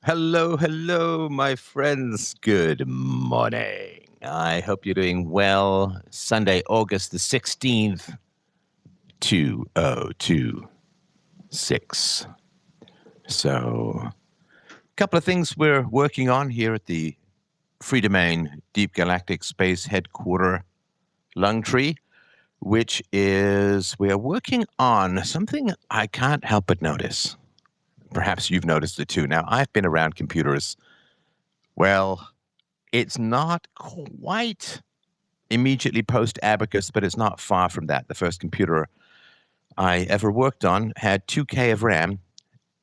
Hello, hello, my friends. Good morning. I hope you're doing well. Sunday, August the 16th, 2026. So, a couple of things we're working on here at the Free Domain Deep Galactic Space Headquarter Lungtree, which is we are working on something I can't help but notice. Perhaps you've noticed it too. Now, I've been around computers, well, it's not quite immediately post Abacus, but it's not far from that. The first computer I ever worked on had 2K of RAM,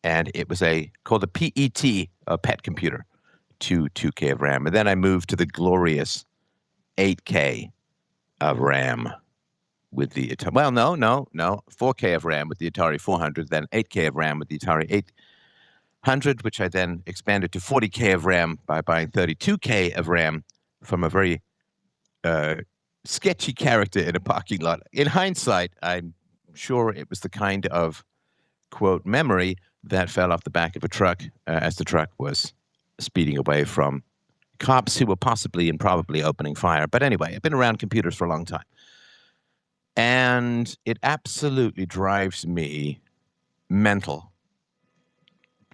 and it was called a PET, a PET computer, 2K of RAM. And then I moved to the glorious 8K of RAM with the 4K of RAM with the Atari 400, then 8K of RAM with the Atari 800, which I then expanded to 40K of RAM by buying 32K of RAM from a very sketchy character in a parking lot. In hindsight, I'm sure it was the kind of, quote, memory that fell off the back of a truck as the truck was speeding away from cops who were possibly and probably opening fire. But anyway, I've been around computers for a long time. And it absolutely drives me mental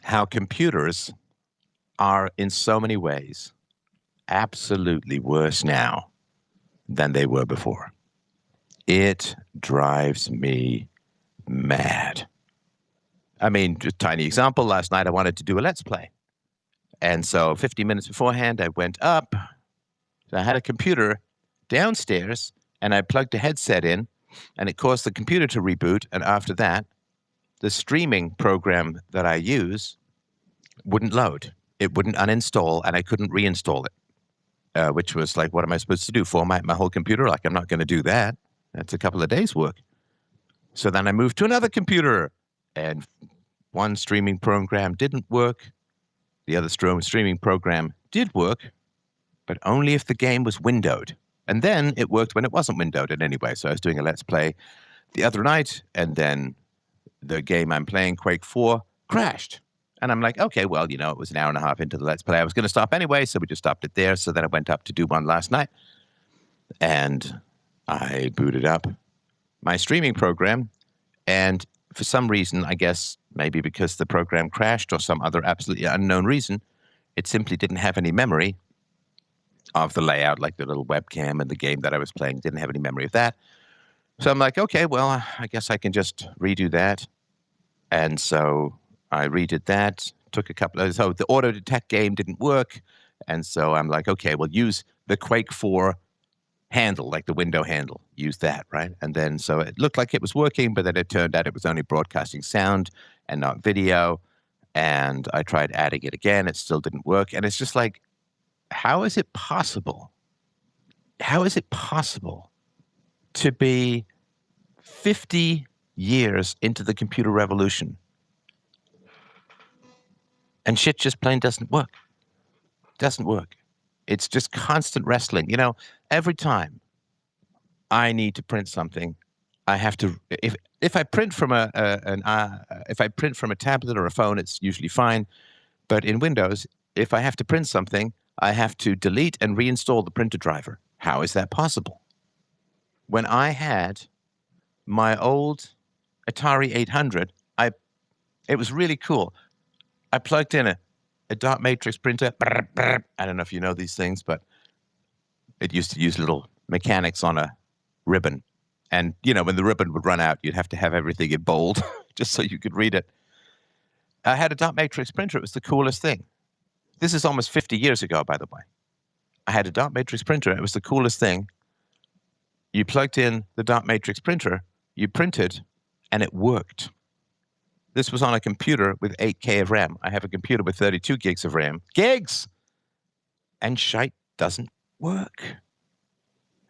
how computers are in so many ways absolutely worse now than they were before. It drives me mad. I mean, just a tiny example. Last night I wanted to do a Let's Play. And so 50 minutes beforehand, I went up. So I had a computer downstairs, and I plugged a headset in, and it caused the computer to reboot. And after that, the streaming program that I use wouldn't load. It wouldn't uninstall, and I couldn't reinstall it, which was like, what am I supposed to do? Format my whole computer? Like, I'm not going to do that. That's a couple of days' work. So then I moved to another computer, and one streaming program didn't work. The other streaming program did work, but only if the game was windowed. And then it worked when it wasn't windowed in any way. So I was doing a Let's Play the other night, and then the game I'm playing, Quake 4, crashed. And I'm like, okay, well, it was an hour and a half into the Let's Play. I was going to stop anyway, so we just stopped it there. So then I went up to do one last night, and I booted up my streaming program, and for some reason, I guess maybe because the program crashed or some other absolutely unknown reason, it simply didn't have any memory of the layout, like the little webcam and the game that I was playing didn't have any memory of that. So I'm like, okay, well, I guess I can just redo that. And so I redid that, took a couple of, so the auto detect game didn't work. And so I'm like, okay, well, use the Quake 4 handle, like the window handle, use that, right? And then so it looked like it was working, but then it turned out it was only broadcasting sound and not video. And I tried adding it again. It still didn't work. And it's just like, how is it possible? How is it possible to be 50 years into the computer revolution and shit just plain doesn't work? Doesn't work. It's just constant wrestling. Every time I need to print something, I have to. If I print from if I print from a tablet or a phone, it's usually fine. But in Windows, if I have to print something, I have to delete and reinstall the printer driver. How is that possible? When I had my old Atari 800, it was really cool. I plugged in a dot matrix printer. I don't know if you know these things, but it used to use little mechanics on a ribbon. And, when the ribbon would run out, you'd have to have everything in bold just so you could read it. I had a dot matrix printer. It was the coolest thing. This is almost 50 years ago, by the way. I had a dot matrix printer. It was the coolest thing. You plugged in the dot matrix printer, you printed, and it worked. This was on a computer with 8K of RAM. I have a computer with 32 gigs of RAM. Gigs! And shite doesn't work.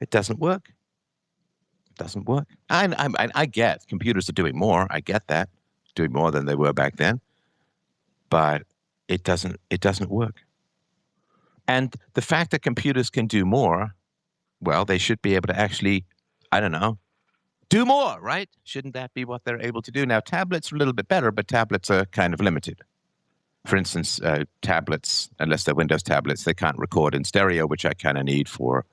It doesn't work. It doesn't work. I get computers are doing more. I get that. Doing more than they were back then. But it doesn't work. And the fact that computers can do more, well, they should be able to actually, I don't know, do more, right? Shouldn't that be what they're able to do? Now, tablets are a little bit better, but tablets are kind of limited. For instance, tablets, unless they're Windows tablets, they can't record in stereo, which I kind of need for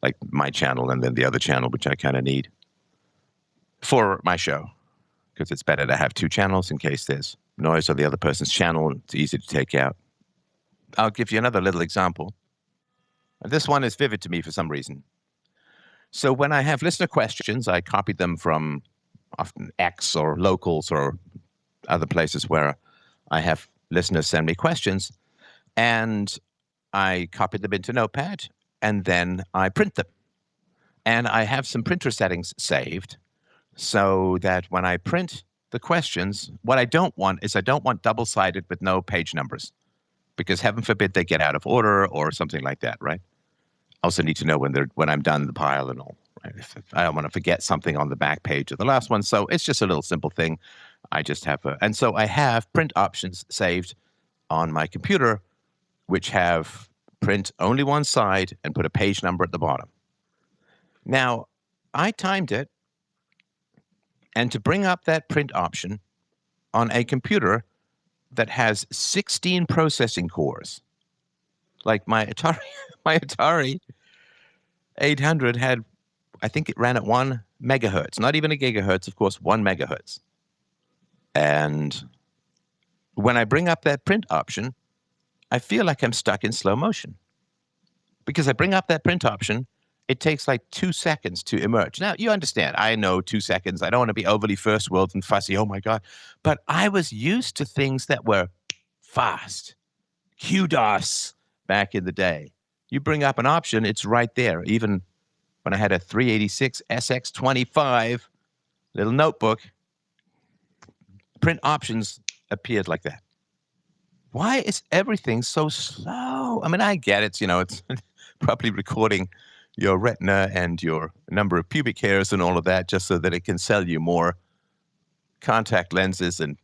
like my channel, and then the other channel, which I kind of need for my show, because it's better to have two channels in case there's noise on the other person's channel. It's easy to take out. I'll give you another little example. This one is vivid to me for some reason. So when I have listener questions, I copy them from often X or Locals or other places where I have listeners send me questions, and I copy them into Notepad, and then I print them. And I have some printer settings saved so that when I print the questions, what I don't want is I don't want double-sided with no page numbers, because heaven forbid they get out of order or something like that, right? I also need to know when I'm done the pile and all. Right? If I don't want to forget something on the back page of the last one. So it's just a little simple thing. I just have and so I have print options saved on my computer, which have print only one side and put a page number at the bottom. Now, I timed it, and to bring up that print option on a computer that has 16 processing cores, like my Atari 800 had, I think it ran at 1 megahertz, not even a gigahertz, of course, 1 megahertz. And when I bring up that print option, I feel like I'm stuck in slow motion. Because I bring up that print option, it takes like 2 seconds to emerge. Now, you understand, I know 2 seconds. I don't want to be overly first world and fussy, oh my God. But I was used to things that were fast. QDOS back in the day. You bring up an option, it's right there. Even when I had a 386 SX25 little notebook, print options appeared like that. Why is everything so slow? I mean, I get it. It's probably recording your retina and your number of pubic hairs and all of that just so that it can sell you more contact lenses and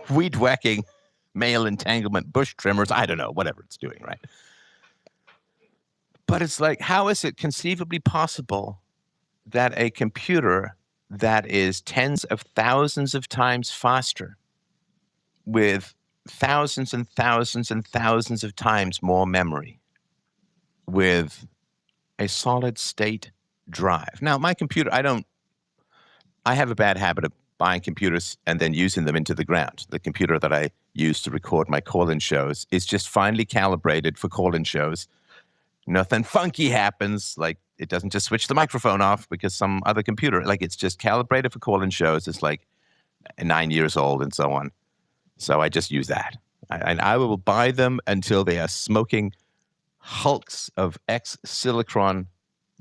weed whacking, male entanglement, bush trimmers. I don't know, whatever it's doing, right? But it's like, how is it conceivably possible that a computer that is tens of thousands of times faster with thousands and thousands and thousands of times more memory with a solid state drive. Now, my computer, I have a bad habit of buying computers and then using them into the ground. The computer that I use to record my call-in shows is just finely calibrated for call-in shows. Nothing funky happens. Like, it doesn't just switch the microphone off because some other computer, like, it's just calibrated for call-in shows. It's like 9 years old and so on. So I just use that. I will buy them until they are smoking hulks of ex-silicon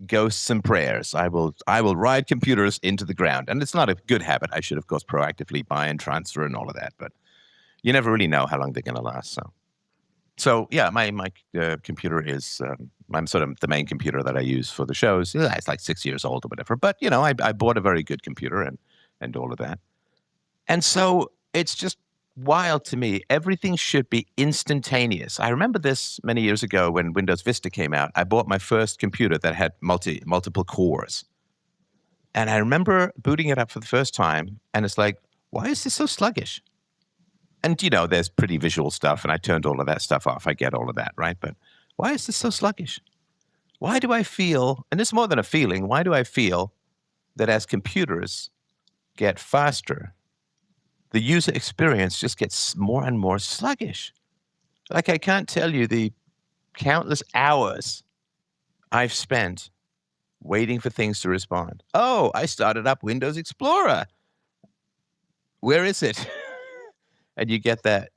ghosts and prayers. I will ride computers into the ground. And it's not a good habit. I should, of course, proactively buy and transfer and all of that. But you never really know how long they're going to last. So yeah, my computer is I'm sort of the main computer that I use for the shows. It's like 6 years old or whatever. But, I bought a very good computer and all of that. And so it's just wild to me. Everything should be instantaneous. I remember this many years ago when Windows Vista came out. I bought my first computer that had multiple cores. And I remember booting it up for the first time, and it's like, why is this so sluggish? And, there's pretty visual stuff, and I turned all of that stuff off. I get all of that, right? But why is this so sluggish? Why do I feel, and it's more than a feeling, why do I feel that as computers get faster, the user experience just gets more and more sluggish? Like, I can't tell you the countless hours I've spent waiting for things to respond. Oh, I started up Windows Explorer. Where is it? And you get that,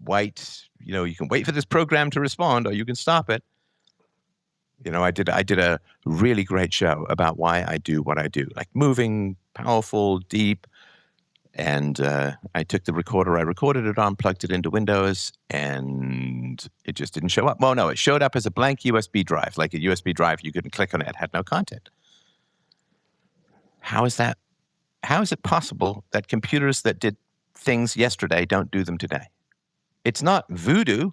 white, you can wait for this program to respond or you can stop it. I did a really great show about why I do what I do, like moving, powerful, deep. And I took the recorder I recorded it on, plugged it into Windows, and it just didn't show up. Well, no, it showed up as a blank USB drive, like a USB drive. You couldn't click on it. It had no content. How is that? How is it possible that computers that did things yesterday don't do them today? It's not voodoo.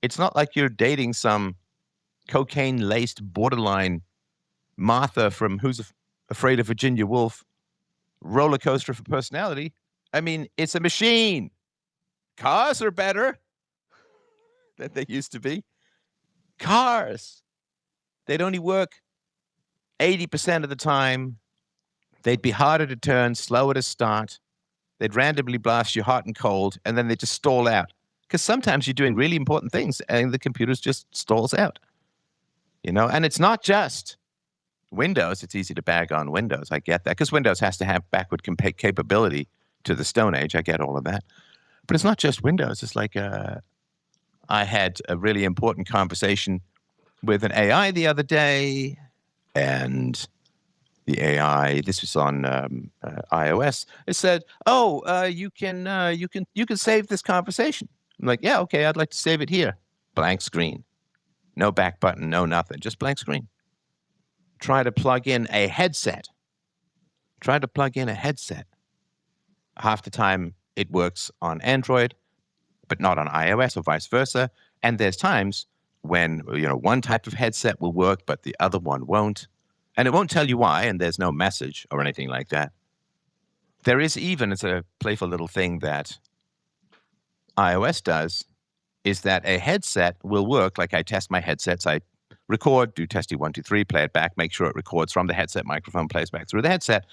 It's not like you're dating some cocaine-laced borderline Martha from Who's Afraid of Virginia Woolf roller coaster for personality. I mean, it's a machine. Cars are better. than they used to be. Cars, they'd only work 80% of the time. They'd be harder to turn, slower to start. They'd randomly blast you hot and cold, and then they just stall out. Because sometimes you're doing really important things, and the computer just stalls out. And it's not just Windows. It's easy to bag on Windows. I get that, because Windows has to have backward capability to the Stone Age. I get all of that. But it's not just Windows. It's like I had a really important conversation with an AI the other day, and the AI, this was on iOS. It said, "Oh, you can save this conversation." I'm like, "Yeah, okay, I'd like to save it here." Blank screen, no back button, no nothing, just blank screen. Try to plug in a headset. Half the time it works on Android, but not on iOS or vice versa. And there's times when one type of headset will work, but the other one won't. And it won't tell you why, and there's no message or anything like that. There is even, it's a playful little thing that iOS does, is that a headset will work. Like I test my headsets, I record, do testy 1, 2, 3, play it back, make sure it records from the headset microphone, plays back through the headset.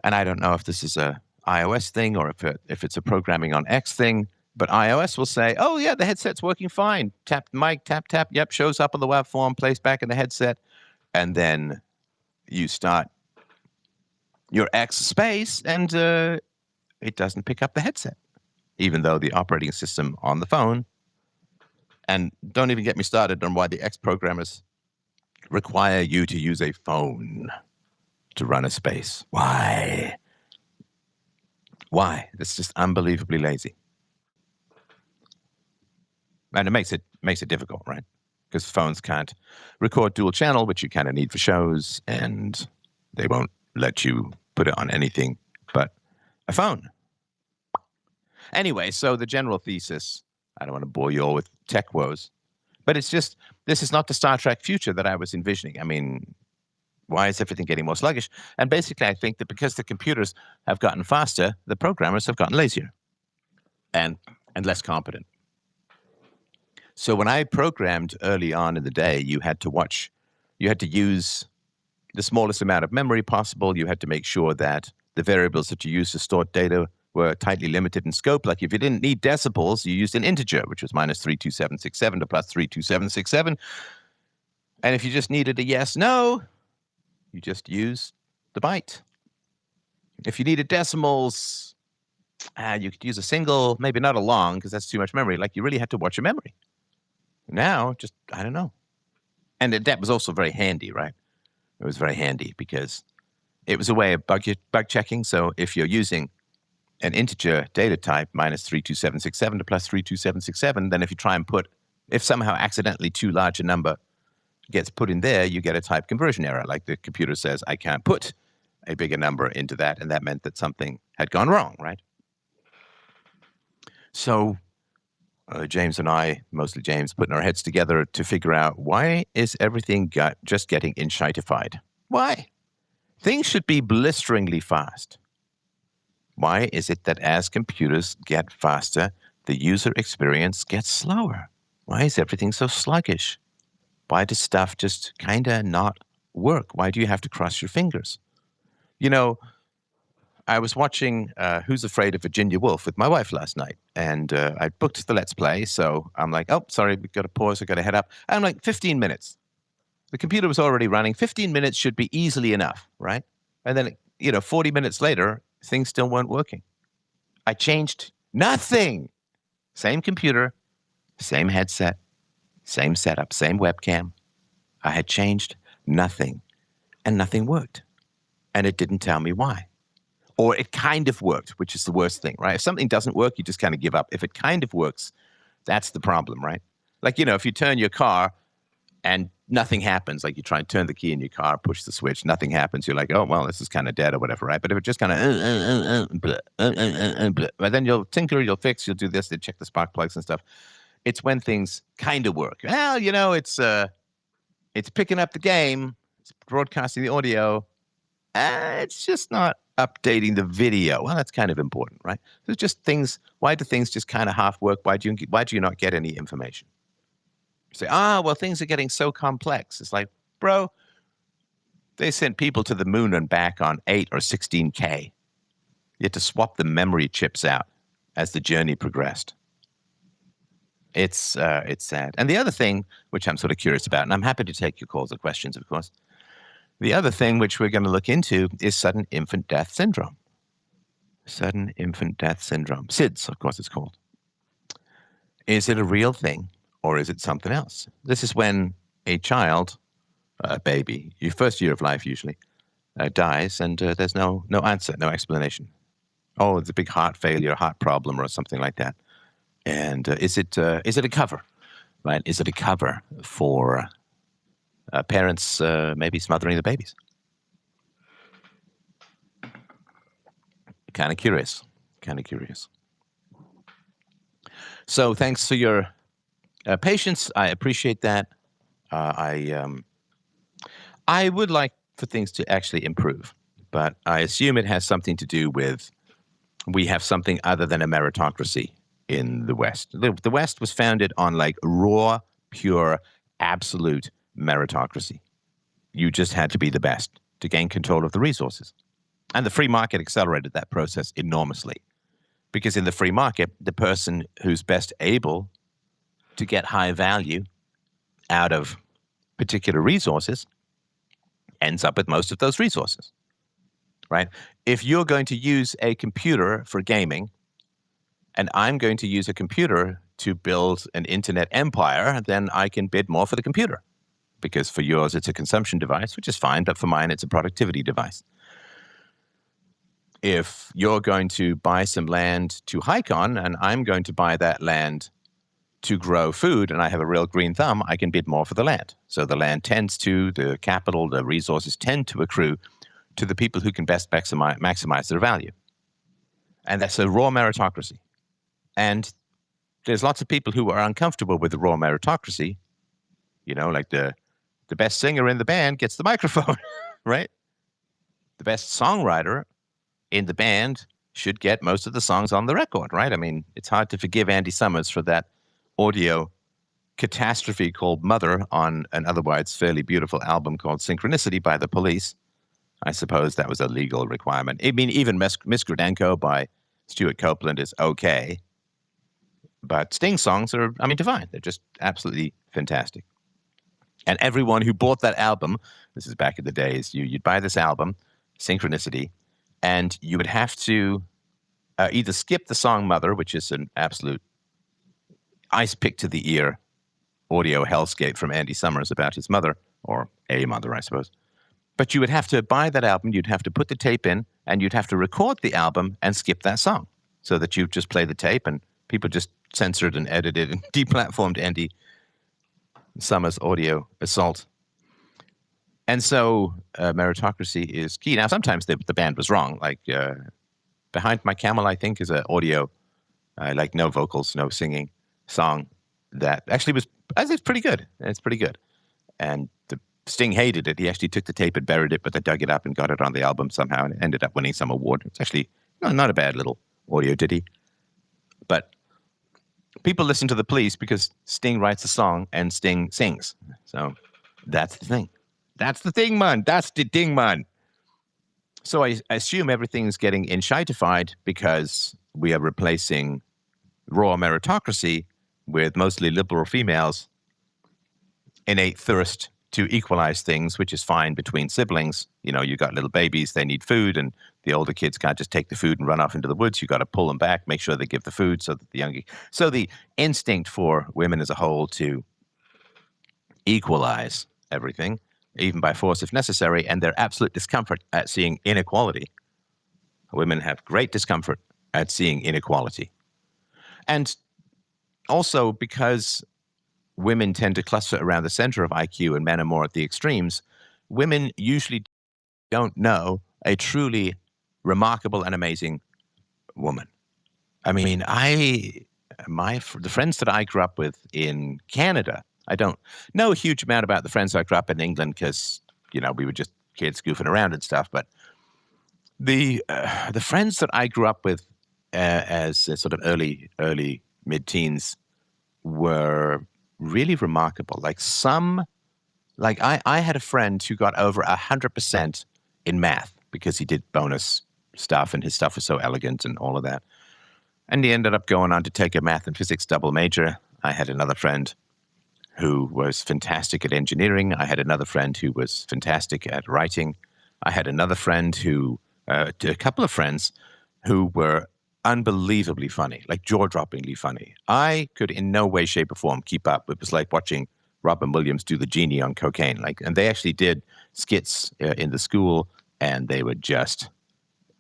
And I don't know if this is a iOS thing or if it's a programming on X thing, but iOS will say, "Oh yeah, the headset's working fine. Tap mic, tap, tap. Yep, shows up on the web form, plays back in the headset." And then you start your X space, and it doesn't pick up the headset, even though the operating system on the phone. And don't even get me started on why the X programmers require you to use a phone to run a space. Why? It's just unbelievably lazy. And it makes it difficult, right? Because phones can't record dual channel, which you kind of need for shows, and they won't let you put it on anything but a phone. Anyway, so the general thesis, I don't want to bore you all with tech woes, but it's just, this is not the Star Trek future that I was envisioning. I mean, why is everything getting more sluggish? And basically, I think that because the computers have gotten faster, the programmers have gotten lazier and less competent. So when I programmed early on in the day, you had to use the smallest amount of memory possible. You had to make sure that the variables that you used to store data were tightly limited in scope. Like if you didn't need decibels, you used an integer, which was minus 32767 to plus 32767. And if you just needed a yes, no, you just use the byte. If you needed decimals, you could use a single, maybe not a long, because that's too much memory. Like you really had to watch your memory. Now, just, I don't know. And that was also very handy, right? It was very handy because it was a way of bug checking. So if you're using an integer data type, minus 32767 to plus 32767, then if you try and if somehow accidentally too large a number gets put in there, you get a type conversion error. Like the computer says, I can't put a bigger number into that, and that meant that something had gone wrong, right? So James and I, mostly James, putting our heads together to figure out, why is everything just getting inshitified? Why? Things should be blisteringly fast. Why is it that as computers get faster, the user experience gets slower? Why is everything so sluggish? Why does stuff just kind of not work? Why do you have to cross your fingers? I was watching Who's Afraid of Virginia Woolf with my wife last night, and I booked the Let's Play, so I'm like, oh, sorry, we've got to pause, I've got to head up. I'm like, 15 minutes. The computer was already running. 15 minutes should be easily enough, right? And then, 40 minutes later, things still weren't working. I changed nothing. Same computer, same headset, same setup, same webcam. I had changed nothing, and nothing worked. And it didn't tell me why. Or it kind of worked, which is the worst thing, right? If something doesn't work, you just kind of give up. If it kind of works, that's the problem, right? Like, if you turn your car and nothing happens, like you try and turn the key in your car, push the switch, nothing happens, you're like, oh, well, this is kind of dead or whatever, right? But if it just kind of, but then you'll tinker, you'll fix, you'll do this, they check the spark plugs and stuff. It's when things kind of work. Well, it's picking up the game, it's broadcasting the audio. It's just not updating the video. Well, that's kind of important, right? So it's just things. Why do things just kind of half work? Why do you not get any information? You say, well, things are getting so complex. It's like, bro, they sent people to the moon and back on 8 or 16K. You had to swap the memory chips out as the journey progressed. It's sad. And the other thing, which I'm sort of curious about, and I'm happy to take your calls or questions, of course. The other thing which we're going to look into is sudden infant death syndrome. Sudden infant death syndrome. SIDS, of course, it's called. Is it a real thing or is it something else? This is when a child, a baby, your first year of life usually, dies and there's no answer, no explanation. Oh, it's a big heart failure, heart problem or something like that. And is it a cover, right? Is it a cover for parents maybe smothering the babies? Kind of curious. So thanks for your patience. I appreciate that. I would like for things to actually improve, but I assume it has something to do with we have something other than a meritocracy in the West. The West was founded on like raw, pure, absolute meritocracy. You just had to be the best to gain control of the resources. And the free market accelerated that process enormously. Because in the free market, the person who's best able to get high value out of particular resources ends up with most of those resources, right? If you're going to use a computer for gaming, and I'm going to use a computer to build an internet empire, then I can bid more for the computer. Because for yours, it's a consumption device, which is fine, but for mine, it's a productivity device. If you're going to buy some land to hike on, and I'm going to buy that land to grow food, and I have a real green thumb, I can bid more for the land. So the land the capital, the resources tend to accrue to the people who can best maximize their value. And that's a raw meritocracy. And there's lots of people who are uncomfortable with the raw meritocracy. You know, like the best singer in the band gets the microphone, right? The best songwriter in the band should get most of the songs on the record, right? I mean, it's hard to forgive Andy Summers for that audio catastrophe called Mother on an otherwise fairly beautiful album called Synchronicity by The Police. I suppose that was a legal requirement. I mean, even Miss Grudenko by Stuart Copeland is okay. But Sting songs are, divine. They're just absolutely fantastic. And everyone who bought that album, this is back in the days, you'd buy this album, Synchronicity, and you would have to either skip the song Mother, which is an absolute ice pick to the ear audio hellscape from Andy Summers about his mother, or a mother, I suppose. But you would have to buy that album, you'd have to put the tape in, and you'd have to record the album and skip that song so that you just play the tape and people just censored and edited and deplatformed Andy Summers' audio assault. And so meritocracy is key. Now, sometimes the band was wrong. Like Behind My Camel, I think, is an audio, like no vocals, no singing song that actually was, I think it's pretty good. It's pretty good. And the Sting hated it. He actually took the tape and buried it, but they dug it up and got it on the album somehow and ended up winning some award. It's actually not a bad little audio ditty. But people listen to The Police because Sting writes a song and Sting sings. So that's the thing. That's the thing, man. That's the thing, man. So I assume everything's getting enshitified because we are replacing raw meritocracy with mostly liberal females' innate thirst to equalize things, which is fine between siblings. You know, you got little babies, they need food, and the older kids can't just take the food and run off into the woods. You got to pull them back, make sure they give the food so that the younger. So the instinct for women as a whole to equalize everything, even by force if necessary, and their absolute discomfort at seeing inequality. Women have great discomfort at seeing inequality. And also because women tend to cluster around the center of IQ and men are more at the extremes, women usually don't know a truly remarkable and amazing woman. I mean, the friends that I grew up with in Canada, I don't know a huge amount about the friends I grew up in England because, you know, we were just kids goofing around and stuff. But The friends that I grew up with as sort of early mid-teens were really remarkable. I had a friend who got over 100% in math because he did bonus stuff and his stuff was so elegant and all of that. And he ended up going on to take a math and physics double major. I had another friend who was fantastic at engineering. I had another friend who was fantastic at writing. I had another friend a couple of friends who were unbelievably funny, like jaw-droppingly funny. I could in no way, shape, or form keep up. It was like watching Robin Williams do the genie on cocaine. And they actually did skits in the school, and they were just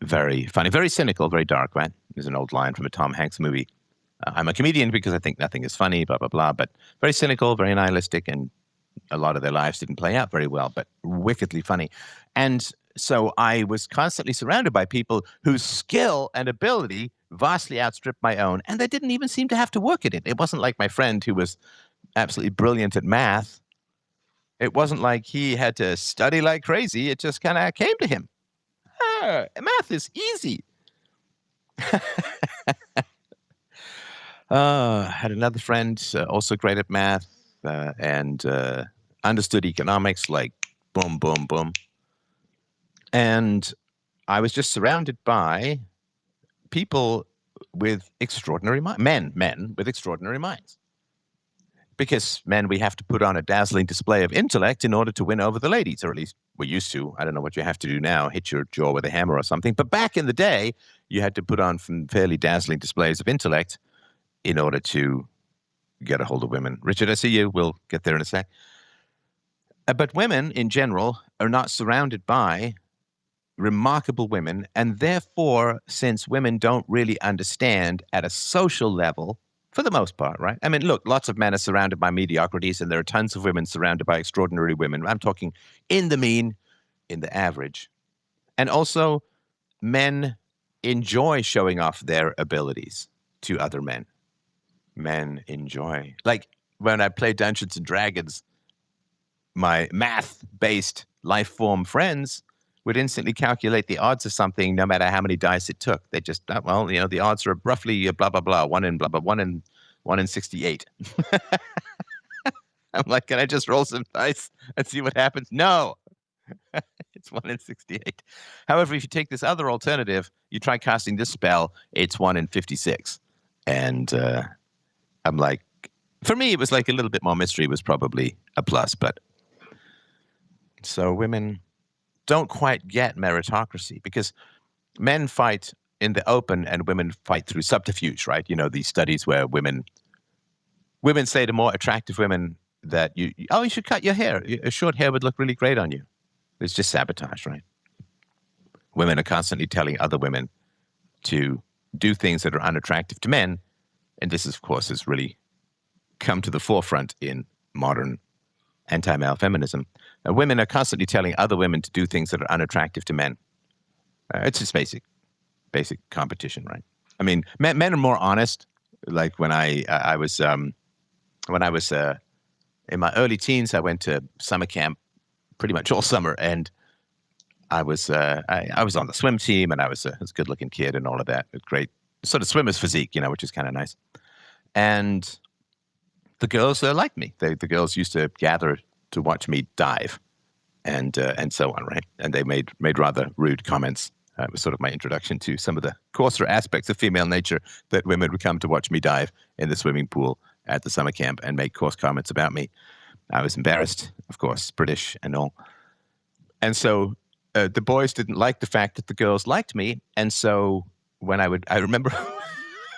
very funny, very cynical, very dark, right? There's an old line from a Tom Hanks movie. I'm a comedian because I think nothing is funny, blah, blah, blah. But very cynical, very nihilistic, and a lot of their lives didn't play out very well, but wickedly funny. And so I was constantly surrounded by people whose skill and ability vastly outstripped my own, and they didn't even seem to have to work at it. It wasn't like my friend who was absolutely brilliant at math. It wasn't like he had to study like crazy. It just kind of came to him. Math is easy. Had another friend also great at math and understood economics like boom, boom, boom. And I was just surrounded by people with extraordinary minds, men with extraordinary minds. Because men, we have to put on a dazzling display of intellect in order to win over the ladies, or at least we used to. I don't know what you have to do now, hit your jaw with a hammer or something. But back in the day, you had to put on some fairly dazzling displays of intellect in order to get a hold of women. Richard, I see you. We'll get there in a sec. But women in general are not surrounded by remarkable women. And therefore, since women don't really understand at a social level, for the most part, right? I mean, look, lots of men are surrounded by mediocrities, and there are tons of women surrounded by extraordinary women. I'm talking in the mean, in the average. And also, men enjoy showing off their abilities to other men. Men enjoy. Like when I play Dungeons and Dragons, my math-based life form friends would instantly calculate the odds of something no matter how many dice it took. They just, the odds are roughly blah, blah, blah, 1 in 68. I'm like, can I just roll some dice and see what happens? No, it's 1 in 68. However, if you take this other alternative, you try casting this spell, it's 1 in 56. And I'm like, for me, it was like a little bit more mystery was probably a plus. But so women don't quite get meritocracy because men fight in the open and women fight through subterfuge, right? You know, these studies where women say to more attractive women that you should cut your hair. A short hair would look really great on you. It's just sabotage, right? Women are constantly telling other women to do things that are unattractive to men. And this, of course, has really come to the forefront in modern anti-male feminism. Women are constantly telling other women to do things that are unattractive to men. It's just basic competition, right? I mean, men are more honest. Like when I was in my early teens, I went to summer camp pretty much all summer, and I was on the swim team, and I was a good-looking kid and all of that. Great sort of swimmer's physique, which is kind of nice. And the girls liked me. The girls used to gather to watch me dive, and so on, right? And they made rather rude comments. It was sort of my introduction to some of the coarser aspects of female nature, that women would come to watch me dive in the swimming pool at the summer camp and make coarse comments about me. I was embarrassed, of course, British and all. And so the boys didn't like the fact that the girls liked me. And so when I remember,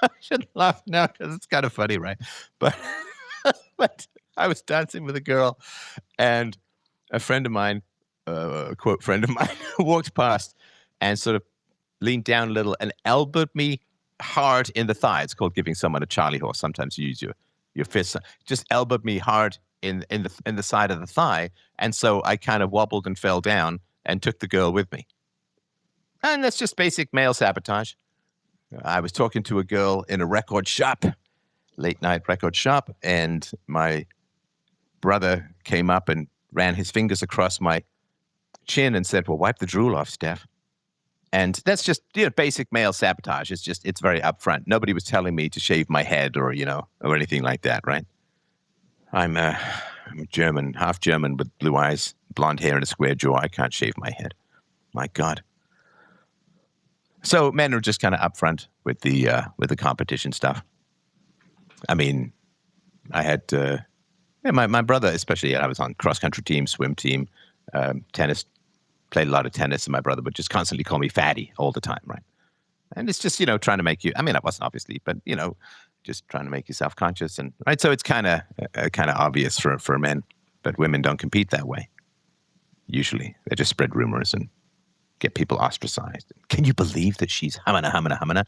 I shouldn't laugh now because it's kind of funny, right? But I was dancing with a girl, and a friend of mine, quote friend of mine, walked past and sort of leaned down a little and elbowed me hard in the thigh. It's called giving someone a Charlie horse. Sometimes you use your fist. Just elbowed me hard in the side of the thigh, and so I kind of wobbled and fell down and took the girl with me. And that's just basic male sabotage. I was talking to a girl in a record shop, late night record shop, and my brother came up and ran his fingers across my chin and said, "Well, wipe the drool off, Steph." And that's just basic male sabotage. It's very upfront. Nobody was telling me to shave my head or anything like that, right? I'm German, half German with blue eyes, blonde hair, and a square jaw. I can't shave my head. My God. So men are just kind of upfront with the competition stuff. I mean, I had my brother, especially. I was on cross country team, swim team, tennis. Played a lot of tennis, and my brother would just constantly call me fatty all the time, right? And it's just trying to make you. I mean, I wasn't obviously, but just trying to make you self-conscious, and right. So it's kind of obvious for men, but women don't compete that way. Usually, they just spread rumors and get people ostracized. Can you believe that she's hamana?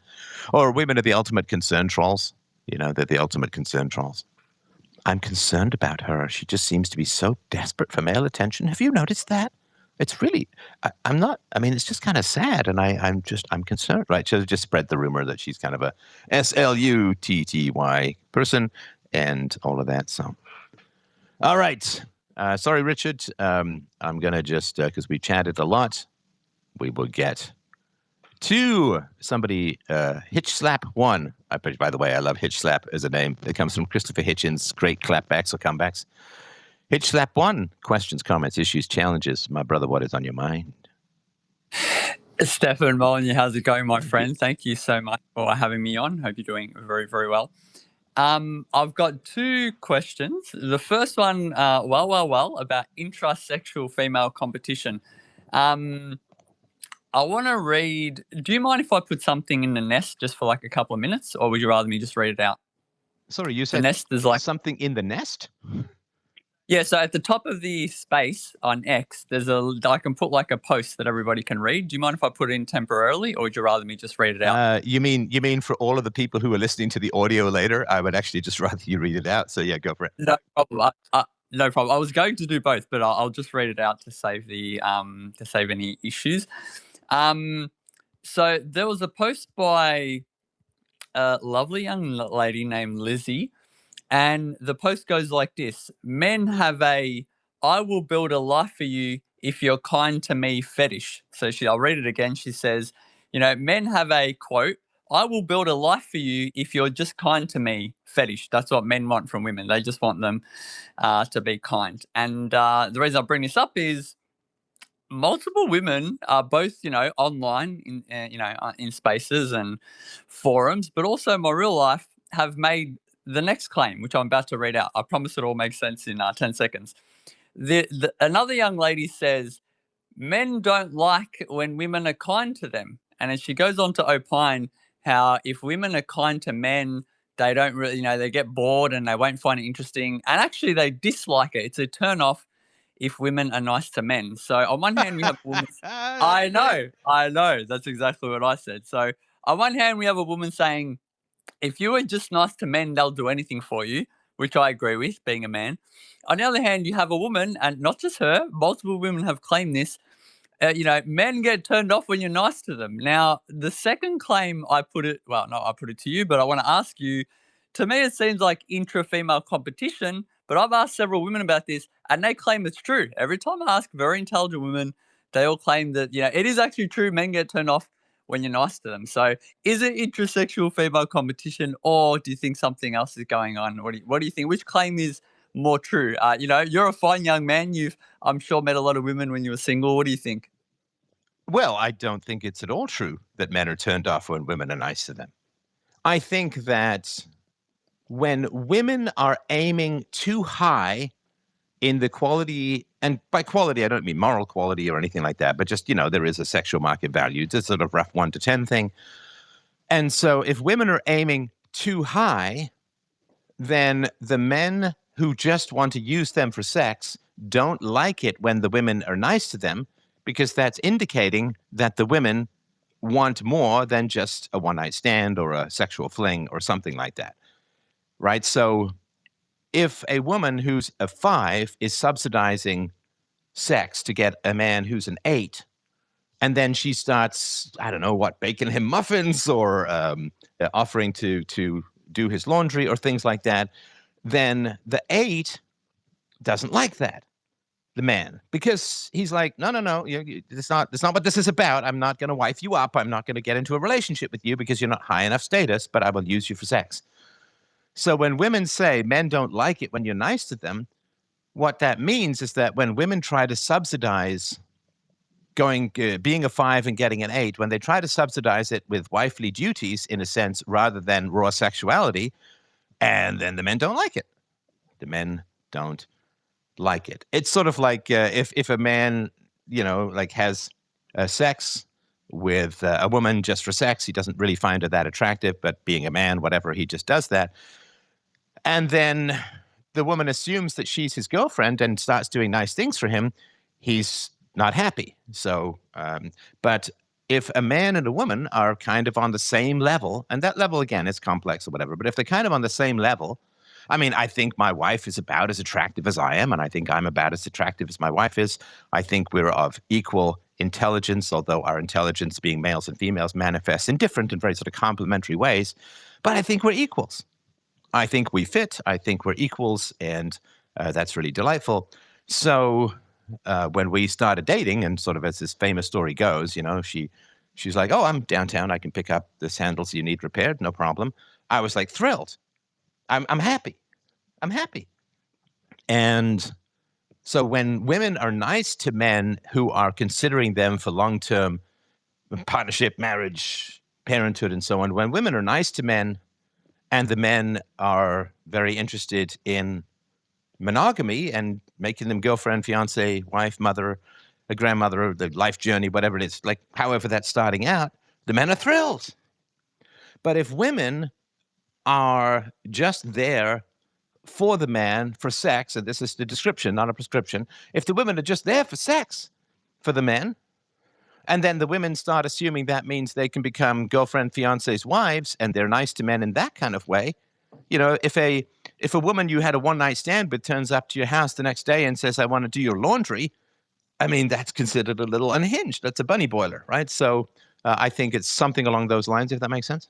Or women are the ultimate concern trolls. They're the ultimate concern trolls. I'm concerned about her. She just seems to be so desperate for male attention. Have you noticed that? It's really, I'm not, I mean, it's just kind of sad. And I'm concerned, right? So just spread the rumor that she's kind of a SLUTTY person and all of that. So, all right. Sorry, Richard. I'm going to just, because we chatted a lot, we will get to somebody, Hitch Slap 1. By the way, I love Hitch Slap as a name. It comes from Christopher Hitchens' great clapbacks or comebacks. Hitch Slap 1, questions, comments, issues, challenges. My brother, what is on your mind? Stefan Molyneux, how's it going, my friend? Thank you so much for having me on. Hope you're doing very, very well. I've got two questions. The first one, about intrasexual female competition. I want to read. Do you mind if I put something in the nest just for like a couple of minutes, or would you rather me just read it out? Sorry, you said the nest is like something in the nest? Yeah, so at the top of the space on X, I can put like a post that everybody can read. Do you mind if I put it in temporarily, or would you rather me just read it out? You mean for all of the people who are listening to the audio later, I would actually just rather you read it out. So yeah, go for it. No problem. No problem. I was going to do both, but I'll just read it out to save any issues. So there was a post by a lovely young lady named Lizzie. And the post goes like this: men have a "I will build a life for you if you're kind to me" fetish. So I'll read it again. She says, men have a quote, "I will build a life for you if you're just kind to me" fetish. That's what men want from women. They just want them to be kind. And the reason I bring this up is multiple women are both, online in spaces and forums, but also in my real life have made the next claim, which I'm about to read out. I promise it all makes sense in 10 seconds. Another young lady says, men don't like when women are kind to them. And then she goes on to opine how if women are kind to men, they don't really, they get bored and they won't find it interesting. And actually they dislike it. It's a turn off if women are nice to men. So on one hand, we have a woman. I know. That's exactly what I said. So on one hand, we have a woman saying, if you are just nice to men, they'll do anything for you, which I agree with, being a man. On the other hand, you have a woman, and not just her, multiple women have claimed this, men get turned off when you're nice to them. Now, the second claim I put it to you, but I want to ask you, to me it seems like intra-female competition, but I've asked several women about this, and they claim it's true. Every time I ask very intelligent women, they all claim that, it is actually true, men get turned off when you're nice to them. So is it intrasexual female competition, or do you think something else is going on? What do you think? Which claim is more true? You're a fine young man. You've, I'm sure, met a lot of women when you were single. What do you think? Well, I don't think it's at all true that men are turned off when women are nice to them. I think that when women are aiming too high in the quality, and by quality, I don't mean moral quality or anything like that, but just, there is a sexual market value. It's a sort of rough 1 to 10 thing. And so if women are aiming too high, then the men who just want to use them for sex don't like it when the women are nice to them, because that's indicating that the women want more than just a one-night stand or a sexual fling or something like that, right? So if a woman who's a 5 is subsidizing sex to get a man who's an 8, and then she starts, I don't know what, baking him muffins or offering to do his laundry or things like that, then the 8 doesn't like that. the man, because he's like, no, it's not what this is about. I'm not going to wife you up. I'm not going to get into a relationship with you because you're not high enough status, but I will use you for sex. So when women say men don't like it when you're nice to them, what that means is that when women try to subsidize being a 5 and getting an 8, when they try to subsidize it with wifely duties, in a sense, rather than raw sexuality, and then the men don't like it. The men don't like it. It's sort of like if a man, like has sex with a woman just for sex, he doesn't really find her that attractive, but being a man, whatever, he just does that. And then the woman assumes that she's his girlfriend and starts doing nice things for him. He's not happy. So, but if a man and a woman are kind of on the same level, and that level, again, is complex or whatever, but if they're kind of on the same level, I mean, I think my wife is about as attractive as I am, and I think I'm about as attractive as my wife is. I think we're of equal intelligence, although our intelligence, being males and females, manifests in different and very sort of complementary ways. But I think we're equals. I think we fit. I think we're equals, and that's really delightful. So when we started dating, and sort of as this famous story goes, she's like, "Oh, I'm downtown. I can pick up the sandals you need repaired. No problem." I was like thrilled. I'm happy. I'm happy. And so when women are nice to men who are considering them for long-term partnership, marriage, parenthood, and so on, when women are nice to men and the men are very interested in monogamy and making them girlfriend, fiance, wife, mother, a grandmother, the life journey, whatever it is, like however that's starting out, the men are thrilled. But if women are just there for the man, for sex, and this is the description, not a prescription, if the women are just there for sex for the men, and then the women start assuming that means they can become girlfriend, fiancés, wives, and they're nice to men in that kind of way. If a woman you had a one-night stand with turns up to your house the next day and says, "I want to do your laundry," I mean, that's considered a little unhinged. That's a bunny boiler, right? So I think it's something along those lines, if that makes sense.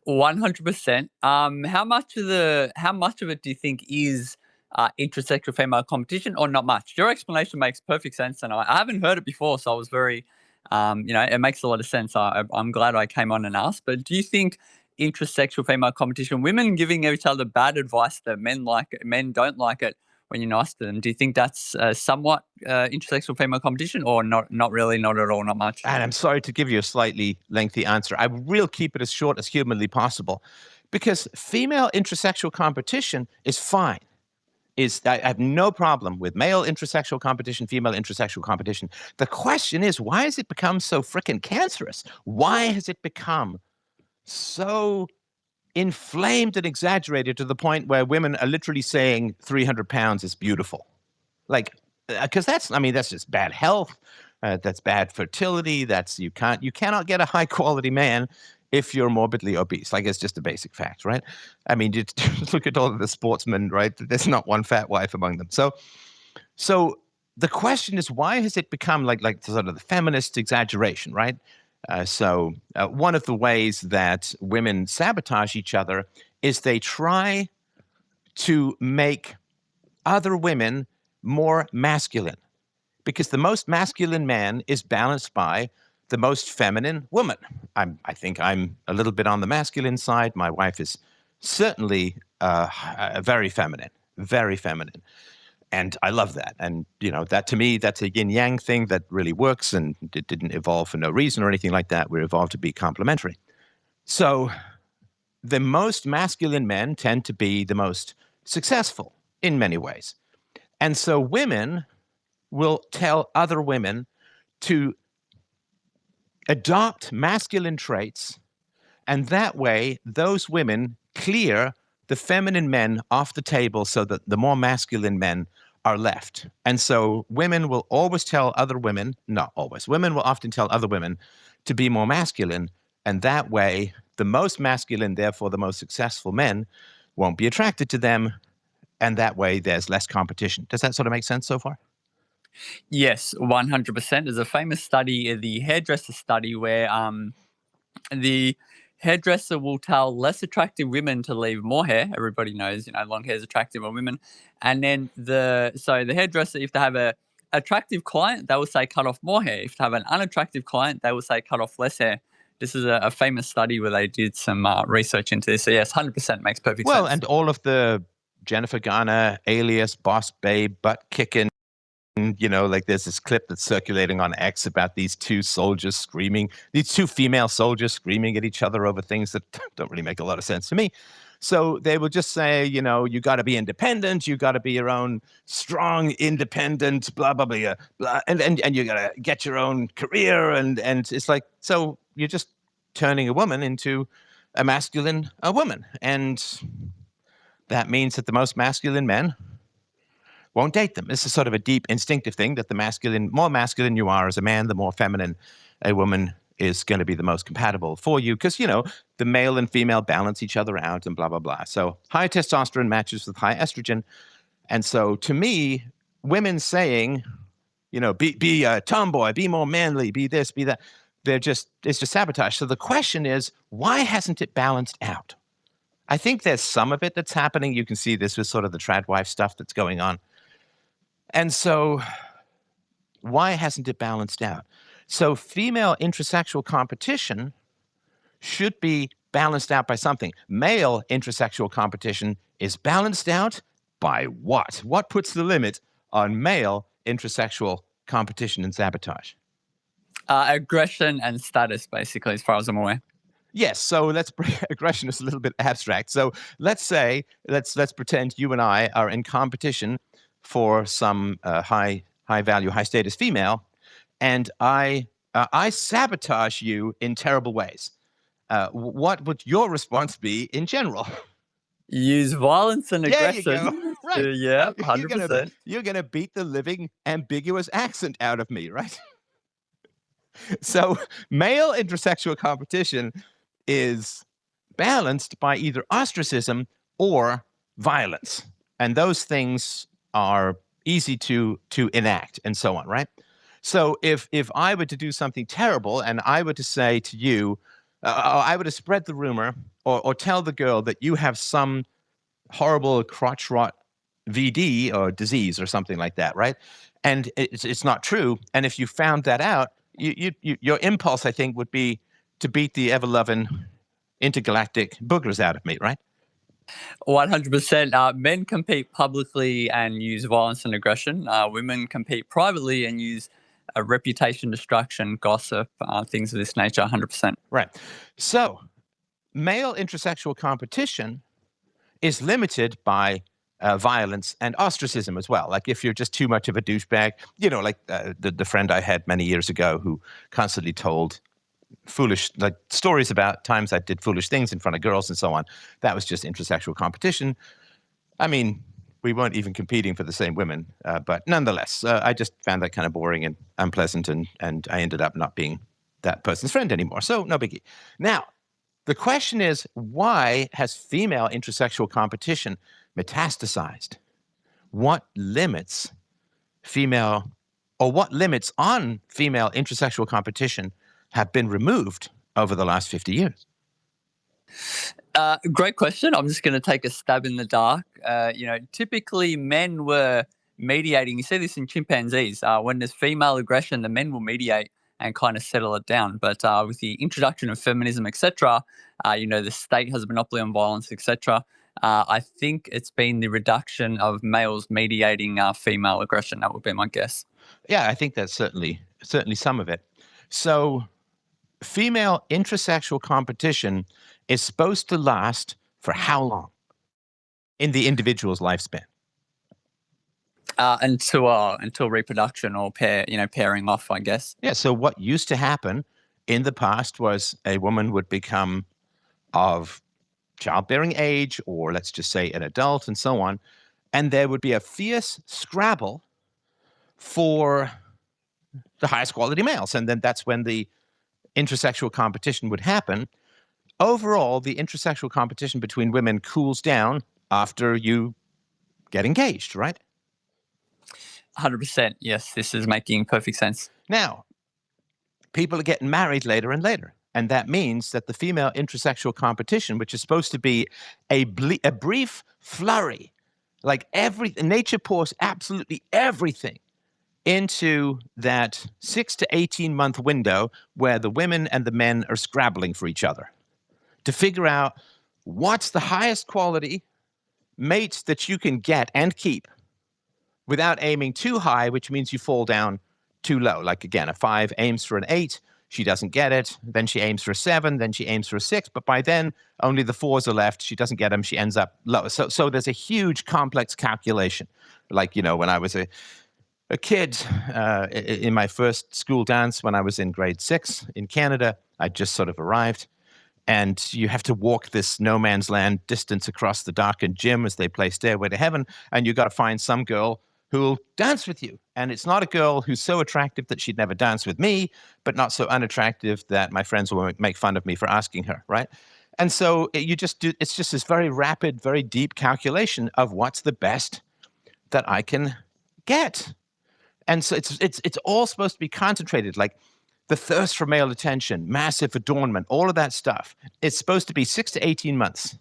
100%. How much of it do you think is intersexual female competition, or not much? Your explanation makes perfect sense, and I haven't heard it before, so I was very, it makes a lot of sense. I'm glad I came on and asked. But do you think intersexual female competition, women giving each other bad advice that men don't like it when you're nice to them, do you think that's somewhat intersexual female competition, or not? Not really, not at all, not much. And I'm sorry to give you a slightly lengthy answer. I will keep it as short as humanly possible, because female intersexual competition is fine. I have no problem with male intersexual competition, female intersexual competition. The question is, why has it become so frickin' cancerous? Why has it become so inflamed and exaggerated to the point where women are literally saying 300 pounds is beautiful? Like, because that's just bad health. That's bad fertility. You cannot get a high quality man if you're morbidly obese. Like, it's just a basic fact, right? I mean, you look at all of the sportsmen, right? There's not one fat wife among them. So the question is, why has it become like sort of the feminist exaggeration, right? So one of the ways that women sabotage each other is they try to make other women more masculine, because the most masculine man is balanced by the most feminine woman. I think I'm a little bit on the masculine side. My wife is certainly very feminine, very feminine. And I love that. And, that to me, that's a yin yang thing that really works, and it didn't evolve for no reason or anything like that. We evolved to be complementary. So the most masculine men tend to be the most successful in many ways. And so women will tell other women to adopt masculine traits, and that way those women clear the feminine men off the table so that the more masculine men are left. And so women will always tell other women, not always, women will often tell other women to be more masculine, and that way the most masculine, therefore the most successful men, won't be attracted to them, and that way there's less competition. Does that sort of make sense so far? Yes, 100%. There's a famous study, the hairdresser study, where the hairdresser will tell less attractive women to leave more hair. Everybody knows, long hair is attractive on women. And then the hairdresser, if they have a attractive client, they will say cut off more hair. If they have an unattractive client, they will say cut off less hair. This is a famous study where they did some research into this. So yes, 100% makes perfect sense. Well, and all of the Jennifer Garner, Alias, Boss Babe, butt kicking, like there's this clip that's circulating on X about these two female soldiers screaming at each other over things that don't really make a lot of sense to me. So they will just say, you got to be independent, you got to be your own strong, independent, blah, blah, blah, blah, and you got to get your own career. And it's like, so you're just turning a woman into a masculine woman. And that means that the most masculine men won't date them. This is sort of a deep instinctive thing that the more masculine you are as a man, the more feminine a woman is going to be the most compatible for you because, the male and female balance each other out and blah, blah, blah. So high testosterone matches with high estrogen. And so to me, women saying, be a tomboy, be more manly, be this, be that, it's just sabotage. So the question is, why hasn't it balanced out? I think there's some of it that's happening. You can see this with sort of the trad wife stuff that's going on. And so why hasn't it balanced out? So female intrasexual competition should be balanced out by something. Male intrasexual competition is balanced out by what? What puts the limit on male intrasexual competition and sabotage? Aggression and status, basically, as far as I'm aware. Yes, so aggression is a little bit abstract. So let's pretend you and I are in competition for some high value, high status female, and I sabotage you in terrible ways. What would your response be in general? Use violence and aggression. There you go. Right. Yeah, 100%. You're gonna beat the living ambiguous accent out of me, right? So male intersexual competition is balanced by either ostracism or violence. And those things are easy to enact and so on, right? So if I were to do something terrible and I were to say to you, I were to spread the rumor or tell the girl that you have some horrible crotch rot VD or disease or something like that, right? And it's not true. And if you found that out, your impulse, I think, would be to beat the ever-loving intergalactic boogers out of me, right? 100%. Men compete publicly and use violence and aggression. Women compete privately and use reputation destruction, gossip, things of this nature, 100%. Right. So male intersexual competition is limited by violence and ostracism as well. Like if you're just too much of a douchebag, like the friend I had many years ago who constantly told foolish stories about times I did foolish things in front of girls and so on. That was just intersexual competition. I mean, we weren't even competing for the same women, but nonetheless, I just found that kind of boring and unpleasant, and I ended up not being that person's friend anymore. So no biggie. Now, the question is, why has female intersexual competition metastasized? What limits on female intersexual competition have been removed over the last 50 years? Great question. I'm just going to take a stab in the dark. Typically men were mediating. You see this in chimpanzees. When there's female aggression, the men will mediate and kind of settle it down. But with the introduction of feminism, etc., the state has a monopoly on violence, etc. I think it's been the reduction of males mediating female aggression. That would be my guess. Yeah, I think that's certainly some of it. So female intrasexual competition is supposed to last for how long in the individual's lifespan? Until reproduction or pairing off, I guess. Yeah. So what used to happen in the past was a woman would become of childbearing age, or let's just say an adult and so on, and there would be a fierce scrabble for the highest quality males. And then that's when the intersexual competition would happen. Overall, the intersexual competition between women cools down after you get engaged, right? 100%. Yes, this is making perfect sense. Now, people are getting married later and later. And that means that the female intersexual competition, which is supposed to be a brief flurry, like nature pours absolutely everything into that 6 to 18 month window where the women and the men are scrabbling for each other to figure out what's the highest quality mate that you can get and keep without aiming too high, which means you fall down too low. Like, again, a 5 aims for an 8, she doesn't get it. Then she aims for a 7, then she aims for a 6. But by then, only the 4s are left. She doesn't get them. She ends up low. So there's a huge complex calculation. Like, when I was a kid in my first school dance when I was in grade 6 in Canada, I just sort of arrived. And you have to walk this no man's land distance across the darkened gym as they play Stairway to Heaven. And you got to find some girl who'll dance with you. And it's not a girl who's so attractive that she'd never dance with me, but not so unattractive that my friends will make fun of me for asking her, right? And so it's just this very rapid, very deep calculation of what's the best that I can get. And so it's all supposed to be concentrated, like the thirst for male attention, massive adornment, all of that stuff. It's supposed to be 6 to 18 months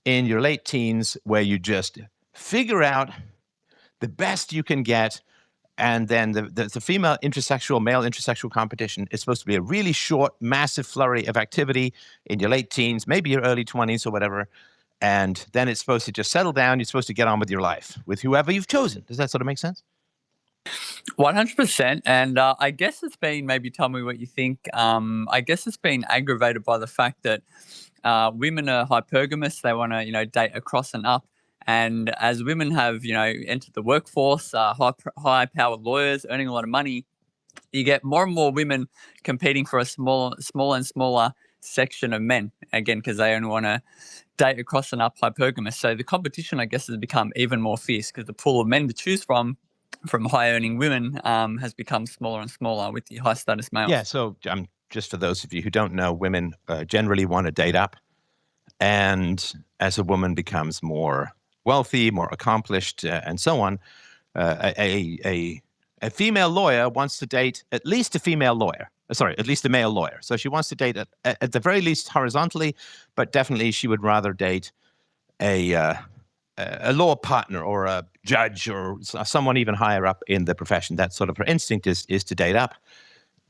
in your late teens where you just figure out the best you can get. And then the female intersexual, male intersexual competition is supposed to be a really short, massive flurry of activity in your late teens, maybe your early 20s or whatever. And then it's supposed to just settle down. You're supposed to get on with your life with whoever you've chosen. Does that sort of make sense? 100%. And I guess it's been, maybe tell me what you think. I guess it's been aggravated by the fact that women are hypergamous. They want to, date across and up. And as women have, entered the workforce, high-powered lawyers earning a lot of money, you get more and more women competing for a smaller and smaller section of men, again, because they only want to date across and up hypergamous. So the competition, I guess, has become even more fierce because the pool of men to choose from high-earning women has become smaller and smaller with the high-status males. Yeah, so just for those of you who don't know, women generally want to date up. And as a woman becomes more wealthy, more accomplished, and so on, a female lawyer wants to date at least a female lawyer. At least a male lawyer. So she wants to date at the very least horizontally, but definitely she would rather date a law partner or a judge or someone even higher up in the profession. That's sort of her instinct is to date up.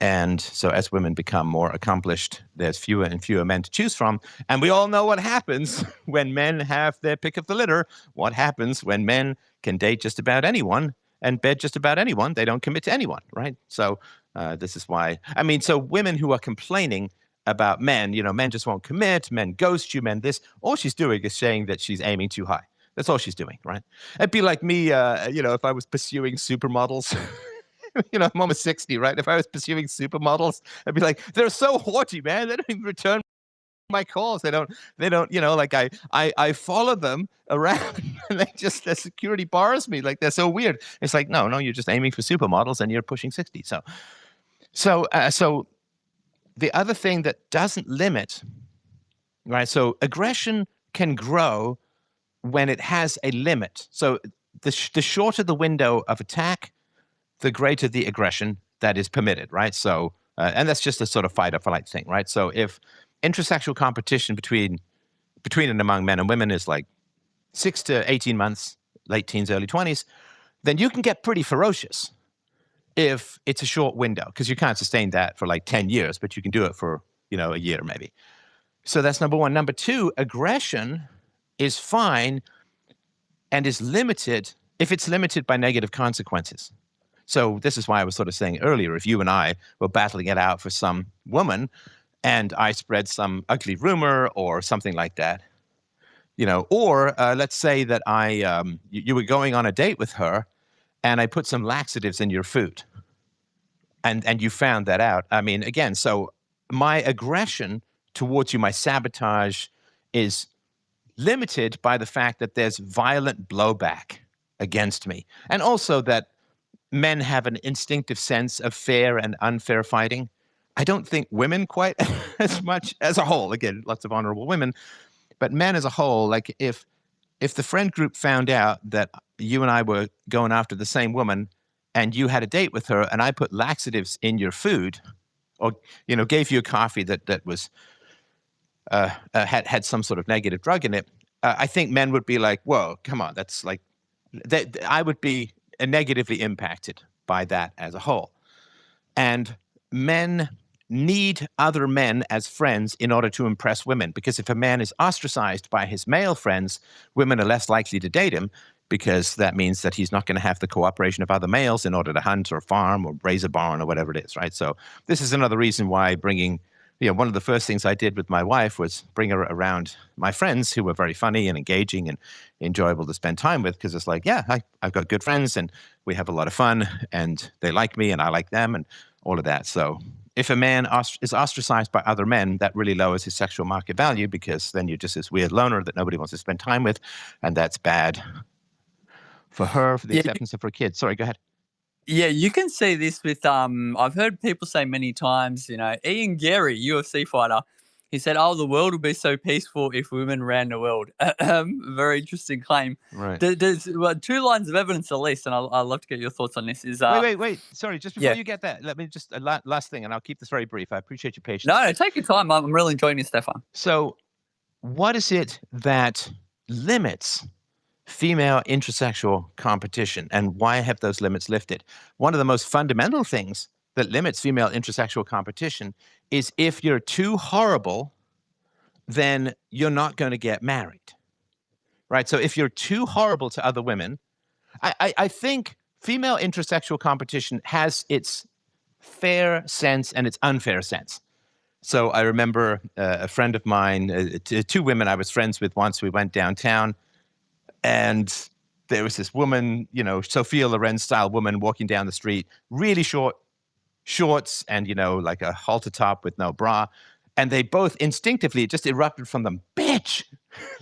And so as women become more accomplished, there's fewer and fewer men to choose from. And we all know what happens when men have their pick of the litter. What happens when men can date just about anyone and bed just about anyone? They don't commit to anyone, right? So this is why, so women who are complaining about men, men just won't commit, men ghost you, men this, all she's doing is saying that she's aiming too high. That's all she's doing, right? It'd be like me, if I was pursuing supermodels. I'm almost 60, right? If I was pursuing supermodels, I'd be like, they're so haughty, man. They don't even return my calls. They don't, I follow them around and their security bars me. Like, they're so weird. It's like, no, you're just aiming for supermodels and you're pushing 60. So the other thing that doesn't limit, right? So aggression can grow when it has a limit. So the shorter the window of attack, the greater the aggression that is permitted, right? So, and that's just a sort of fight or flight thing, right? So if intersexual competition between and among men and women is like 6 to 18 months, late teens, early 20s, then you can get pretty ferocious if it's a short window, because you can't sustain that for like 10 years, but you can do it for, a year maybe. So that's number one. Number two, aggression is fine and is limited if it's limited by negative consequences. So this is why I was sort of saying earlier, if you and I were battling it out for some woman and I spread some ugly rumor or something like that, or let's say that you were going on a date with her and I put some laxatives in your food and you found that out. Again, so my aggression towards you, my sabotage is limited by the fact that there's violent blowback against me. And also that men have an instinctive sense of fair and unfair fighting. I don't think women quite as much as a whole. Again, lots of honorable women, but men as a whole, like if the friend group found out that you and I were going after the same woman and you had a date with her and I put laxatives in your food, or gave you a coffee that was had some sort of negative drug in it, I think men would be like, "Whoa, come on, that's like," I would be negatively impacted by that as a whole. And men need other men as friends in order to impress women, because if a man is ostracized by his male friends, women are less likely to date him, because that means that he's not going to have the cooperation of other males in order to hunt or farm or raise a barn or whatever it is, right? So this is another reason why bringing, one of the first things I did with my wife was bring her around my friends who were very funny and engaging and enjoyable to spend time with, because it's like, yeah, I've got good friends and we have a lot of fun and they like me and I like them and all of that. So if a man is ostracized by other men, that really lowers his sexual market value, because then you're just this weird loner that nobody wants to spend time with, and that's bad for her, for the acceptance of her kids. Sorry, go ahead. Yeah, you can see this with I've heard people say many times, Ian Gary, UFC fighter, he said, "Oh, the world would be so peaceful if women ran the world." Very interesting claim. Right. There's 2 lines of evidence at least, and I'd love to get your thoughts on this. Wait. Sorry, just before you get that, let me just last thing, and I'll keep this very brief. I appreciate your patience. No, take your time. I'm really enjoying this, Stefan. So, what is it that limits female intersexual competition, and why have those limits lifted? One of the most fundamental things that limits female intersexual competition is if you're too horrible, then you're not going to get married, right? So if you're too horrible to other women, I think female intersexual competition has its fair sense and its unfair sense. So I remember a friend of mine, 2 women I was friends with once, we went downtown, and there was this woman, Sophia Loren-style woman walking down the street, really short shorts and, like a halter top with no bra. And they both instinctively, it just erupted from them, "Bitch!"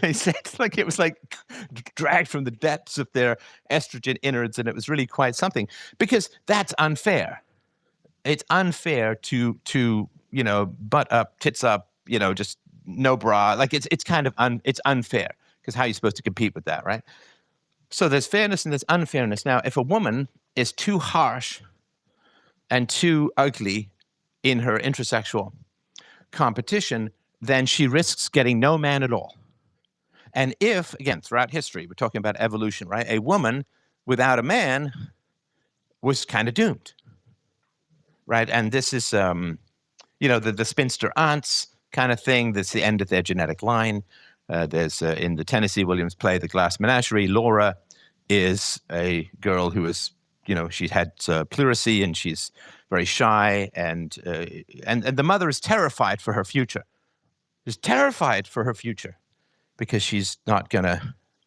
They said, like it was like dragged from the depths of their estrogen innards. And it was really quite something, because that's unfair. It's unfair to butt up, tits up, just no bra. Like it's kind of it's unfair, because how are you supposed to compete with that, right? So there's fairness and there's unfairness. Now, if a woman is too harsh and too ugly in her intersexual competition, then she risks getting no man at all. And if, again, throughout history, we're talking about evolution, right? A woman without a man was kind of doomed, right? And this is, the spinster aunts kind of thing. That's the end of their genetic line. There's in the Tennessee Williams play, The Glass Menagerie, Laura is a girl who is, she had pleurisy and she's very shy, and the mother is terrified for her future. She's terrified for her future because she's not going to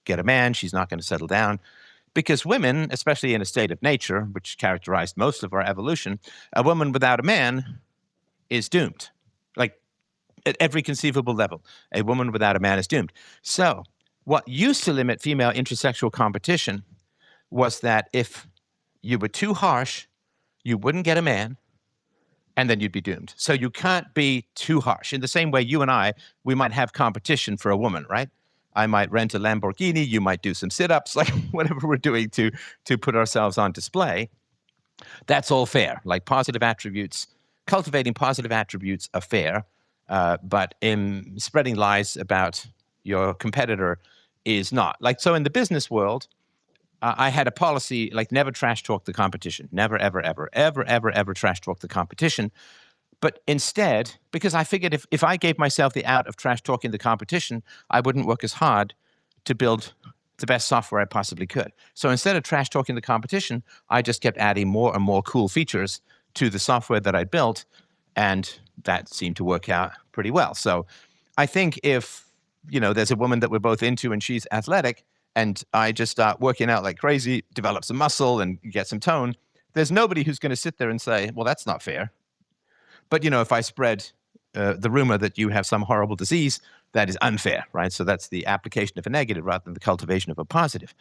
get a man. She's not going to settle down. Because women, especially in a state of nature, which characterized most of our evolution, a woman without a man is doomed. Like, at every conceivable level, a woman without a man is doomed. So what used to limit female intersexual competition was that if you were too harsh, you wouldn't get a man, and then you'd be doomed. So you can't be too harsh. In the same way, you and I, we might have competition for a woman, right? I might rent a Lamborghini, you might do some sit-ups, like whatever we're doing to put ourselves on display. That's all fair. Like positive attributes, cultivating positive attributes are fair. But in spreading lies about your competitor is not. Like, so in the business world, I had a policy, like, never trash talk the competition. Never, ever, ever, ever, ever, ever trash talk the competition. But instead, because I figured if I gave myself the out of trash talking the competition, I wouldn't work as hard to build the best software I possibly could. So instead of trash talking the competition, I just kept adding more and more cool features to the software that I built, and that seemed to work out pretty well. So I think if, there's a woman that we're both into and she's athletic, and I just start working out like crazy, develop some muscle and get some tone, there's nobody who's going to sit there and say, well, that's not fair. But, if I spread the rumor that you have some horrible disease, that is unfair, right? So that's the application of a negative rather than the cultivation of a positive.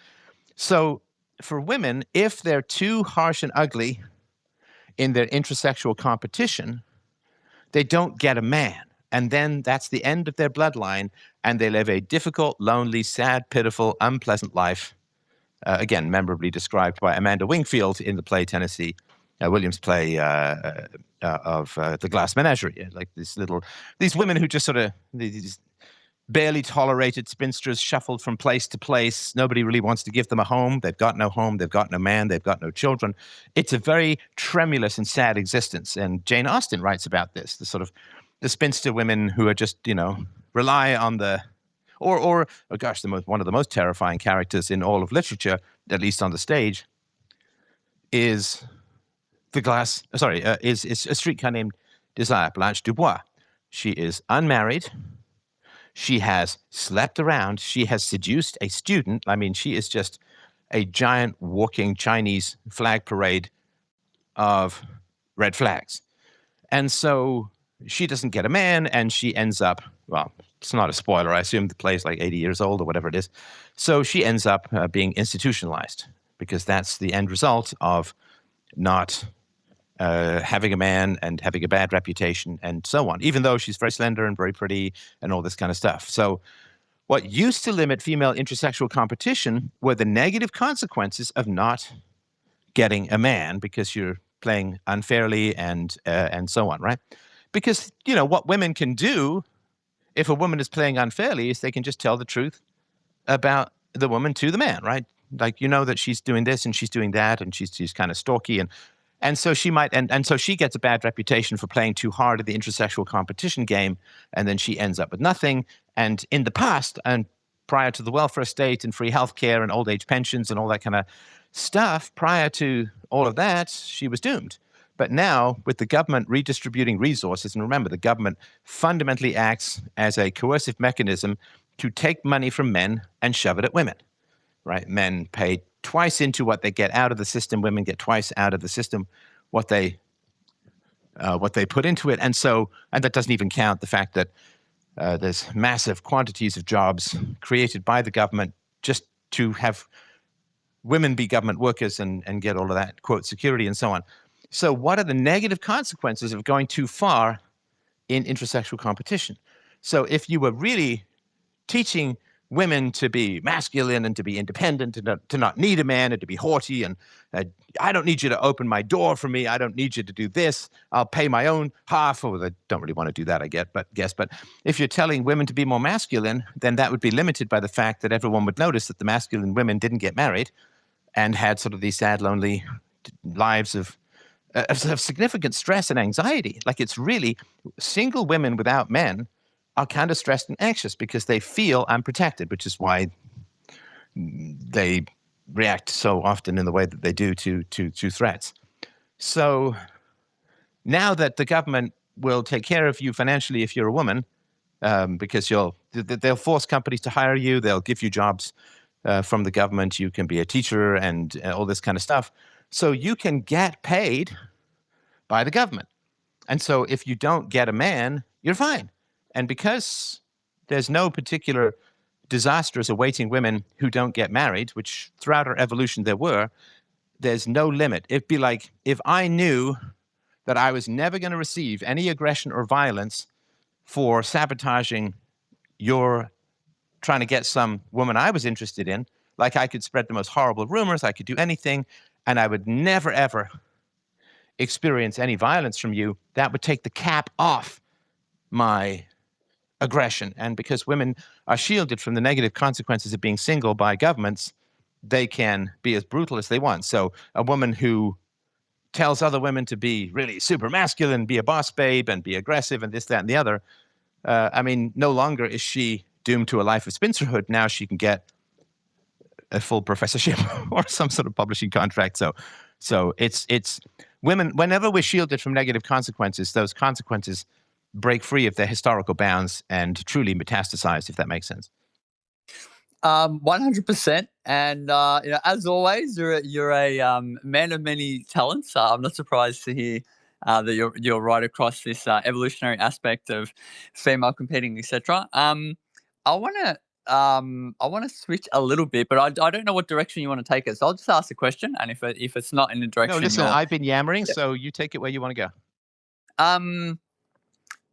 So for women, if they're too harsh and ugly in their intersexual competition, they don't get a man. And then that's the end of their bloodline, and they live a difficult, lonely, sad, pitiful, unpleasant life, again, memorably described by Amanda Wingfield in the play Tennessee Williams' play of The Glass Menagerie, like these women who just sort of these barely tolerated spinsters shuffled from place to place. Nobody really wants to give them a home. They've got no home. They've got no man. They've got no children. It's a very tremulous and sad existence. And Jane Austen writes about this, the spinster women who are just, rely on one of the most terrifying characters in all of literature, at least on the stage, is is a streetcar named Desire, Blanche Dubois. She is unmarried. She has slept around. She has seduced a student. I mean, she is just a giant walking Chinese flag parade of red flags. And so she doesn't get a man, and she ends up, well, it's not a spoiler. I assume the play is like 80 years old or whatever it is. So she ends up being institutionalized, because that's the end result of not having a man and having a bad reputation and so on, even though she's very slender and very pretty and all this kind of stuff. So what used to limit female intersexual competition were the negative consequences of not getting a man, because you're playing unfairly and so on, right? Because, what women can do if a woman is playing unfairly is they can just tell the truth about the woman to the man, right? Like, that she's doing this and she's doing that and she's kind of stalky, and so she might, and so she gets a bad reputation for playing too hard at the intersexual competition game, and then she ends up with nothing. And in the past, and prior to the welfare state and free healthcare and old age pensions and all that kind of stuff, prior to all of that, she was doomed. But now, with the government redistributing resources, and remember, the government fundamentally acts as a coercive mechanism to take money from men and shove it at women, right? Men pay twice into what they get out of the system. Women get twice out of the system what they put into it. And that doesn't even count the fact that there's massive quantities of jobs created by the government just to have women be government workers and get all of that, quote, security and so on. So what are the negative consequences of going too far in intersexual competition? So if you were really teaching women to be masculine and to be independent and to not need a man and to be haughty and I don't need you to open my door for me. I don't need you to do this. I'll pay my own half. Or they don't really want to do that, I guess. But if you're telling women to be more masculine, then that would be limited by the fact that everyone would notice that the masculine women didn't get married and had sort of these sad, lonely lives of significant stress and anxiety. Like, it's really single women without men are kind of stressed and anxious because they feel unprotected, which is why they react so often in the way that they do to threats. So now that the government will take care of you financially if you're a woman, because they'll force companies to hire you, they'll give you jobs from the government, you can be a teacher and all this kind of stuff. So you can get paid by the government. And so if you don't get a man, you're fine. And because there's no particular disasters awaiting women who don't get married, which throughout our evolution there's no limit. It'd be like if I knew that I was never going to receive any aggression or violence for sabotaging your trying to get some woman I was interested in, like I could spread the most horrible rumors, I could do anything, and I would never, ever experience any violence from you, that would take the cap off my aggression. And because women are shielded from the negative consequences of being single by governments, they can be as brutal as they want. So a woman who tells other women to be really super masculine, be a boss babe, and be aggressive, and this, that, and the other, no longer is she doomed to a life of spinsterhood. Now she can get a full professorship or some sort of publishing contract. So it's women, whenever we're shielded from negative consequences, those consequences break free of their historical bounds and truly metastasize, if that makes sense. 100%. And as always, you're a man of many talents. I'm not surprised to hear that you're right across this evolutionary aspect of female competing, etc. I want to switch a little bit, but I don't know what direction you want to take it. So I'll just ask a question, and if it's not in the direction, no, listen, I've been yammering, so you take it where you want to go.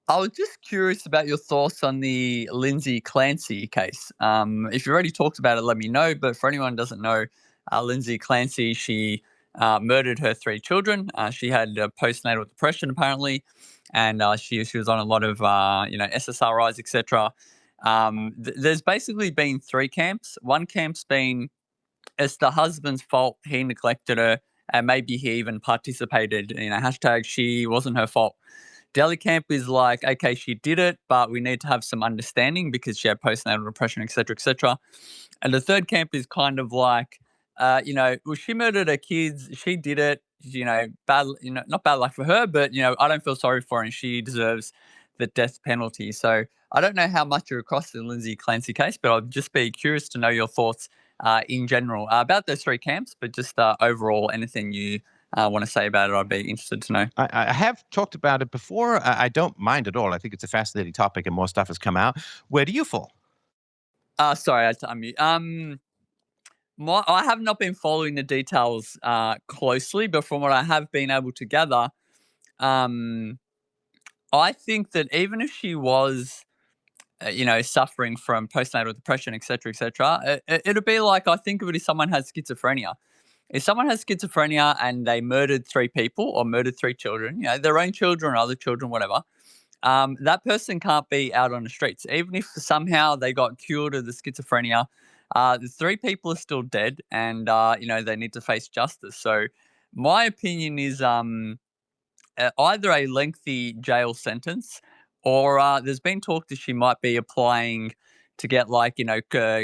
I was just curious about your thoughts on the Lindsay Clancy case. If you already talked about it, let me know. But for anyone who doesn't know, Lindsay Clancy, she murdered her 3 children. She had postnatal depression apparently, and she was on a lot of SSRIs, etc. There's basically been 3 camps. One camp's been it's the husband's fault. He neglected her, and maybe he even participated. Hashtag she wasn't her fault. Delhi camp is like, okay, she did it, but we need to have some understanding because she had postnatal depression, etc., etc. And the third camp is kind of like, well, she murdered her kids. She did it. Bad. Not bad luck for her, but I don't feel sorry for her, and she deserves the death penalty. So I don't know how much you're across the Lindsay Clancy case, but I'd just be curious to know your thoughts in general about those 3 camps, but just overall, anything you want to say about it, I'd be interested to know. I have talked about it before. I don't mind at all. I think it's a fascinating topic and more stuff has come out. Where do you fall? Sorry, I had to unmute. I have not been following the details closely, but from what I have been able to gather, I think that even if she was, suffering from postnatal depression, etc., etc., it'd be like, I think of it as someone has schizophrenia. If someone has schizophrenia and they murdered 3 people or murdered 3 children, their own children or other children, whatever, that person can't be out on the streets. Even if somehow they got cured of the schizophrenia, the 3 people are still dead, and they need to face justice. So, my opinion is either a lengthy jail sentence, or there's been talk that she might be applying to get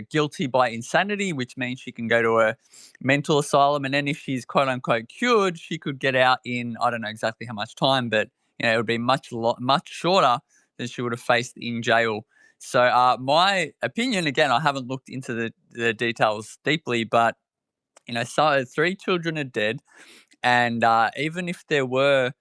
guilty by insanity, which means she can go to a mental asylum, and then if she's quote unquote cured, she could get out in, I don't know exactly how much time, but it would be much shorter than she would have faced in jail. So my opinion, again, I haven't looked into the details deeply, but so 3 children are dead, and even if there were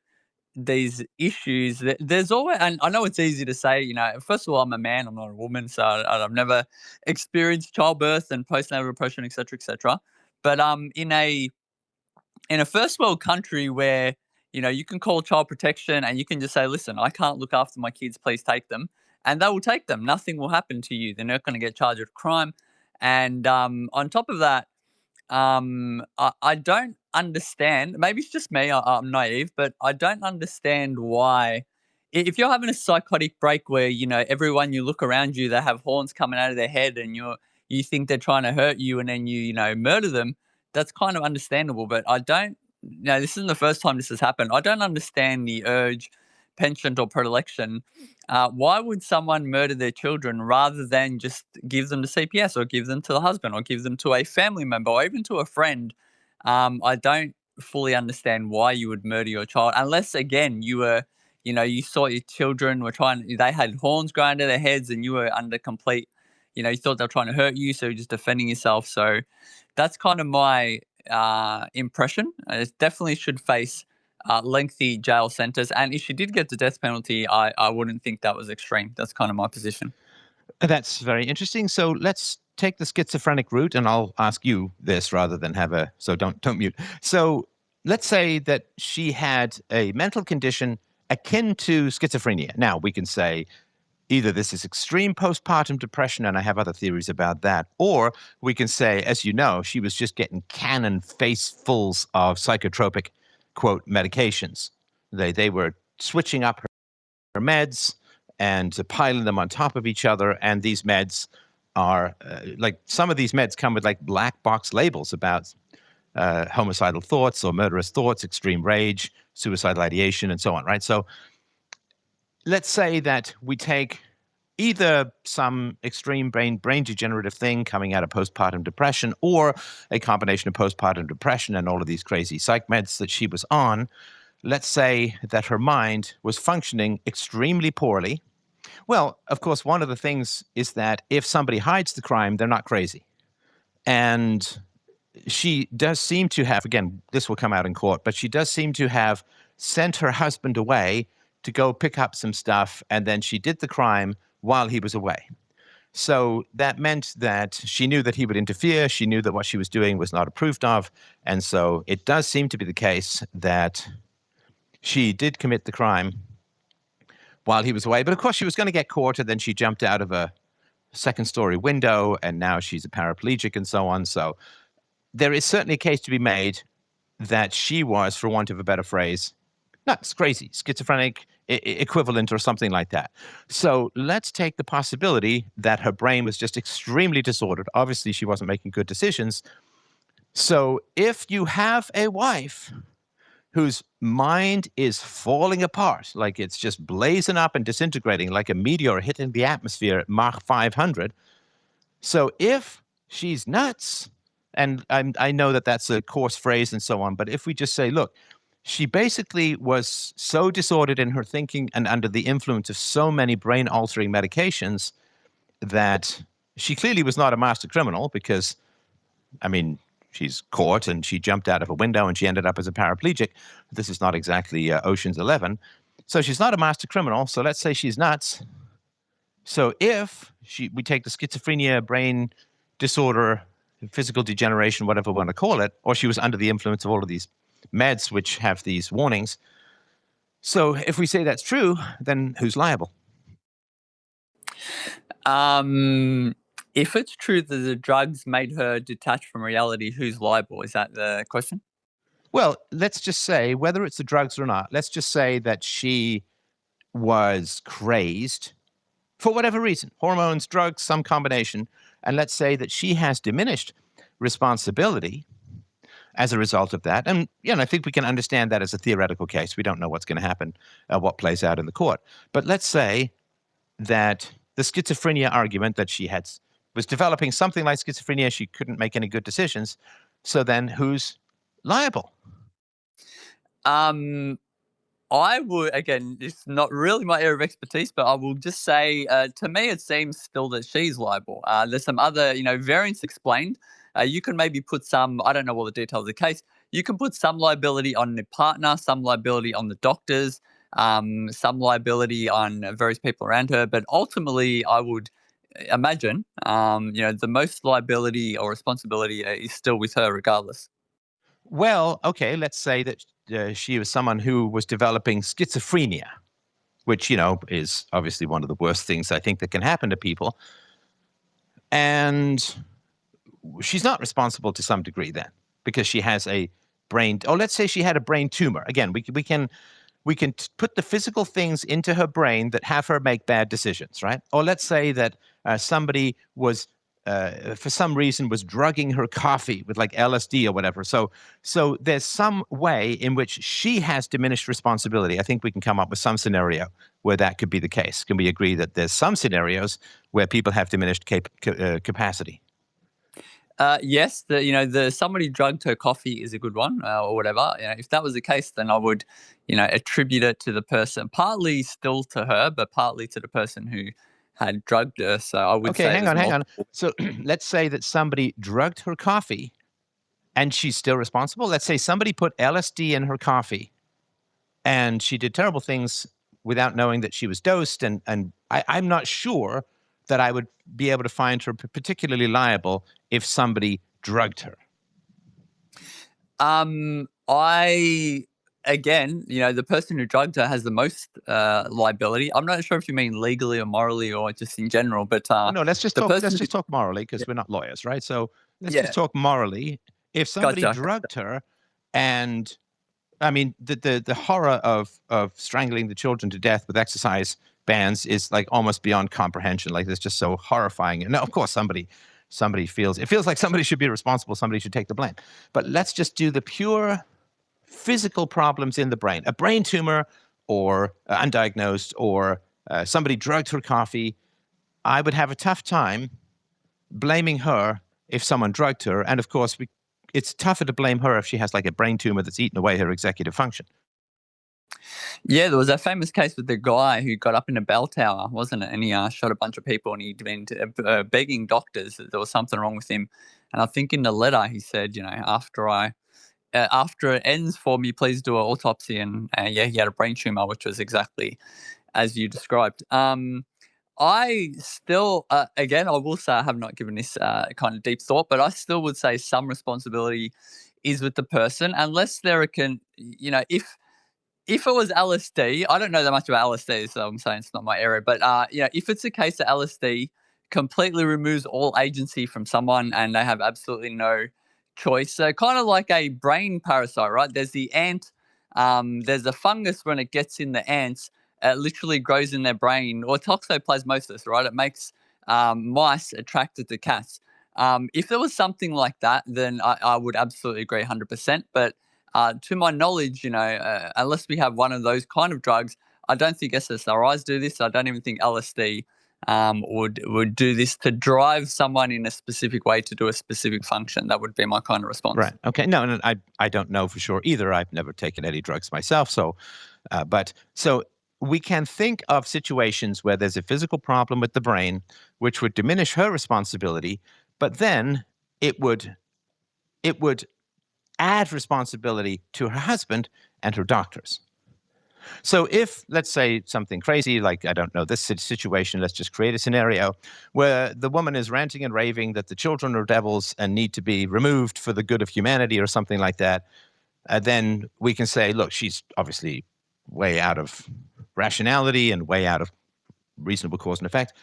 these issues, there's always, and I know it's easy to say, first of all, I'm a man, I'm not a woman, so I've never experienced childbirth and postnatal depression, etc., etc. But in a first world country where you can call child protection and you can just say, listen, I can't look after my kids, please take them, and they will take them. Nothing will happen to you. They're not going to get charged with crime. And on top of that, I don't understand. Maybe it's just me. I'm naive, but I don't understand why. If you're having a psychotic break where everyone you look around you, they have horns coming out of their head, and you think they're trying to hurt you, and then you murder them. That's kind of understandable. But I don't. This isn't the first time this has happened. I don't understand the urge, penchant, or predilection. Why would someone murder their children rather than just give them to CPS, or give them to the husband, or give them to a family member, or even to a friend? I don't fully understand why you would murder your child, unless again you were, you saw your children were they had horns growing out of their heads, and you were under complete, you thought they were trying to hurt you, so you're just defending yourself. So that's kind of my impression. It definitely should face lengthy jail sentence. And if she did get the death penalty, I wouldn't think that was extreme. That's kind of my position. That's very interesting. So let's take the schizophrenic route, and I'll ask you this rather than so don't mute. So let's say that she had a mental condition akin to schizophrenia. Now, we can say either this is extreme postpartum depression, and I have other theories about that, or we can say, as you know, she was just getting cannon facefuls of psychotropic, quote, medications. They were switching up her meds and piling them on top of each other, and these meds are, some of these meds come with black box labels about homicidal thoughts or murderous thoughts, extreme rage, suicidal ideation, and so on, right? So let's say that we take either some extreme brain degenerative thing coming out of postpartum depression, or a combination of postpartum depression and all of these crazy psych meds that she was on. Let's say that her mind was functioning extremely poorly. Well, of course, one of the things is that if somebody hides the crime, they're not crazy. And she does seem to have, again, this will come out in court, but she does seem to have sent her husband away to go pick up some stuff, and then she did the crime while he was away. So that meant that she knew that he would interfere. She knew that what she was doing was not approved of. And so it does seem to be the case that she did commit the crime while he was away. But of course, she was going to get caught, and then she jumped out of a second-story window, and now she's a paraplegic and so on. So there is certainly a case to be made that she was, for want of a better phrase, nuts, crazy, schizophrenic equivalent or something like that. So let's take the possibility that her brain was just extremely disordered. Obviously, she wasn't making good decisions. So if you have a wife whose mind is falling apart, like it's just blazing up and disintegrating like a meteor hitting the atmosphere at Mach 500. So if she's nuts, and I know that that's a coarse phrase and so on, but if we just say, look, she basically was so disordered in her thinking and under the influence of so many brain-altering medications that she clearly was not a master criminal because, I mean, she's caught and she jumped out of a window and she ended up as a paraplegic. This is not exactly Ocean's 11. So she's not a master criminal. So let's say she's nuts. So if we take the schizophrenia, brain disorder, physical degeneration, whatever we want to call it, or she was under the influence of all of these meds which have these warnings. So if we say that's true, then who's liable? If it's true that the drugs made her detached from reality, who's liable? Is that the question? Well, let's just say, whether it's the drugs or not, let's just say that she was crazed for whatever reason, hormones, drugs, some combination, and let's say that she has diminished responsibility as a result of that. And, I think we can understand that as a theoretical case. We don't know what's going to happen, what plays out in the court. But let's say that the schizophrenia argument that she was developing something like schizophrenia, she couldn't make any good decisions. So then who's liable? I would, again, it's not really my area of expertise, but I will just say, to me, it seems still that she's liable. There's some other, variance explained. You can maybe put some, I don't know all the details of the case, you can put some liability on the partner, some liability on the doctors, some liability on various people around her. But ultimately, I would imagine, the most liability or responsibility is still with her regardless. Well, okay, let's say that she was someone who was developing schizophrenia, which, is obviously one of the worst things I think that can happen to people. And she's not responsible to some degree then because she has a brain. Oh, let's say she had a brain tumor. Again, we can put the physical things into her brain that have her make bad decisions, right? Or let's say that somebody was, for some reason, was drugging her coffee with like LSD or whatever. So there's some way in which she has diminished responsibility. I think we can come up with some scenario where that could be the case. Can we agree that there's some scenarios where people have diminished capacity? Yes, the somebody drugged her coffee is a good one, or whatever. If that was the case, then I would, attribute it to the person, partly still to her, but partly to the person who had drugged her. So I would say, hang on. So let's say that somebody drugged her coffee, and she's still responsible. Let's say somebody put LSD in her coffee, and she did terrible things without knowing that she was dosed. And I'm not sure that I would be able to find her particularly liable if somebody drugged her. Again, the person who drugged her has the most liability. I'm not sure if you mean legally or morally or just in general, but no, let's just talk morally because we're not lawyers, right? So let's just talk morally. If somebody drugged her, and I mean the horror of strangling the children to death with exercise bands is like almost beyond comprehension. Like it's just so horrifying. And of course, somebody feels like somebody should be responsible. Somebody should take the blame. But let's just do the pure physical problems in the brain, a brain tumor or undiagnosed or somebody drugged her coffee. I would have a tough time blaming her if someone drugged her. And of course, it's tougher to blame her if she has like a brain tumor that's eaten away her executive function. Yeah, there was a famous case with the guy who got up in a bell tower, wasn't it? And he shot a bunch of people, and he'd been begging doctors that there was something wrong with him. And I think in the letter he said, after it ends for me, please do an autopsy. And he had a brain tumor, which was exactly as you described. I still, again, I will say I have not given this kind of deep thought, but I still would say some responsibility is with the person, unless there can, if it was LSD, I don't know that much about LSD, so I'm saying it's not my area. But if it's a case that LSD completely removes all agency from someone and they have absolutely no choice. So kind of like a brain parasite, right? There's the ant. There's a fungus when it gets in the ants. It literally grows in their brain, or toxoplasmosis, right? It makes mice attracted to cats. If there was something like that, then I would absolutely agree 100%. But to my knowledge, unless we have one of those kind of drugs, I don't think SSRIs do this. I don't even think LSD would do this to drive someone in a specific way to do a specific function. That would be my kind of response. Right. Okay. No, I don't know for sure either. I've never taken any drugs myself. So we can think of situations where there's a physical problem with the brain, which would diminish her responsibility, but then it would add responsibility to her husband and her doctors. So if, let's say, something crazy, like, I don't know, this situation, let's just create a scenario where the woman is ranting and raving that the children are devils and need to be removed for the good of humanity or something like that, then we can say, look, she's obviously way out of rationality and way out of reasonable cause and effect.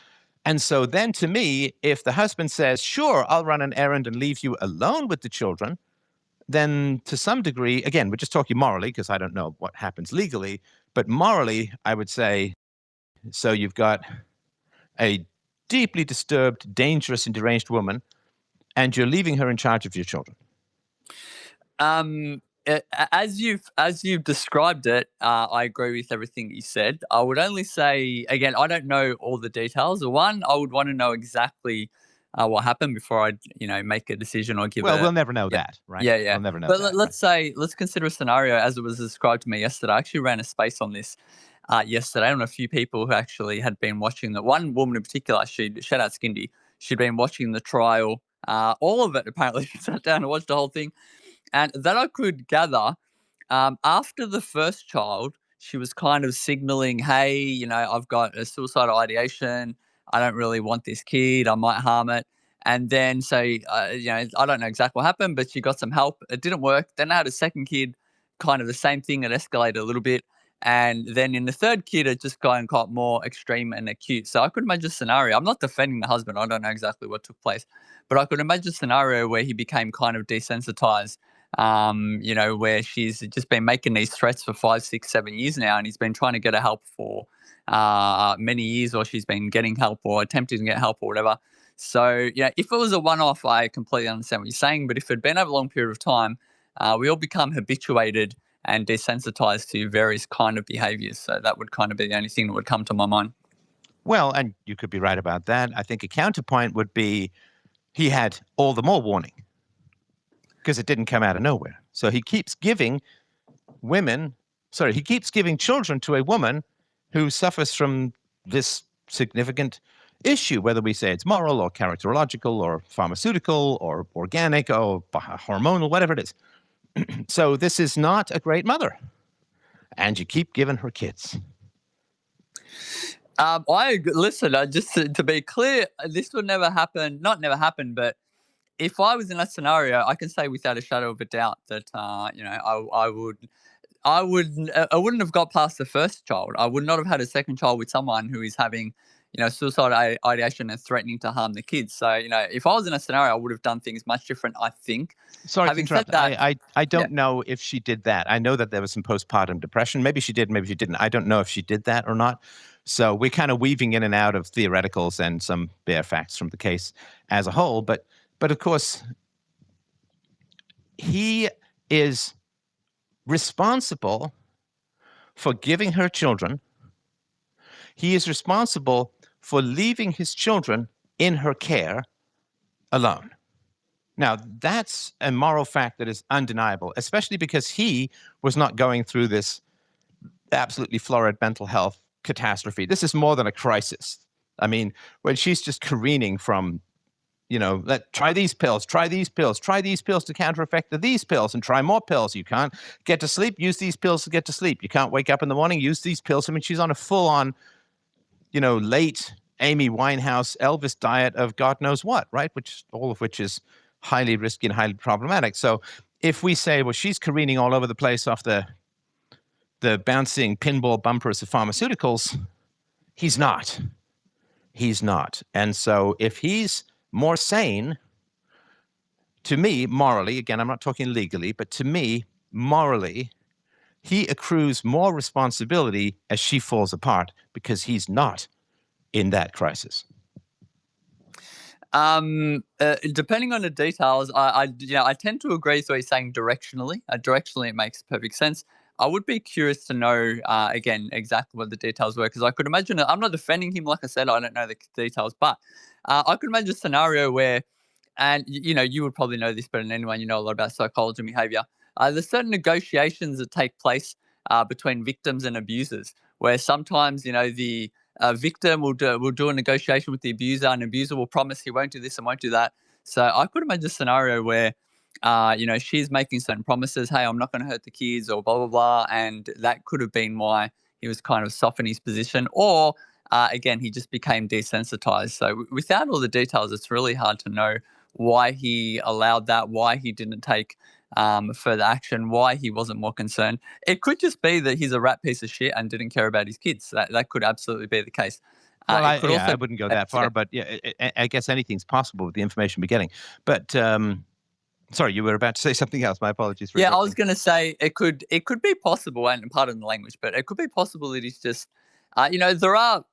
And so then, to me, if the husband says, sure, I'll run an errand and leave you alone with the children, then to some degree, again, we're just talking morally because I don't know what happens legally, but morally, I would say, so you've got a deeply disturbed, dangerous, and deranged woman, and you're leaving her in charge of your children. As you've described it, I agree with everything you said. I would only say, again, I don't know all the details. One, I would want to know exactly what happened before I, make a decision or give. Well, we'll never know that, right? Yeah. We'll never know. But let's consider a scenario as it was described to me yesterday. I actually ran a space on this yesterday, and a few people who actually had been watching the one woman in particular. Shout out Skindy. She'd been watching the trial, all of it apparently. She sat down and watched the whole thing. And that I could gather, after the first child, she was kind of signaling, hey, I've got a suicidal ideation. I don't really want this kid. I might harm it. And then, I don't know exactly what happened, but she got some help. It didn't work. Then I had a second kid, kind of the same thing. It escalated a little bit. And then in the third kid, it just got more extreme and acute. So I could imagine a scenario. I'm not defending the husband. I don't know exactly what took place. But I could imagine a scenario where he became kind of desensitized, where she's just been making these threats for 5, 6, 7 years now, and he's been trying to get her help for many years, or she's been getting help or attempting to get help or whatever. So, if it was a one-off, I completely understand what you're saying. But if it had been over a long period of time, we all become habituated and desensitized to various kind of behaviors. So that would kind of be the only thing that would come to my mind. Well, and you could be right about that. I think a counterpoint would be he had all the more warning because it didn't come out of nowhere. So he keeps giving children to a woman who suffers from this significant issue, whether we say it's moral or characterological or pharmaceutical or organic or hormonal, whatever it is. So this is not a great mother. And you keep giving her kids. Listen, just to be clear, this would never happen. Not never happen, but if I was in that scenario, I can say without a shadow of a doubt that I wouldn't have got past the first child. I would not have had a second child with someone who is having suicide ideation and threatening to harm the kids. So if I was in a scenario, I would have done things much different, I think. Sorry to interrupt. I don't know if she did that. I know that there was some postpartum depression. Maybe she did, maybe she didn't. I don't know if she did that or not. So we're kind of weaving in and out of theoreticals and some bare facts from the case as a whole. But of course, he is responsible for giving her children. He is responsible for leaving his children in her care alone. Now, that's a moral fact that is undeniable, especially because he was not going through this absolutely florid mental health catastrophe. This is more than a crisis. I mean, when she's just careening from, try these pills to counteract these pills, and try more pills. You can't get to sleep, use these pills to get to sleep. You can't wake up in the morning, use these pills. I mean, she's on a full-on, late Amy Winehouse, Elvis diet of God knows what, right? All of which is highly risky and highly problematic. So if we say, well, she's careening all over the place off the bouncing pinball bumpers of pharmaceuticals, he's not. He's not. And so if he's more sane, to me, morally, again, I'm not talking legally, but to me, morally, he accrues more responsibility as she falls apart because he's not in that crisis. Depending on the details, I tend to agree with what he's saying directionally. Directionally, it makes perfect sense. I would be curious to know, again, exactly what the details were, because I could imagine, I'm not defending him, like I said, I don't know the details, but I could imagine a scenario where, and you would probably know this better than anyone, you know a lot about psychology and behavior. There's certain negotiations that take place between victims and abusers, where sometimes, the victim will do a negotiation with the abuser, and the abuser will promise he won't do this and won't do that. So I could imagine a scenario where, she's making certain promises. Hey, I'm not going to hurt the kids, or blah blah blah, and that could have been why he was kind of softening his position, or again, he just became desensitized. So without all the details, it's really hard to know why he allowed that, why he didn't take further action, why he wasn't more concerned. It could just be that he's a rat piece of shit and didn't care about his kids. That could absolutely be the case. Well, It could also I wouldn't go that far, but yeah, I guess anything's possible with the information we're getting. But sorry, you were about to say something else. My apologies for I was interrupting. going to say it could be possible, and pardon the language, but it could be possible that he's just, there are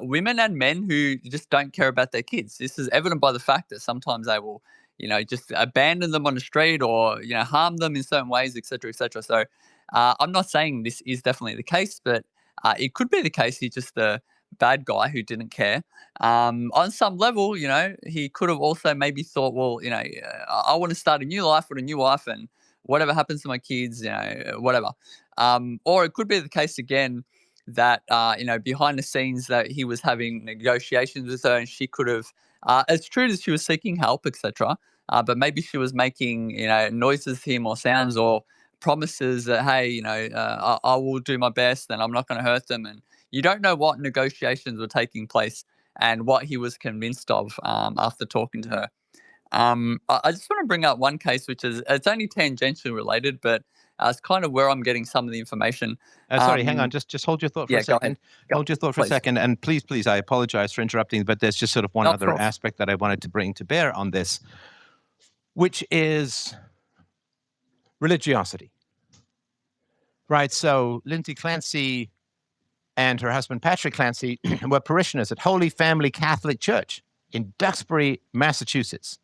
women and men who just don't care about their kids. This is evident by the fact that sometimes they will, just abandon them on the street, or harm them in certain ways, etc., etc. So I'm not saying this is definitely the case, but it could be the case he's just the bad guy who didn't care. On some level, he could have also maybe thought, well, I want to start a new life with a new wife, and whatever happens to my kids, whatever. Or it could be the case again that, behind the scenes that he was having negotiations with her, and she could have, it's true that she was seeking help, etc. But maybe she was making, noises to him, or sounds, or promises that, hey, I will do my best and I'm not going to hurt them. And you don't know what negotiations were taking place and what he was convinced of after talking to her. I just want to bring up one case, which is, it's only tangentially related, but it's kind of where I'm getting some of the information. Sorry, hang on. Just hold your thought for a Go ahead. second. Hold your thought for a second. And please, I apologize for interrupting, but there's just sort of one Of other course. aspect that I wanted to bring to bear on this, which is religiosity. Right? So Lindsay Clancy and her husband, Patrick Clancy, were parishioners at Holy Family Catholic Church in Duxbury, Massachusetts.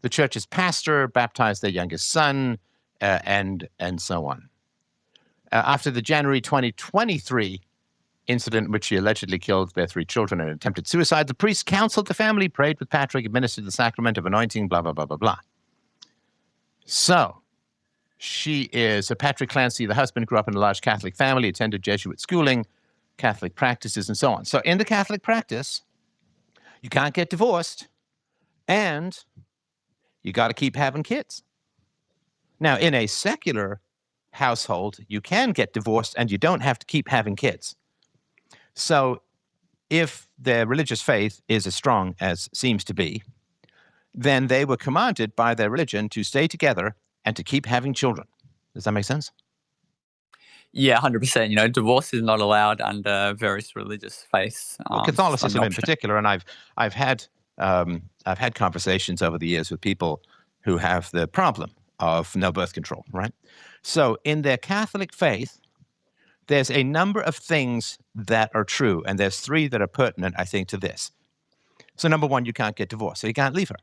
The church's pastor baptized their youngest son, and so on. After the January 2023 incident in which she allegedly killed their 3 children and attempted suicide, the priest counseled the family, prayed with Patrick, administered the sacrament of anointing, blah, blah, blah, blah, blah. So Patrick Clancy, the husband, grew up in a large Catholic family, attended Jesuit schooling, Catholic practices, and so on. So in the Catholic practice, you can't get divorced, and you got to keep having kids. Now, in a secular household, you can get divorced and you don't have to keep having kids. So if their religious faith is as strong as seems to be, then they were commanded by their religion to stay together and to keep having children. Does that make sense? Yeah, 100%. Divorce is not allowed under various religious faiths. Well, Catholicism in particular, and I've had conversations over the years with people who have the problem of no birth control, right? So in their Catholic faith, there's a number of things that are true, and there's 3 that are pertinent, I think, to this. So number 1, you can't get divorced, so you can't leave her.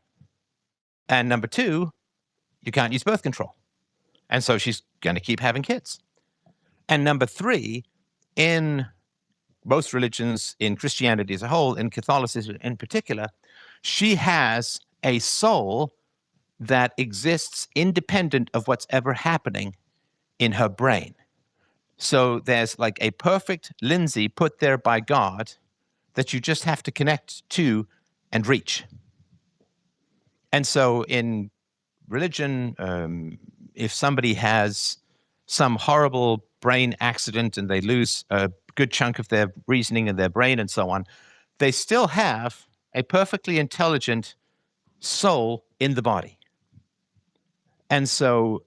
And number 2, you can't use birth control. And so she's going to keep having kids. And number 3, in most religions, in Christianity as a whole, in Catholicism in particular, she has a soul that exists independent of what's ever happening in her brain. So there's like a perfect Lindsay put there by God that you just have to connect to and reach. And so in religion, if somebody has some horrible brain accident and they lose a good chunk of their reasoning in their brain and so on, they still have a perfectly intelligent soul in the body. And so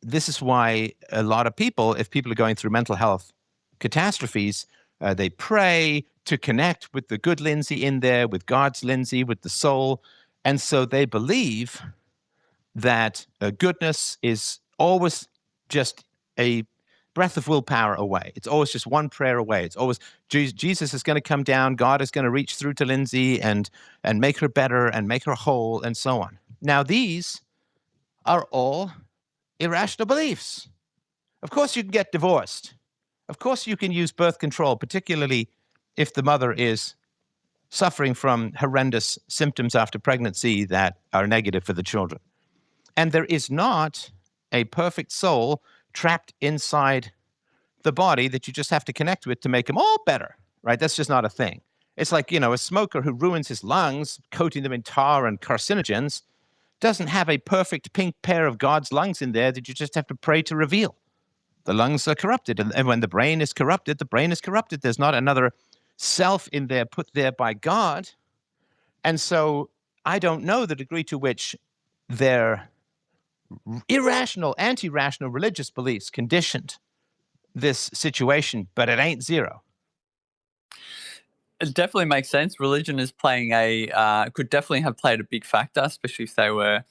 this is why a lot of people, if people are going through mental health catastrophes, they pray to connect with the good Lindsay in there, with God's Lindsay, with the soul. And so they believe that goodness is always just a breath of willpower away. It's always just one prayer away. It's always Jesus is going to come down. God is going to reach through to Lindsay and make her better and make her whole and so on. Now, these are all irrational beliefs. Of course, you can get divorced. Of course, you can use birth control, particularly if the mother is suffering from horrendous symptoms after pregnancy that are negative for the children. And there is not a perfect soul trapped inside the body that you just have to connect with to make them all better, right? That's just not a thing. It's like, a smoker who ruins his lungs, coating them in tar and carcinogens, doesn't have a perfect pink pair of God's lungs in there that you just have to pray to reveal. The lungs are corrupted. And when the brain is corrupted, the brain is corrupted. There's not another self in there put there by God. And so I don't know the degree to which their irrational, anti-rational religious beliefs conditioned this situation, but it ain't zero. It definitely makes sense. Religion is playing could definitely have played a big factor, especially if they were,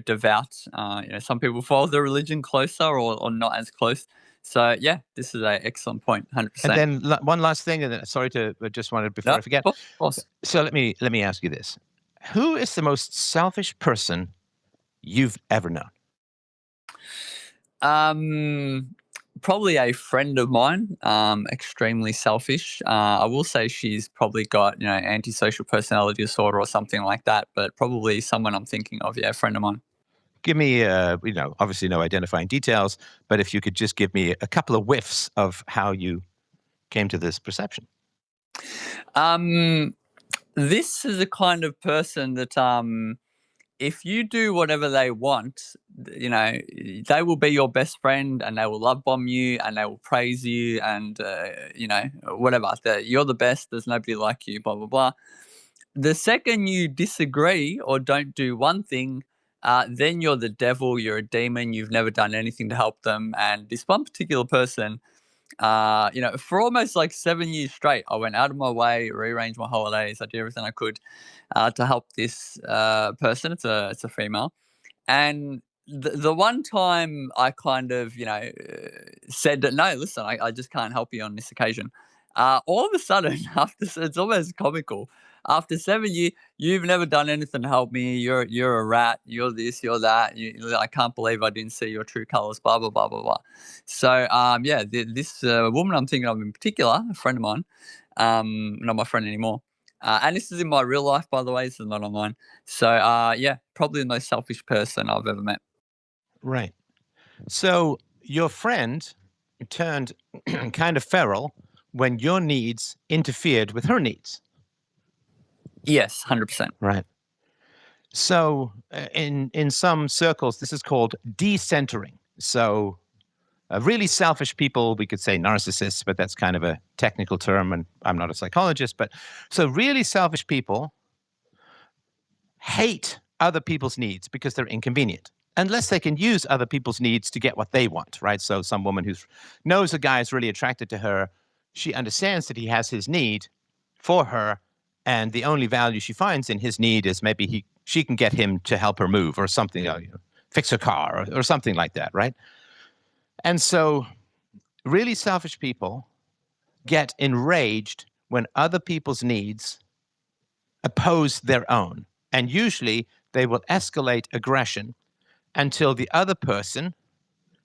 devout. Some people follow their religion closer or not as close. So yeah, this is an excellent point, 100%. And then one last thing, and sorry to just wanted before I forget. Of course. So let me ask you this: who is the most selfish person you've ever known? Probably a friend of mine, extremely selfish. I will say she's probably got, antisocial personality disorder or something like that, but probably someone I'm thinking of, a friend of mine. Give me, obviously no identifying details, but if you could just give me a couple of whiffs of how you came to this perception. This is a kind of person that if you do whatever they want, they will be your best friend and they will love bomb you and they will praise you and, whatever. You're the best. There's nobody like you, blah, blah, blah. The second you disagree or don't do one thing, then you're the devil, you're a demon, you've never done anything to help them. And this one particular person, for almost like 7 years straight, I went out of my way, rearranged my holidays, I did everything I could to help this person. It's a female, and the one time I kind of said that no, listen, I just can't help you on this occasion. All of a sudden, it's almost comical. After 7 years, you've never done anything to help me. You're a rat. You're this. You're that. I can't believe I didn't see your true colors. Blah blah blah blah blah. So this woman I'm thinking of in particular, a friend of mine, not my friend anymore. And this is in my real life, by the way. This is not online. So probably the most selfish person I've ever met. Right. So your friend turned kind of feral when your needs interfered with her needs. Yes, 100%. Right. So in some circles, this is called decentering. So really selfish people, we could say narcissists, but that's kind of a technical term, and I'm not a psychologist. But so really selfish people hate other people's needs because they're inconvenient, unless they can use other people's needs to get what they want, right? So some woman who knows a guy is really attracted to her, she understands that he has his need for her, and the only value she finds in his need is maybe she can get him to help her move or something, fix her car or something like that, right? And so really selfish people get enraged when other people's needs oppose their own. And usually they will escalate aggression until the other person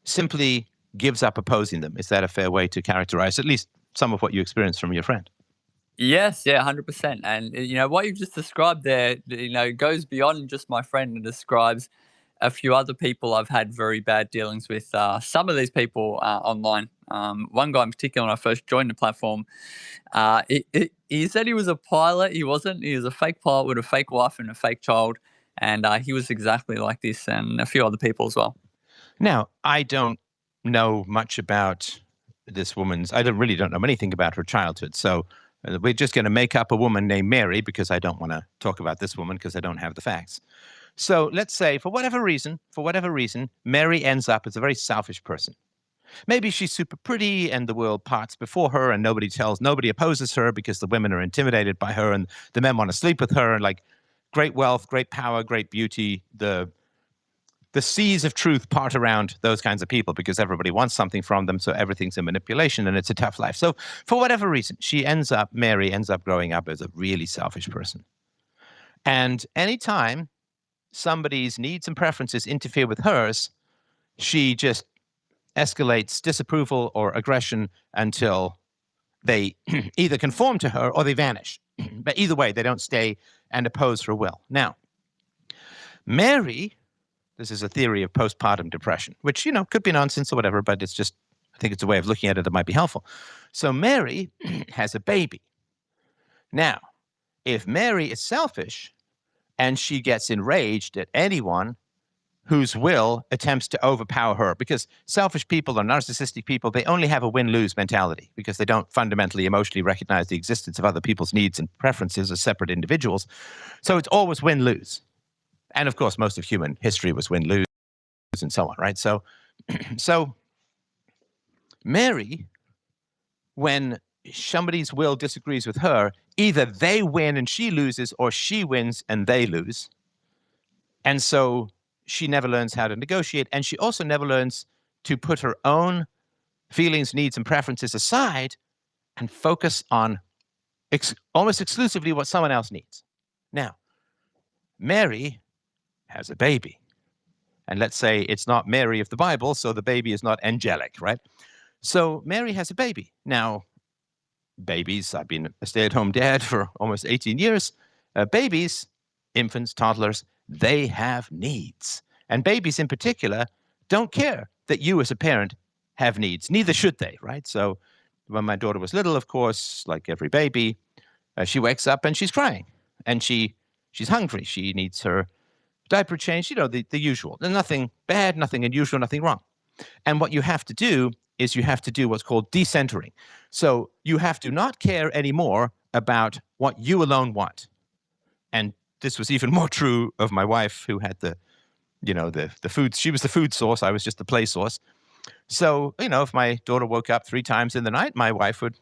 simply gives up opposing them. Is that a fair way to characterize at least some of what you experienced from your friend? Yes, 100%. And, what you've just described there, goes beyond just my friend and describes a few other people I've had very bad dealings with. Some of these people online. One guy in particular, when I first joined the platform, he said he was a pilot. He wasn't. He was a fake pilot with a fake wife and a fake child. And he was exactly like this, and a few other people as well. Now, I don't know much about this woman's. I really don't know anything about her childhood. So we're just going to make up a woman named Mary because I don't want to talk about this woman because I don't have the facts. So let's say, for whatever reason, Mary ends up as a very selfish person. Maybe she's super pretty and the world parts before her and nobody opposes her because the women are intimidated by her and the men want to sleep with her, and like great wealth, great power, great beauty. The the seas of truth part around those kinds of people because everybody wants something from them, so everything's a manipulation and it's a tough life. So for whatever reason, Mary ends up growing up as a really selfish person. And anytime somebody's needs and preferences interfere with hers, she just escalates disapproval or aggression until they either conform to her or they vanish. But either way, they don't stay and oppose her will. Now, Mary, this is a theory of postpartum depression, which, could be nonsense or whatever, but it's just, I think it's a way of looking at it that might be helpful. So Mary has a baby. Now, if Mary is selfish and she gets enraged at anyone whose will attempts to overpower her, because selfish people or narcissistic people, they only have a win-lose mentality because they don't fundamentally emotionally recognize the existence of other people's needs and preferences as separate individuals. So it's always win-lose. And of course, most of human history was win-lose and so on, right? So Mary, when somebody's will disagrees with her, either they win and she loses, or she wins and they lose. And so she never learns how to negotiate, and she also never learns to put her own feelings, needs, and preferences aside and focus on almost exclusively what someone else needs. Now, Mary has a baby. And let's say it's not Mary of the Bible, so the baby is not angelic, right? So Mary has a baby. Now, babies, I've been a stay-at-home dad for almost 18 years. Babies, infants, toddlers, they have needs. And babies in particular don't care that you as a parent have needs. Neither should they, right? So when my daughter was little, of course, like every baby, she wakes up and she's crying. And she's hungry. She needs her diaper change, the usual. There's nothing bad, nothing unusual, nothing wrong. And what you have to do is you have to do what's called decentering. So you have to not care anymore about what you alone want. And this was even more true of my wife, who had the food. She was the food source. I was just the play source. So, if my daughter woke up 3 times in the night, my wife would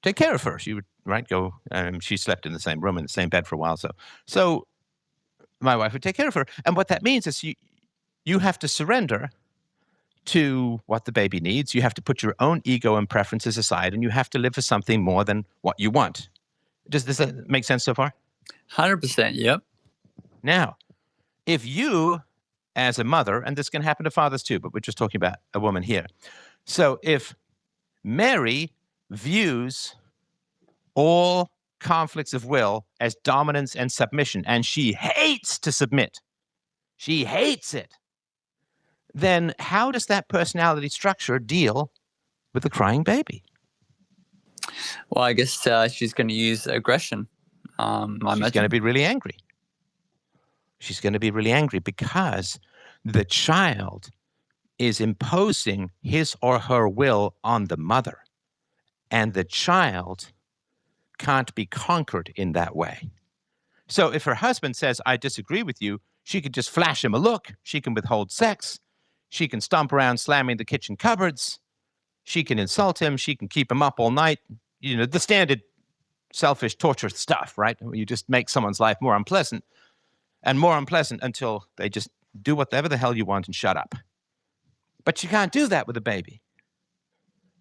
take care of her. She would, go, she slept in the same room, in the same bed for a while. So my wife would take care of her. And what that means is you have to surrender to what the baby needs. You have to put your own ego and preferences aside, and you have to live for something more than what you want. Does this make sense so far? 100%, yep. Now, if you, as a mother, and this can happen to fathers too, but we're just talking about a woman here. So if Mary views all conflicts of will as dominance and submission, and she hates to submit, she hates it, then how does that personality structure deal with the crying baby? Well, I guess she's going to use aggression. She's going to be really angry. She's going to be really angry because the child is imposing his or her will on the mother, and the child can't be conquered in that way. So if her husband says, I disagree with you, she could just flash him a look. She can withhold sex. She can stomp around slamming the kitchen cupboards. She can insult him. She can keep him up all night. The standard selfish torture stuff, right? You just make someone's life more unpleasant and more unpleasant until they just do whatever the hell you want and shut up. But she can't do that with a baby.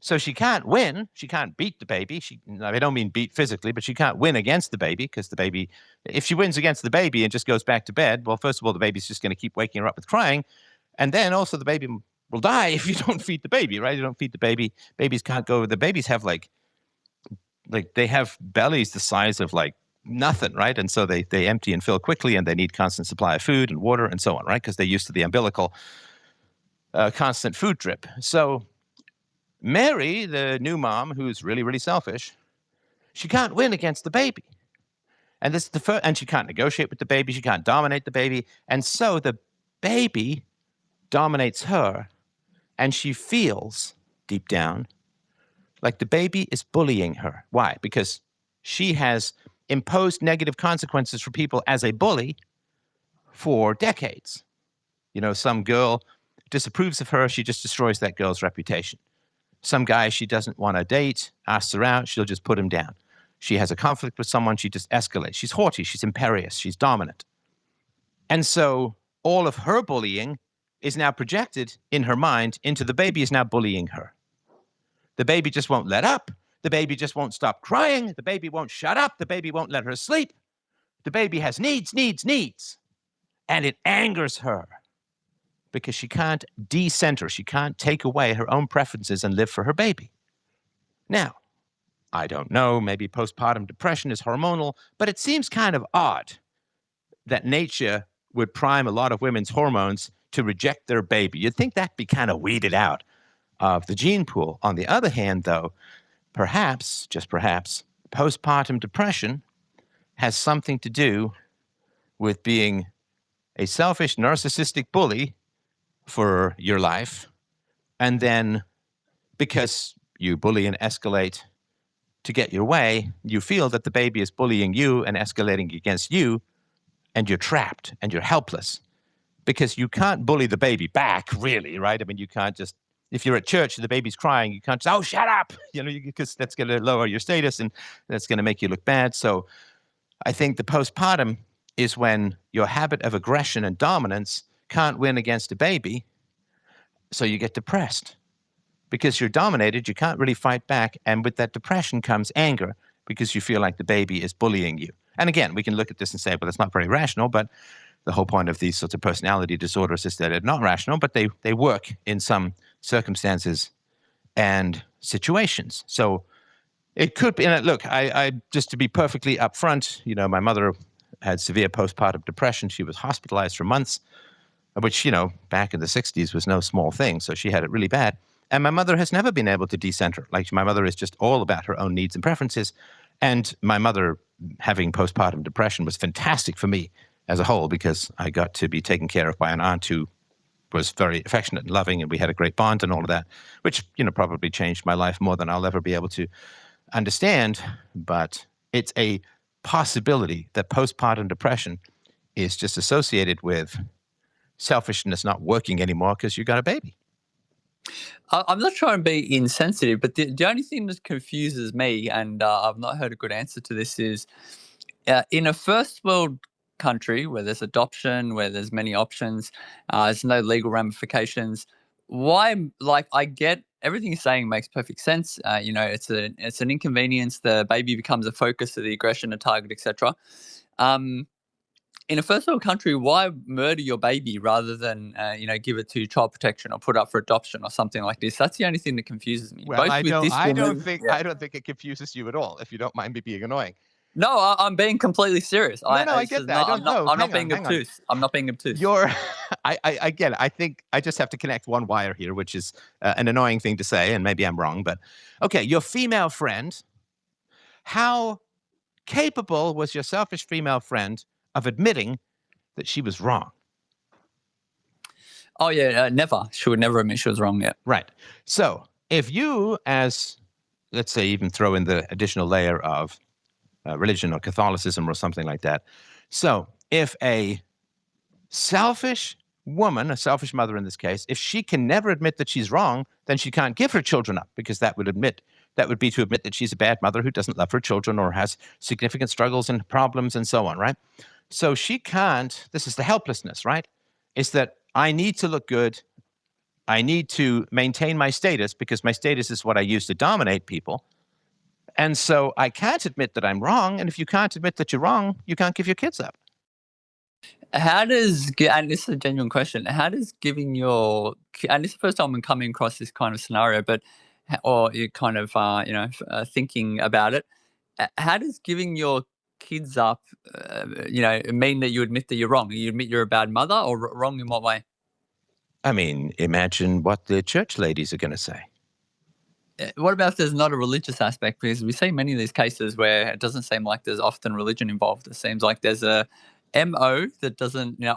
So she can't win. She can't beat the baby. I don't mean beat physically, but she can't win against the baby, because the baby, if she wins against the baby and just goes back to bed, well, first of all, the baby's just going to keep waking her up with crying. And then also the baby will die if you don't feed the baby, right? You don't feed the baby. Babies can't go. The babies have like they have bellies the size of like nothing, right? And so they empty and fill quickly, and they need constant supply of food and water and so on, right? Because they're used to the umbilical constant food drip. So Mary, the new mom, who's really, really selfish, she can't win against the baby. And this is the first, and she can't negotiate with the baby. She can't dominate the baby. And so the baby dominates her, and she feels deep down like the baby is bullying her. Why? Because she has imposed negative consequences for people as a bully for decades. Some girl disapproves of her, she just destroys that girl's reputation. Some guy she doesn't want to date asks her out, she'll just put him down. She has a conflict with someone, she just escalates. She's haughty, she's imperious, she's dominant. And so all of her bullying is now projected in her mind into the baby is now bullying her. The baby just won't let up. The baby just won't stop crying. The baby won't shut up. The baby won't let her sleep. The baby has needs. And it angers her because she can't decenter. She can't take away her own preferences and live for her baby. Now, I don't know, maybe postpartum depression is hormonal, but it seems kind of odd that nature would prime a lot of women's hormones to reject their baby. You'd think that'd be kind of weeded out of the gene pool. On the other hand, though, perhaps, just perhaps, postpartum depression has something to do with being a selfish, narcissistic bully for your life, and then because you bully and escalate to get your way, you feel that the baby is bullying you and escalating against you, and you're trapped and you're helpless because you can't bully the baby back, really, right? I mean, you can't just, if you're at church and the baby's crying, you can't say, oh, shut up, because that's going to lower your status and that's going to make you look bad. So I think the postpartum is when your habit of aggression and dominance can't win against a baby, so you get depressed. Because you're dominated, you can't really fight back, and with that depression comes anger because you feel like the baby is bullying you. And again, we can look at this and say, well, that's not very rational, but the whole point of these sorts of personality disorders is that they're not rational, but they work in some circumstances and situations. So it could be, and look, I just to be perfectly upfront, my mother had severe postpartum depression. She was hospitalized for months, which, back in the 60s was no small thing. So she had it really bad. And my mother has never been able to decenter. Like, my mother is just all about her own needs and preferences. And my mother having postpartum depression was fantastic for me as a whole, because I got to be taken care of by an aunt who was very affectionate and loving, and we had a great bond and all of that, which, probably changed my life more than I'll ever be able to understand. But it's a possibility that postpartum depression is just associated with selfishness not working anymore because you got a baby. I'm not trying to be insensitive, but the only thing that confuses me, and I've not heard a good answer to this, is in a first world country where there's adoption, where there's many options, there's no legal ramifications. Why? Like, I get everything you're saying makes perfect sense. It's an inconvenience. The baby becomes a focus of the aggression, a target, etc. In a first world country, why murder your baby rather than give it to child protection or put up for adoption or something like this? That's the only thing that confuses me. Well, I don't think it confuses you at all, if you don't mind me being annoying. No, I'm being completely serious. I get that. I'm not being obtuse. I'm not being obtuse. I get it. I think I just have to connect one wire here, which is an annoying thing to say, and maybe I'm wrong, but okay, your female friend, how capable was your selfish female friend of admitting that she was wrong? Oh, yeah, never. She would never admit she was wrong yet. Right. So if you, as, let's say, even throw in the additional layer of religion or Catholicism or something like that. So if a selfish woman, a selfish mother in this case, if she can never admit that she's wrong, then she can't give her children up, because that would be to admit that she's a bad mother who doesn't love her children or has significant struggles and problems and so on, right? So she can't, this is the helplessness, right? Is that I need to look good. I need to maintain my status because my status is what I use to dominate people. And so I can't admit that I'm wrong. And if you can't admit that you're wrong, you can't give your kids up. How does, and this is a genuine question, how does giving your, and this is the first time I'm coming across this kind of scenario, but, or you're kind of, thinking about it, how does giving your kids up, mean that you admit that you're wrong? You admit you're a bad mother, or wrong in what way? I mean, imagine what the church ladies are going to say. What about if there's not a religious aspect? Because we see many of these cases where it doesn't seem like there's often religion involved. It seems like there's a MO that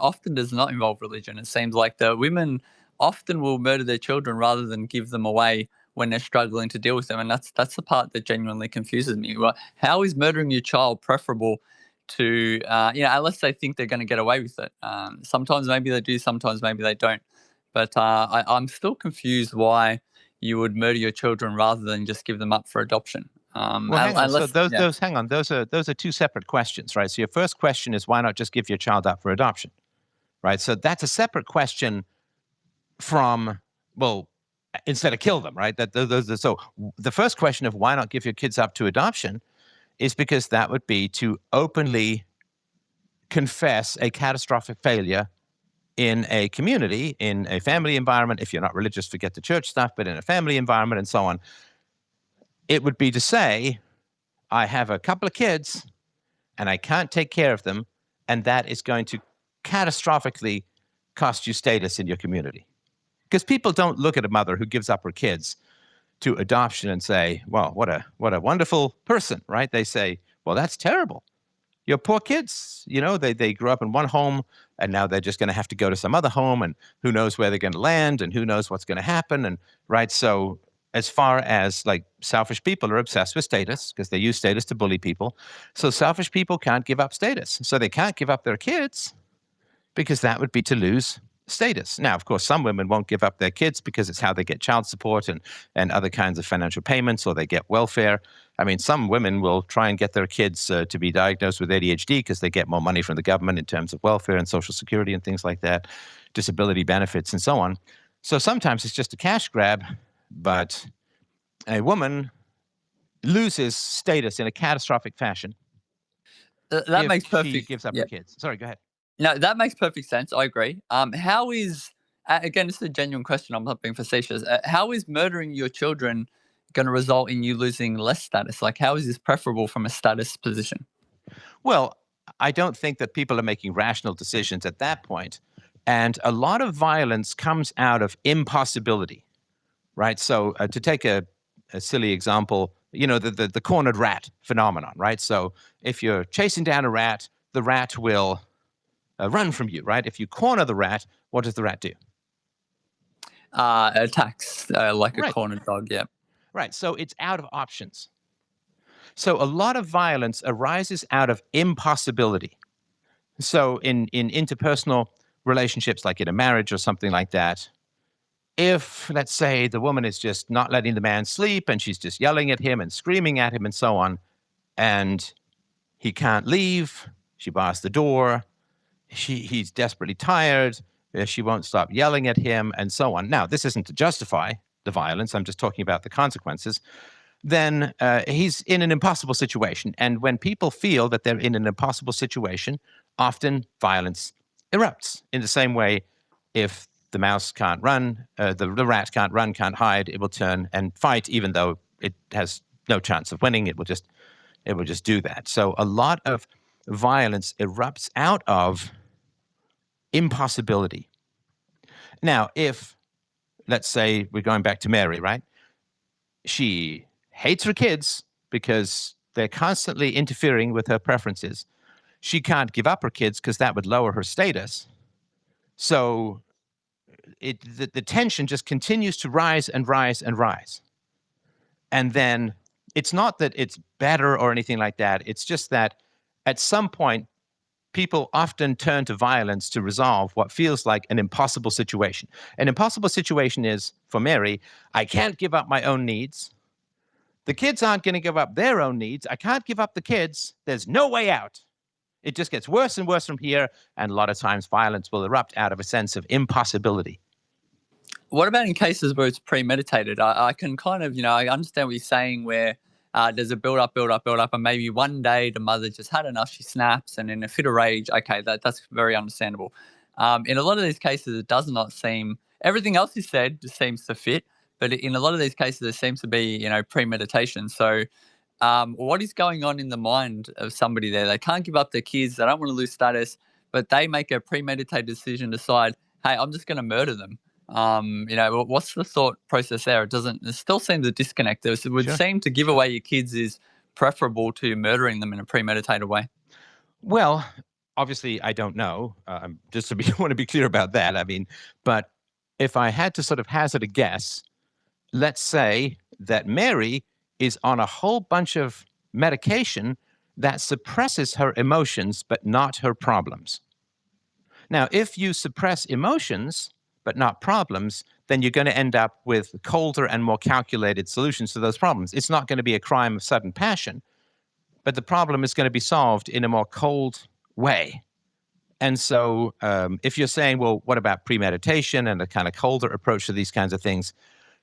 often does not involve religion. It seems like the women often will murder their children rather than give them away when they're struggling to deal with them. And that's the part that genuinely confuses me. Well, how is murdering your child preferable to, unless they think they're going to get away with it? Sometimes maybe they do, sometimes maybe they don't. But I'm still confused why you would murder your children rather than just give them up for adoption. Hang on. So those are two separate questions, right? So your first question is, why not just give your child up for adoption? right? So that's a separate question from, well, instead of kill them, right? So the first question of why not give your kids up to adoption is because that would be to openly confess a catastrophic failure in a community, in a family environment. If you're not religious, forget the church stuff, but in a family environment and so on, it would be to say, I have a couple of kids and I can't take care of them, and that is going to catastrophically cost you status in your community. Because people don't look at a mother who gives up her kids to adoption and say, well, what a wonderful person, right? They say, well, that's terrible. Your poor kids, they grew up in one home and now they're just going to have to go to some other home, and who knows where they're going to land and who knows what's going to happen. And right. So as far as like selfish people are obsessed with status because they use status to bully people. So selfish people can't give up status. So they can't give up their kids because that would be to lose status. Now, of course, some women won't give up their kids because it's how they get child support and other kinds of financial payments, or they get welfare. I mean, some women will try and get their kids to be diagnosed with ADHD because they get more money from the government in terms of welfare and Social Security and things like that, disability benefits and so on. So sometimes it's just a cash grab, but a woman loses status in a catastrophic fashion That if makes she perfect. gives up her kids. Sorry, go ahead. No, that makes perfect sense. I agree. How is again? This is a genuine question. I'm not being facetious. How is murdering your children going to result in you losing less status? Like, how is this preferable from a status position? Well, I don't think that people are making rational decisions at that point. And a lot of violence comes out of impossibility, right? So to take a silly example, the cornered rat phenomenon, right? So if you're chasing down a rat, the rat will run from you, right? If you corner the rat, what does the rat do? Attacks like a Right. cornered dog. Yeah. Right. So it's out of options. So a lot of violence arises out of impossibility. So in interpersonal relationships, like in a marriage or something like that, if, let's say, the woman is just not letting the man sleep and she's just yelling at him and screaming at him and so on, and he can't leave, she bars the door, he's desperately tired, she won't stop yelling at him and so on. Now, this isn't to justify the violence, I'm just talking about the consequences. Then he's in an impossible situation. And when people feel that they're in an impossible situation, often violence erupts. In the same way, if the mouse can't run, the rat can't run, can't hide, it will turn and fight, even though it has no chance of winning. It will just do that. So a lot of violence erupts out of impossibility. Now, if, let's say, we're going back to Mary, right? She hates her kids because they're constantly interfering with her preferences. She can't give up her kids because that would lower her status. So the tension just continues to rise and rise and rise. And then it's not that it's better or anything like that. It's just that at some point, people often turn to violence to resolve what feels like an impossible situation. An impossible situation is, for Mary, I can't give up my own needs. The kids aren't going to give up their own needs. I can't give up the kids. There's no way out. It just gets worse and worse from here. And a lot of times violence will erupt out of a sense of impossibility. What about in cases where it's premeditated? I can kind of, I understand what you're saying where there's a build up, and maybe one day the mother just had enough, she snaps, and in a fit of rage, okay, that's very understandable. In a lot of these cases, it does not seem, everything else you said just seems to fit, but in a lot of these cases, there seems to be, premeditation. So what is going on in the mind of somebody there? They can't give up their kids, they don't want to lose status, but they make a premeditated decision, decide, hey, I'm just going to murder them. What's the thought process there? It still seems a disconnect. It would seem to give away your kids is preferable to murdering them in a premeditated way. Well, obviously, I don't know. Just want to be clear about that. I mean, but if I had to sort of hazard a guess, let's say that Mary is on a whole bunch of medication that suppresses her emotions, but not her problems. Now, if you suppress emotions, but not problems, then you're going to end up with colder and more calculated solutions to those problems. It's not going to be a crime of sudden passion, but the problem is going to be solved in a more cold way. And so if you're saying, well, what about premeditation and a kind of colder approach to these kinds of things?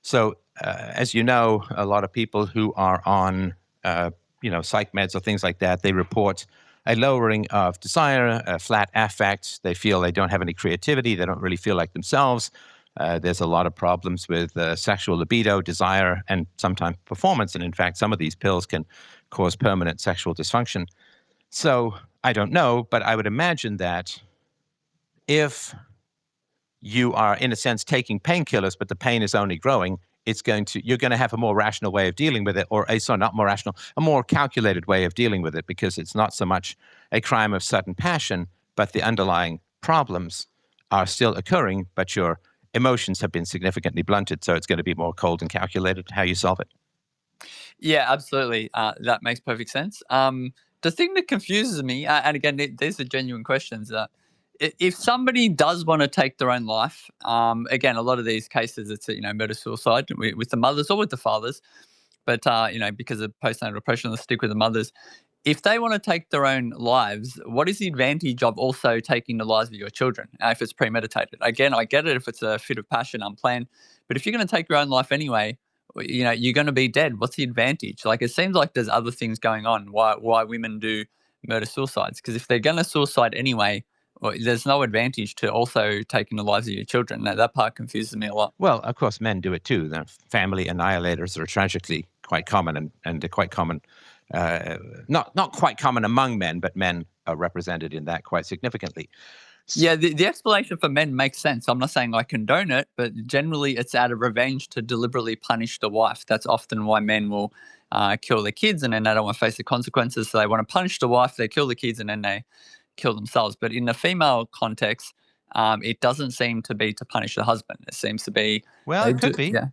So as you know, a lot of people who are on, psych meds or things like that, they report a lowering of desire, a flat affect. They feel they don't have any creativity. They don't really feel like themselves. There's a lot of problems with sexual libido, desire, and sometimes performance. And in fact, some of these pills can cause permanent sexual dysfunction. So I don't know, but I would imagine that if you are, in a sense, taking painkillers, but the pain is only growing, you're going to have a more rational way of dealing with it, or not more rational, a more calculated way of dealing with it, because it's not so much a crime of sudden passion, but the underlying problems are still occurring, but your emotions have been significantly blunted. So it's going to be more cold and calculated how you solve it. Yeah, absolutely. That makes perfect sense. The thing that confuses me, and again, these are genuine questions. If somebody does want to take their own life, again, a lot of these cases, it's murder suicide with the mothers or with the fathers, but because of postnatal depression, let's stick with the mothers. If they want to take their own lives, what is the advantage of also taking the lives of your children if it's premeditated? Again, I get it if it's a fit of passion, unplanned, but if you're going to take your own life anyway, you're going to be dead. What's the advantage? Like, it seems like there's other things going on why women do murder suicides, because if they're going to suicide anyway, well, there's no advantage to also taking the lives of your children. Now, that part confuses me a lot. Well, of course, men do it too. The family annihilators are tragically quite common, and they're quite common. Not quite common among men, but men are represented in that quite significantly. Yeah, the explanation for men makes sense. I'm not saying I condone it, but generally it's out of revenge to deliberately punish the wife. That's often why men will kill their kids, and then they don't want to face the consequences. So they want to punish the wife, they kill the kids, and then they kill themselves. But in the female context, it doesn't seem to be to punish the husband. It seems to be Well, it could be. Yeah.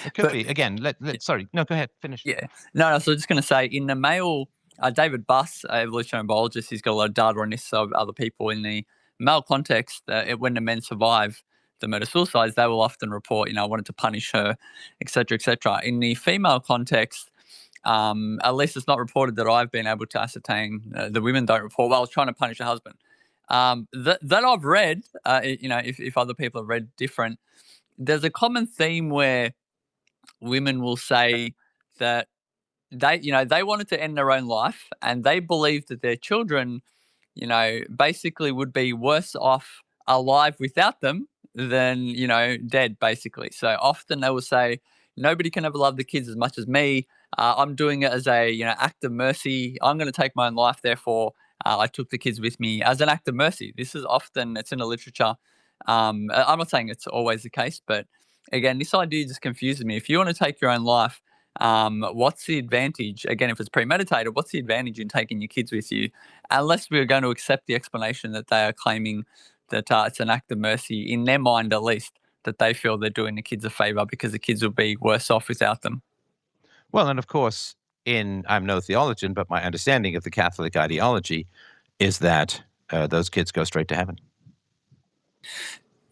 It could be. Again, sorry. No, go ahead. Finish. Yeah. No, so I'm just going to say, in the male, David Buss, evolutionary biologist, he's got a lot of data on this of other people. In the male context, when the men survive the murder suicides, they will often report, I wanted to punish her, etc., etc. In the female context, at least it's not reported that I've been able to ascertain. The women don't report, well, I was trying to punish a husband. That I've read, if other people have read different, there's a common theme where women will say that they wanted to end their own life, and they believed that their children, basically would be worse off alive without them than, dead, basically. So often they will say, nobody can ever love the kids as much as me. I'm doing it as a, act of mercy. I'm going to take my own life. Therefore, I took the kids with me as an act of mercy. This is often, it's in the literature. I'm not saying it's always the case, but again, this idea just confuses me. If you want to take your own life, what's the advantage? Again, if it's premeditated, what's the advantage in taking your kids with you? Unless we're going to accept the explanation that they are claiming that it's an act of mercy, in their mind at least, that they feel they're doing the kids a favor because the kids will be worse off without them. Well, and of course, I'm no theologian, but my understanding of the Catholic ideology is that those kids go straight to heaven.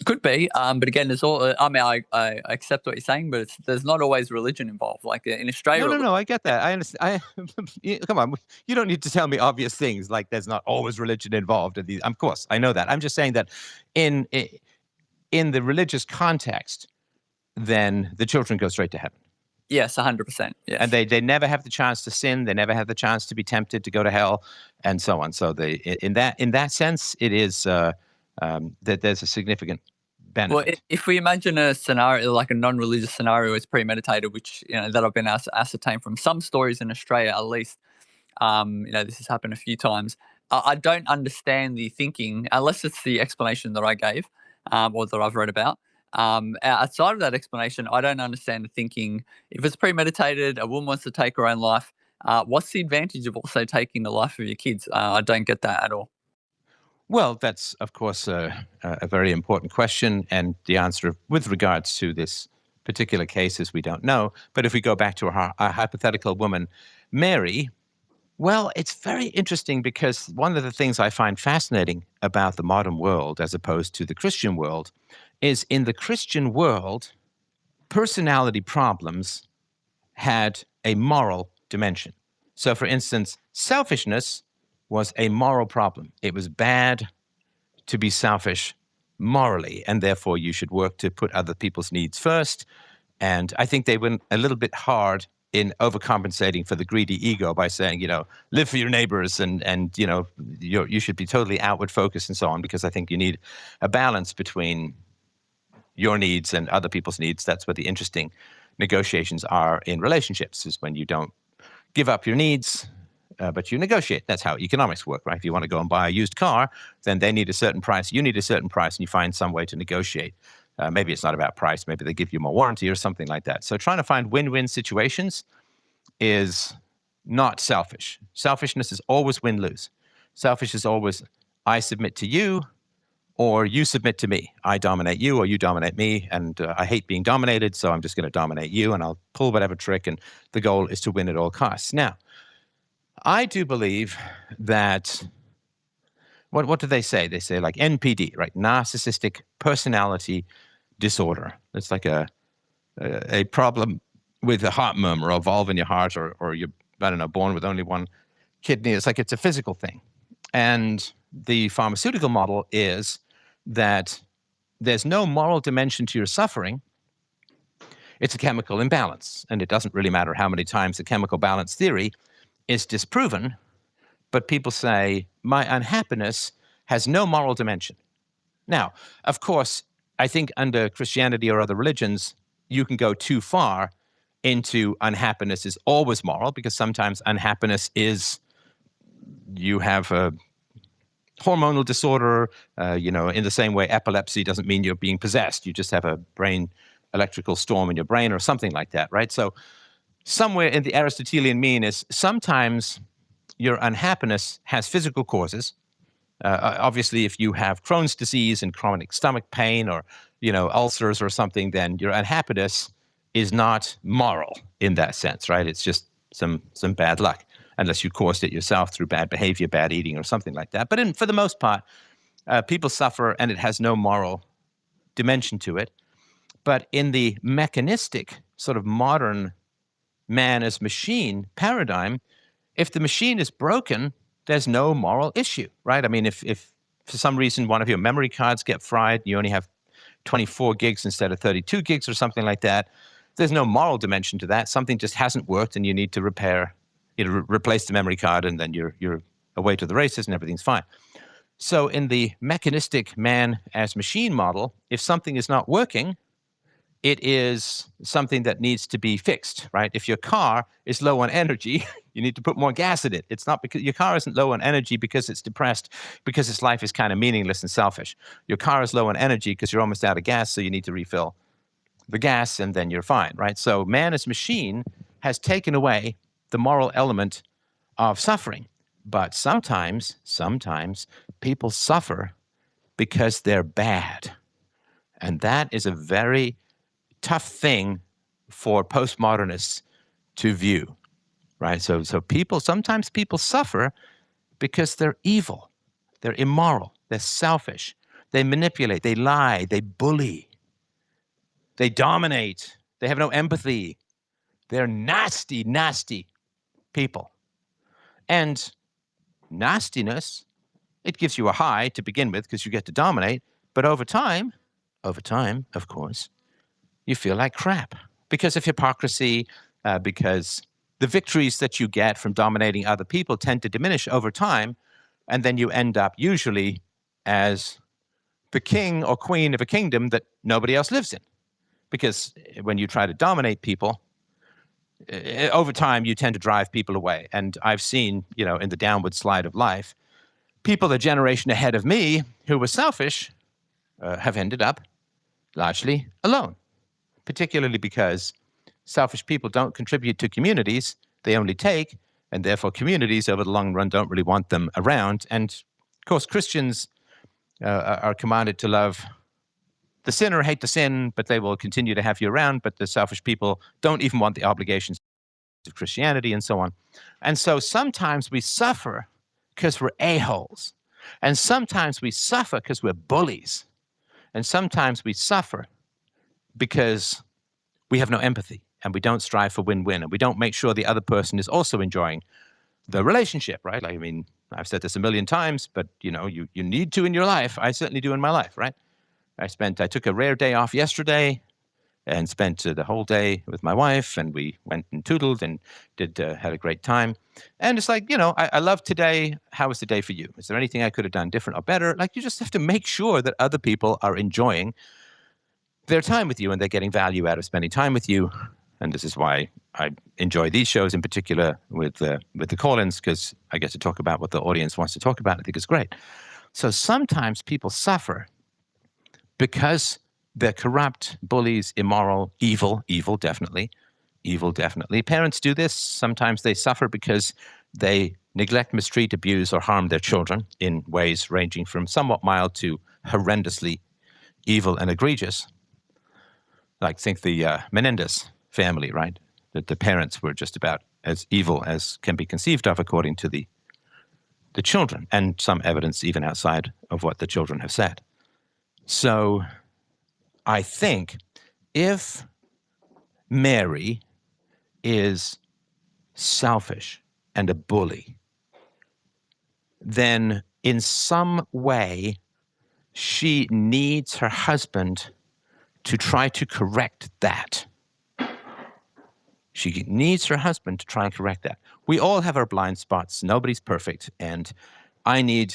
Could be, but again, there's all. I accept what you're saying, but there's not always religion involved. Like in Australia. No, I get that. I understand. Come on, you don't need to tell me obvious things like there's not always religion involved in these. Of course, I know that. I'm just saying that in the religious context, then the children go straight to heaven. Yes, 100%. Yes. And they never have the chance to sin. They never have the chance to be tempted to go to hell, and so on. So in that sense, it is that there's a significant benefit. Well, if we imagine a scenario, like a non-religious scenario, it's premeditated, which that I've been ascertained from some stories in Australia, at least. This has happened a few times. I don't understand the thinking, unless it's the explanation that I gave, or that I've read about. Outside of that explanation, I don't understand the thinking. If it's premeditated, a woman wants to take her own life. What's the advantage of also taking the life of your kids? I don't get that at all. Well, that's, of course, a very important question. And the answer with regards to this particular case is we don't know. But if we go back to our hypothetical woman, Mary, well, it's very interesting because one of the things I find fascinating about the modern world as opposed to the Christian world is in the Christian world, personality problems had a moral dimension. So, for instance, selfishness was a moral problem. It was bad. to be selfish morally, and therefore you should work to put other people's needs first. And I think they went a little bit hard in overcompensating for the greedy ego by saying, live for your neighbors and you should be totally outward focused and so on, because I think you need a balance between your needs and other people's needs. That's what the interesting negotiations are in relationships, is when you don't give up your needs, but you negotiate. That's how economics work, right? If you want to go and buy a used car, then they need a certain price, you need a certain price, and you find some way to negotiate. Maybe it's not about price. Maybe they give you more warranty or something like that. So trying to find win-win situations is not selfish. Selfishness is always win-lose. Selfish is always, I submit to you or you submit to me. I dominate you or you dominate me, and I hate being dominated, so I'm just going to dominate you, and I'll pull whatever trick, and the goal is to win at all costs. Now, I do believe that, what do they say? They say like NPD, right? Narcissistic personality disorder. It's like a problem with a heart murmur or valve in your heart, or you're, I don't know, born with only one kidney. It's like it's a physical thing. And the pharmaceutical model is that there's no moral dimension to your suffering. It's a chemical imbalance. And it doesn't really matter how many times the chemical balance theory is disproven. But people say, my unhappiness has no moral dimension. Now, of course, I think under Christianity or other religions, you can go too far into unhappiness is always moral, because sometimes unhappiness is you have a hormonal disorder, in the same way epilepsy doesn't mean you're being possessed. You just have a brain electrical storm in your brain or something like that, right? So somewhere in the Aristotelian mean is sometimes your unhappiness has physical causes. Obviously, if you have Crohn's disease and chronic stomach pain or, ulcers or something, then your unhappiness is not moral in that sense, right? It's just some bad luck, unless you caused it yourself through bad behavior, bad eating, or something like that. But for the most part, people suffer and it has no moral dimension to it. But in the mechanistic, sort of modern man as machine paradigm, if the machine is broken, there's no moral issue, right? I mean, if for some reason one of your memory cards get fried, you only have 24 gigs instead of 32 gigs or something like that, there's no moral dimension to that. Something just hasn't worked and you need to replace the memory card, and then you're away to the races and everything's fine. So in the mechanistic man as machine model, if something is not working, it is something that needs to be fixed, right? If your car is low on energy, you need to put more gas in it. It's not because your car isn't low on energy because it's depressed, because its life is kind of meaningless and selfish. Your car is low on energy because you're almost out of gas, so you need to refill the gas, and then you're fine, right? So man as machine has taken away the moral element of suffering. But sometimes people suffer because they're bad. And that is a very tough thing for postmodernists to view, right? So sometimes people suffer because they're evil, they're immoral, they're selfish, they manipulate, they lie, they bully, they dominate, they have no empathy, they're nasty, nasty people. And nastiness, it gives you a high to begin with because you get to dominate, but over time, of course, you feel like crap because of hypocrisy, because the victories that you get from dominating other people tend to diminish over time, and then you end up usually as the king or queen of a kingdom that nobody else lives in. Because when you try to dominate people, over time you tend to drive people away. And I've seen, in the downward slide of life, people a generation ahead of me who were selfish have ended up largely alone, particularly because selfish people don't contribute to communities, they only take, and therefore communities over the long run don't really want them around. And of course, Christians are commanded to love the sinner, hate the sin, but they will continue to have you around. But the selfish people don't even want the obligations of Christianity and so on. And so sometimes we suffer because we're a-holes. And sometimes we suffer because we're bullies. And sometimes we suffer because we have no empathy and we don't strive for win-win and we don't make sure the other person is also enjoying the relationship, right? Like, I mean, I've said this a million times, but you need to in your life. I certainly do in my life, right? I took a rare day off yesterday and spent the whole day with my wife, and we went and toodled and had a great time. And it's like, I love today. How was the day for you? Is there anything I could have done different or better? Like, you just have to make sure that other people are enjoying their time with you and they're getting value out of spending time with you. And this is why I enjoy these shows in particular with the call-ins, because I get to talk about what the audience wants to talk about. I think it's great. So sometimes people suffer because they're corrupt, bullies, immoral, evil, definitely. Parents do this. Sometimes they suffer because they neglect, mistreat, abuse, or harm their children in ways ranging from somewhat mild to horrendously evil and egregious. Like, think the Menendez family, right? That the parents were just about as evil as can be conceived of according to the children, and some evidence even outside of what the children have said. So I think if Mary is selfish and a bully, then in some way she needs her husband to try to correct that. She needs her husband to try and correct that. We all have our blind spots. Nobody's perfect. And I need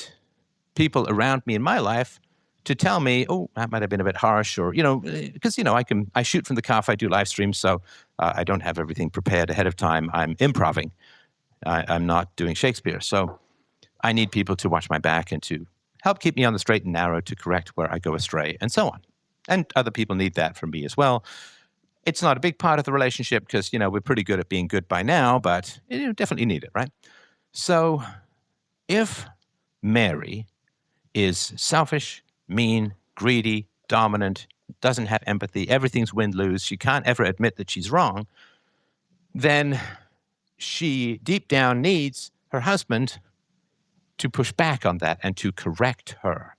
people around me in my life to tell me, oh, that might have been a bit harsh, or, because, I shoot from the cuff. I do live streams, so I don't have everything prepared ahead of time. I'm improving. I'm not doing Shakespeare. So I need people to watch my back and to help keep me on the straight and narrow, to correct where I go astray, and so on. And other people need that from me as well. It's not a big part of the relationship because, we're pretty good at being good by now, but you definitely need it, right? So if Mary is selfish, mean, greedy, dominant, doesn't have empathy, everything's win-lose, she can't ever admit that she's wrong, then she deep down needs her husband to push back on that and to correct her.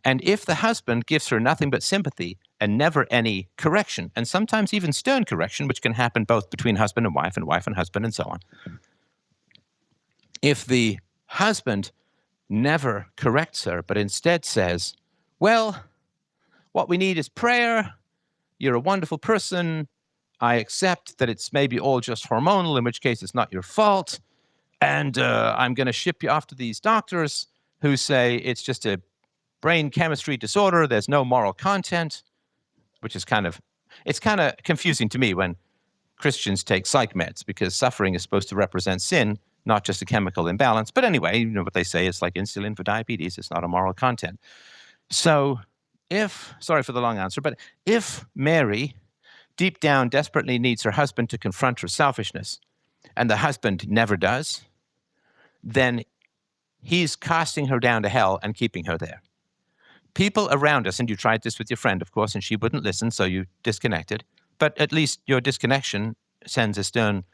And if the husband gives her nothing but sympathy and never any correction, and sometimes even stern correction, which can happen both between husband and wife and husband and so on, if the husband never corrects her, but instead says, well, what we need is prayer. You're a wonderful person. I accept that it's maybe all just hormonal, in which case it's not your fault. And I'm going to ship you off to these doctors who say it's just a brain chemistry disorder. There's no moral content, which is kind of confusing to me when Christians take psych meds, because suffering is supposed to represent sin, not just a chemical imbalance. But anyway, you know what they say, it's like insulin for diabetes. It's not a moral content. So sorry for the long answer, but if Mary deep down desperately needs her husband to confront her selfishness, and the husband never does, then he's casting her down to hell and keeping her there. People around us, and you tried this with your friend, of course, and she wouldn't listen, so you disconnected. But at least your disconnection sends a stern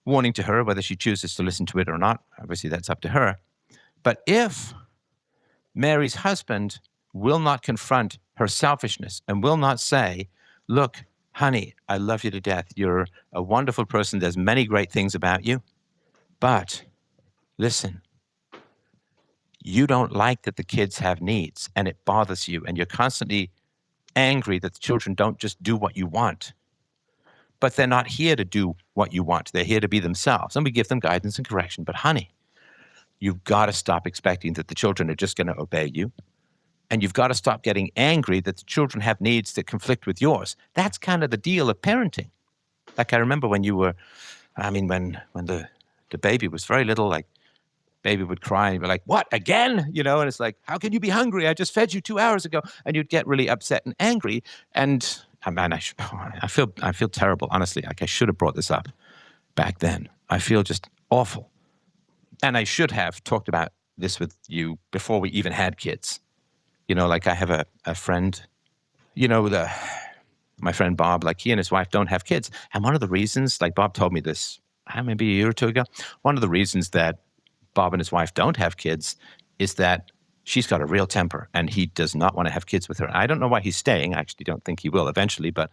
warning to her, whether she chooses to listen to it or not. Obviously, that's up to her. But if Mary's husband will not confront her selfishness and will not say, look, honey, I love you to death. You're a wonderful person. There's many great things about you. But listen, you don't like that the kids have needs and it bothers you, and you're constantly angry that the children don't just do what you want. But they're not here to do what you want. They're here to be themselves. And we give them guidance and correction. But honey, you've got to stop expecting that the children are just going to obey you. And you've got to stop getting angry that the children have needs that conflict with yours. That's kind of the deal of parenting. Like, I remember when you were, when the baby was very little, like, baby would cry and be like, what, again? And it's like, how can you be hungry? I just fed you 2 hours ago. And you'd get really upset and angry. And man, I feel terrible, honestly. Like, I should have brought this up back then. I feel just awful. And I should have talked about this with you before we even had kids. Like, I have a friend, my friend Bob, like, he and his wife don't have kids. And one of the reasons, like, Bob told me this maybe a year or two ago, one of the reasons that Bob and his wife don't have kids is that she's got a real temper and he does not want to have kids with her. I don't know why he's staying. I actually don't think he will eventually, but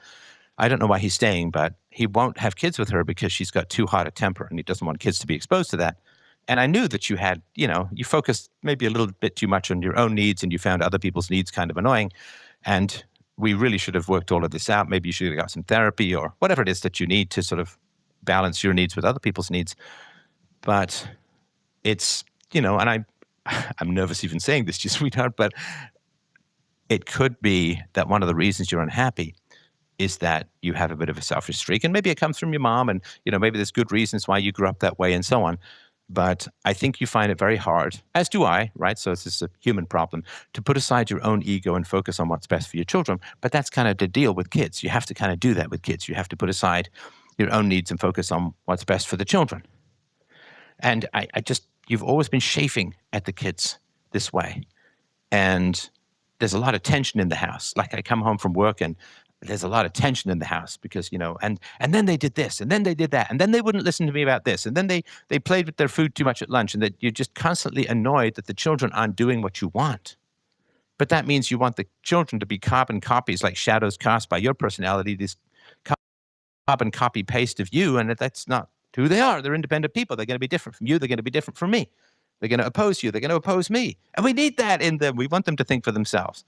I don't know why he's staying, but he won't have kids with her because she's got too hot a temper and he doesn't want kids to be exposed to that. And I knew that you had, you focused maybe a little bit too much on your own needs and you found other people's needs kind of annoying. And we really should have worked all of this out. Maybe you should have got some therapy or whatever it is that you need to sort of balance your needs with other people's needs. But it's, and I'm nervous even saying this to you, sweetheart, but it could be that one of the reasons you're unhappy is that you have a bit of a selfish streak. And maybe it comes from your mom and, maybe there's good reasons why you grew up that way and so on. But I think you find it very hard, as do I, right? So it's just a human problem, to put aside your own ego and focus on what's best for your children. But that's kind of the deal with kids. You have to kind of do that with kids. You have to put aside your own needs and focus on what's best for the children. And you've always been chafing at the kids this way. And there's a lot of tension in the house. Like I come home from work and there's a lot of tension in the house because, and then they did this and then they did that and then they wouldn't listen to me about this and then they played with their food too much at lunch, and that you're just constantly annoyed that the children aren't doing what you want. But that means you want the children to be carbon copies, like shadows cast by your personality, this carbon copy paste of you, and that's not who they are. They're independent people. They're going to be different from you. They're going to be different from me. They're going to oppose you. They're going to oppose me. And we need that in them. We want them to think for themselves.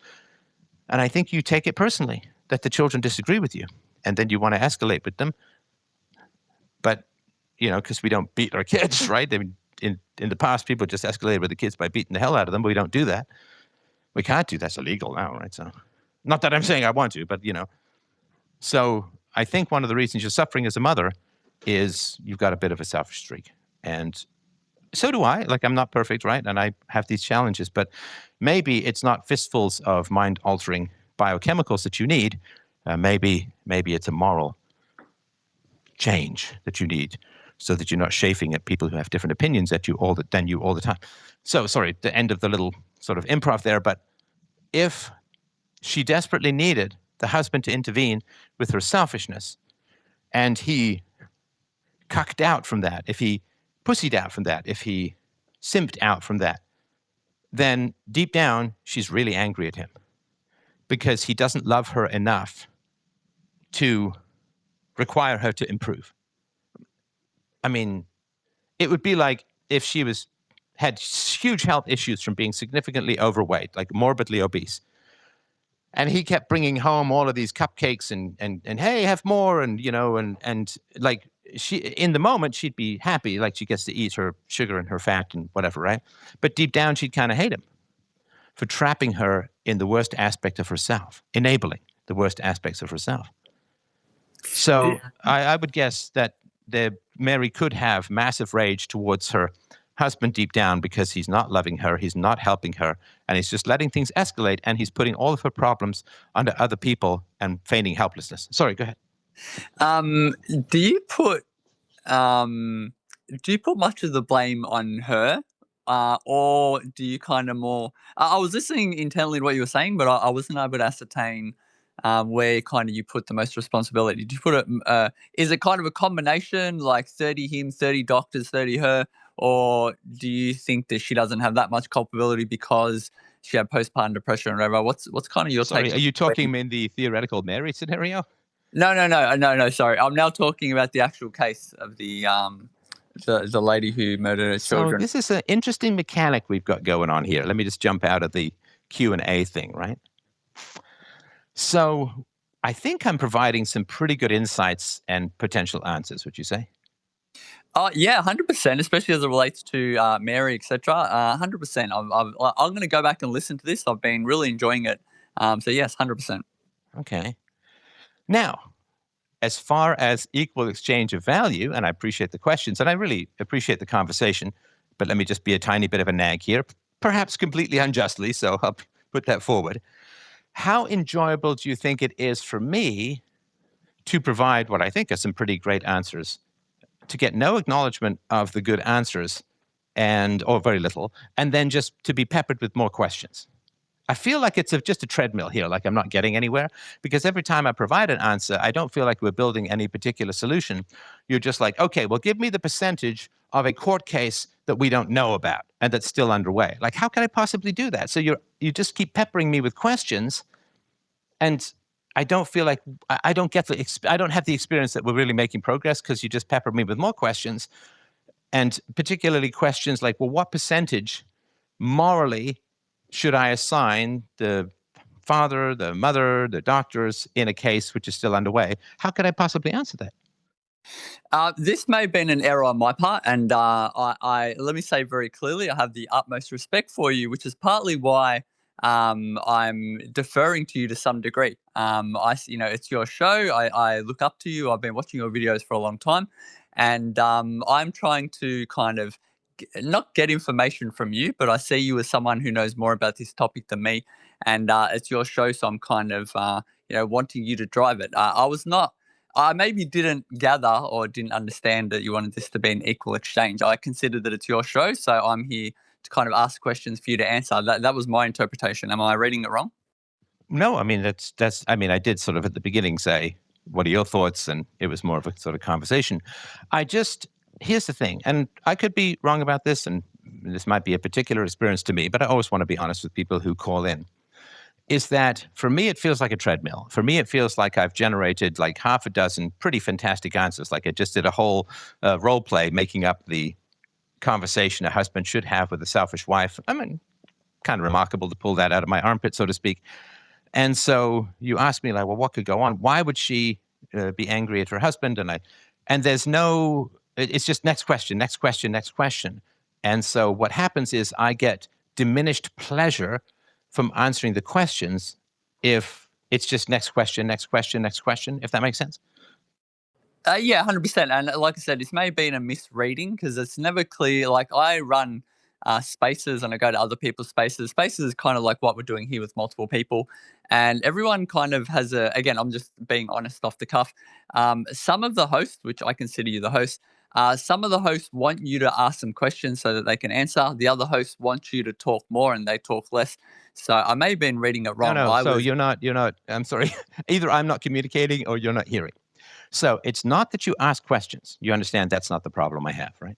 And I think you take it personally that the children disagree with you, and then you want to escalate with them. But, because we don't beat our kids, right? I mean, in the past, people just escalated with the kids by beating the hell out of them, but we don't do that. We can't do that. That's illegal now, right? So, not that I'm saying I want to, but, So I think one of the reasons you're suffering as a mother is you've got a bit of a selfish streak. And so do I. Like, I'm not perfect, right? And I have these challenges, but maybe it's not fistfuls of mind-altering biochemicals that you need. Maybe it's a moral change that you need, so that you're not chafing at people who have different opinions than you all the time. So, sorry, the end of the little sort of improv there. But if she desperately needed the husband to intervene with her selfishness, and he cucked out from that, if he pussied out from that, if he simped out from that, then deep down, she's really angry at him because he doesn't love her enough to require her to improve. I mean, it would be like if she had huge health issues from being significantly overweight, like morbidly obese. And he kept bringing home all of these cupcakes and hey, have more. And, and like she, in the moment, she'd be happy, like she gets to eat her sugar and her fat and whatever, right? But deep down, she'd kind of hate him for trapping her in the worst aspect of herself, enabling the worst aspects of herself. So I would guess that Mary could have massive rage towards her husband deep down because he's not loving her, he's not helping her, and he's just letting things escalate, and he's putting all of her problems onto other people and feigning helplessness. Sorry, go ahead. Do you put much of the blame on her? Or do you kind of more... I was listening intently to what you were saying, but I wasn't able to ascertain where kind of you put the most responsibility. Do you put it? Is it kind of a combination, like 30 him, 30 doctors, 30 her, or do you think that she doesn't have that much culpability because she had postpartum depression or whatever? What's kind of your take? Sorry, are you talking in the theoretical Mary scenario? No. Sorry, I'm now talking about the actual case of the lady who murdered her children. So this is an interesting mechanic we've got going on here. Let me just jump out of the Q&A thing, right? So I think I'm providing some pretty good insights and potential answers, would you say? Yeah, 100%, especially as it relates to Mary, etc. 100%. I'm going to go back and listen to this. I've been really enjoying it. So yes, 100%. Okay. Now, as far as equal exchange of value, and I appreciate the questions, and I really appreciate the conversation, but let me just be a tiny bit of a nag here, perhaps completely unjustly, so I'll put that forward. How enjoyable do you think it is for me to provide what I think are some pretty great answers, to get no acknowledgement of the good answers, or very little, and then just to be peppered with more questions? I feel like it's just a treadmill here, like I'm not getting anywhere, because every time I provide an answer, I don't feel like we're building any particular solution. You're just like, okay, well, give me the percentage of a court case that we don't know about and that's still underway. Like, how can I possibly do that? So you just keep peppering me with questions, and I don't feel like I don't have the experience that we're really making progress because you just pepper me with more questions. And particularly questions like, well, what percentage morally should I assign the father, the mother, the doctors in a case which is still underway? How could I possibly answer that? This may have been an error on my part, and I let me say very clearly, I have the utmost respect for you, which is partly why I'm deferring to you to some degree. It's your show. I look up to you. I've been watching your videos for a long time, and I'm trying to kind of not get information from you, but I see you as someone who knows more about this topic than me, and it's your show, so I'm kind of wanting you to drive it. I maybe didn't gather or didn't understand that you wanted this to be an equal exchange. I consider that it's your show, so I'm here to kind of ask questions for you to answer. That was my interpretation. Am I reading it wrong? No, I mean, I did sort of at the beginning say, what are your thoughts? And it was more of a sort of conversation. Here's the thing, and I could be wrong about this, and this might be a particular experience to me, but I always want to be honest with people who call in, is that for me, it feels like a treadmill. For me, it feels like I've generated like half a dozen pretty fantastic answers. Like I just did a whole role play making up the conversation a husband should have with a selfish wife. I mean, kind of remarkable to pull that out of my armpit, so to speak. And so you ask me like, well, what could go on? Why would she be angry at her husband? And there's no, it's just next question, next question, next question. And so what happens is I get diminished pleasure from answering the questions if it's just next question, next question, next question, if that makes sense. Yeah, 100%. And like I said, this may have been a misreading because it's never clear. Like I run spaces and I go to other people's spaces. Spaces is kind of like what we're doing here with multiple people. And everyone kind of has again, I'm just being honest off the cuff. Some of the hosts, which I consider you the host, some of the hosts want you to ask some questions so that they can answer. The other hosts want you to talk more and they talk less. So I may have been reading it wrong. No. You're not, I'm sorry. Either I'm not communicating or you're not hearing. So it's not that you ask questions. You understand that's not the problem I have, right?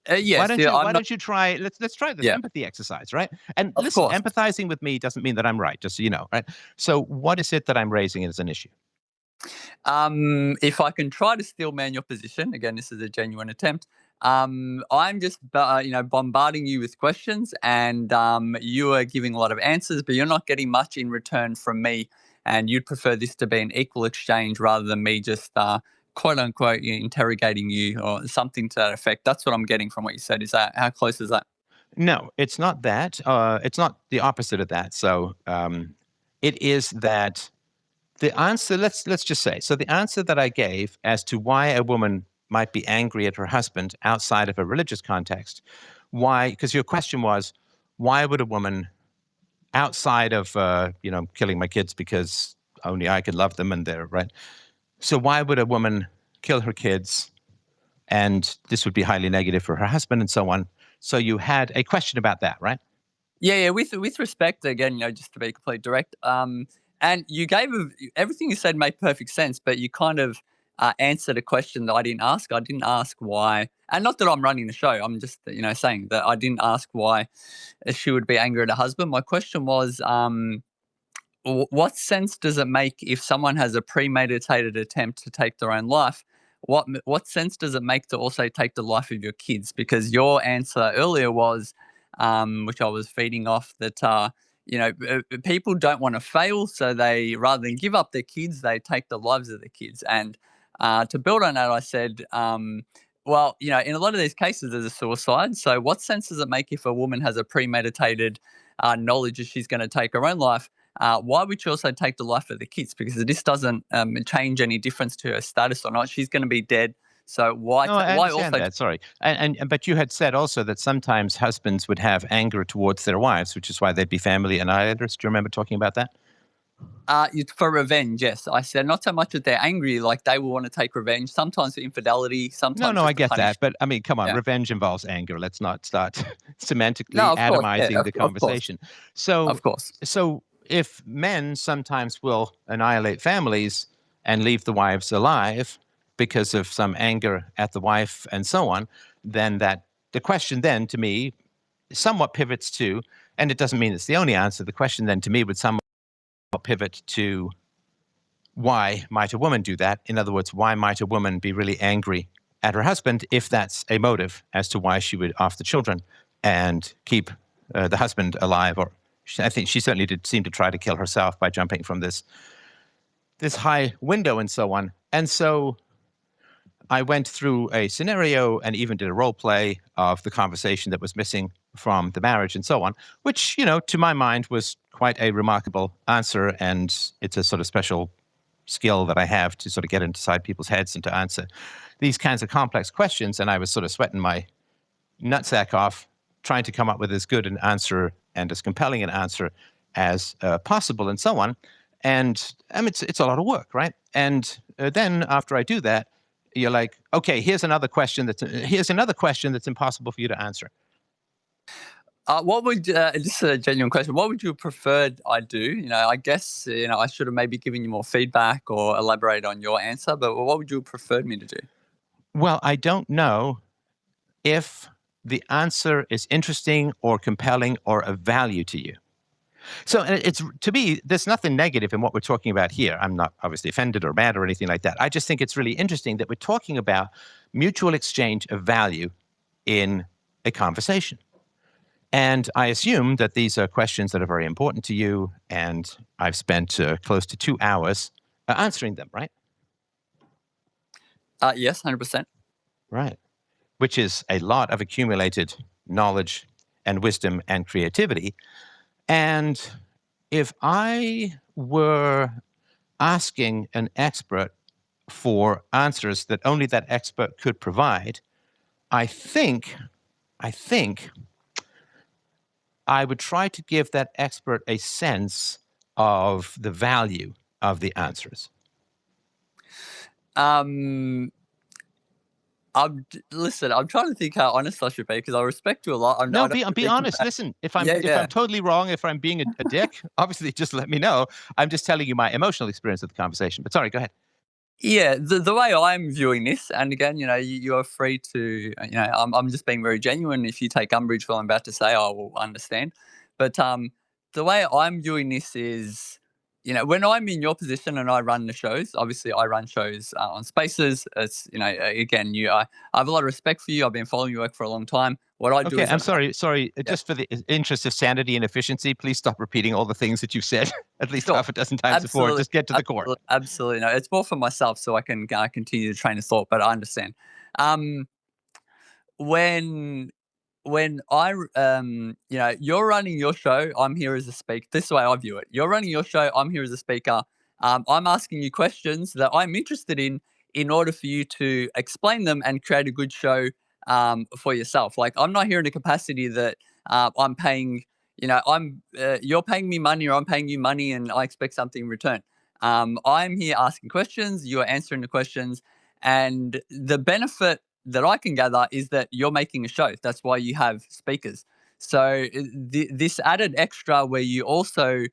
Yes. Why don't you try? Let's try this Yeah. empathy exercise, right? And Of listen, course. empathizing with me doesn't mean that I'm right, just so you know, right? So what is it that I'm raising as an issue? If I can try to steel man your position, again, this is a genuine attempt. I'm just, bombarding you with questions, and you are giving a lot of answers, but you're not getting much in return from me. And you'd prefer this to be an equal exchange rather than me just quote unquote interrogating you or something to that effect. That's what I'm getting from what you said. Is that how close is that? No, it's not that. It's not the opposite of that. So it is that the answer. Let's just say. So the answer that I gave as to why a woman might be angry at her husband outside of a religious context, why? Because your question was, why would a woman outside of killing my kids because only I could love them and they're right. So why would a woman kill her kids and this would be highly negative for her husband and so on? So you had a question about that, right? Yeah. With respect, again, just to be completely direct, and you gave everything you said made perfect sense, but you kind of answered a question that I didn't ask. I didn't ask why, and not that I'm running the show. I'm just saying that I didn't ask why she would be angry at her husband. My question was, what sense does it make if someone has a premeditated attempt to take their own life? What sense does it make to also take the life of your kids? Because your answer earlier was, which I was feeding off, that people don't want to fail, so they rather than give up their kids, they take the lives of their kids. And to build on that, I said, well, in a lot of these cases, there's a suicide. So what sense does it make if a woman has a premeditated knowledge that she's going to take her own life? Why would she also take the life of the kids? Because this doesn't change any difference to her status or not. She's going to be dead. So why? No, I Why understand also? that. Sorry, but you had said also that sometimes husbands would have anger towards their wives, which is why they'd be family annihilators. Do you remember talking about that? For revenge, yes. I said not so much that they're angry, like they will want to take revenge. Sometimes for infidelity, sometimes No, just I to get punish. that, but I mean, come on, Yeah. revenge involves anger. Let's not start No, semantically of course. Yeah, atomizing the of course. conversation. So, Of course. so if men sometimes will annihilate families and leave the wives alive because of some anger at the wife and so on, then the question then to me somewhat pivots to, and it doesn't mean it's the only answer. The question then to me would somewhat pivot to why might a woman do that? In other words, why might a woman be really angry at her husband if that's a motive as to why she would off the children and keep the husband alive. Or I think she certainly did seem to try to kill herself by jumping from this high window and so on. And so I went through a scenario and even did a role play of the conversation that was missing from the marriage and so on, which, to my mind was quite a remarkable answer. And it's a sort of special skill that I have to sort of get inside people's heads and to answer these kinds of complex questions. And I was sort of sweating my nutsack off trying to come up with as good an answer and as compelling an answer as possible and so on. And it's a lot of work, right? And then after I do that, you're like, okay, here's another question that's impossible for you to answer. What would this is a genuine question? What would you have preferred I do? I guess I should have maybe given you more feedback or elaborate on your answer. But what would you have preferred me to do? Well, I don't know if the answer is interesting or compelling or of value to you. So it's, to me, there's nothing negative in what we're talking about here. I'm not obviously offended or mad or anything like that. I just think it's really interesting that we're talking about mutual exchange of value in a conversation. And I assume that these are questions that are very important to you, and I've spent close to 2 hours answering them, right? Yes, 100%. Right. Which is a lot of accumulated knowledge and wisdom and creativity. And if I were asking an expert for answers that only that expert could provide, I think I would try to give that expert a sense of the value of the answers. Listen, I'm trying to think how honest I should be because I respect you a lot. Be honest. Listen, if I'm totally wrong, if I'm being a dick, obviously just let me know. I'm just telling you my emotional experience of the conversation. But sorry, go ahead. Yeah, the way I'm viewing this, and again, you are free to, I'm just being very genuine. If you take umbrage with what I'm about to say, I will understand. But the way I'm viewing this is, when I'm in your position and I run the shows, obviously I run shows on Spaces. It's, again, I have a lot of respect for you. I've been following your work for a long time. What I do Okay, is I'm sorry. Yeah. Just for the interest of sanity and efficiency, please stop repeating all the things that you've said at least half a dozen times before. Just get to the core. Absolutely. No, it's more for myself so I can continue to train of thought, but I understand. When I, you're running your show, I'm here as a speaker. This is the way I view it. You're running your show, I'm here as a speaker. I'm asking you questions that I'm interested in order for you to explain them and create a good show for yourself. Like, I'm not here in a capacity that I'm paying, you're paying me money or I'm paying you money and I expect something in return. I'm here asking questions, you're answering the questions, and the benefit that I can gather is that you're making a show. That's why you have speakers. So this added extra where you also,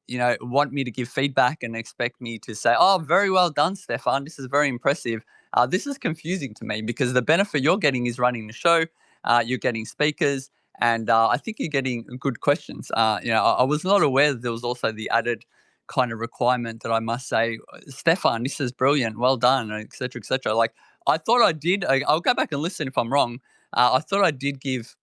want me to give feedback and expect me to say, oh, very well done, Stefan. This is very impressive. This is confusing to me because the benefit you're getting is running the show. You're getting speakers. And I think you're getting good questions. I was not aware that there was also the added kind of requirement that I must say, Stefan, this is brilliant. Well done, et cetera, et cetera. Like, I thought I did. I'll go back and listen if I'm wrong. I thought I did give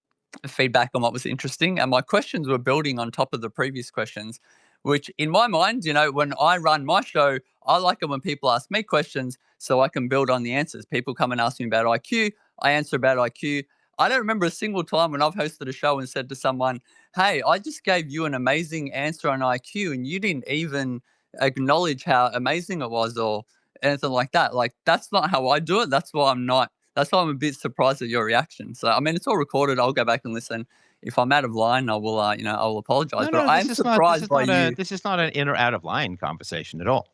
feedback on what was interesting, and my questions were building on top of the previous questions, which in my mind, when I run my show, I like it when people ask me questions so I can build on the answers. People come and ask me about IQ, I answer about IQ. I don't remember a single time when I've hosted a show and said to someone, hey, I just gave you an amazing answer on IQ and you didn't even acknowledge how amazing it was or anything like that. Like, that's not how I do it. That's why I'm a bit surprised at your reaction. So, I mean, it's all recorded. I'll go back and listen. If I'm out of line, I will, I will apologize. No, but I am surprised by you. This is not an in or out of line conversation at all.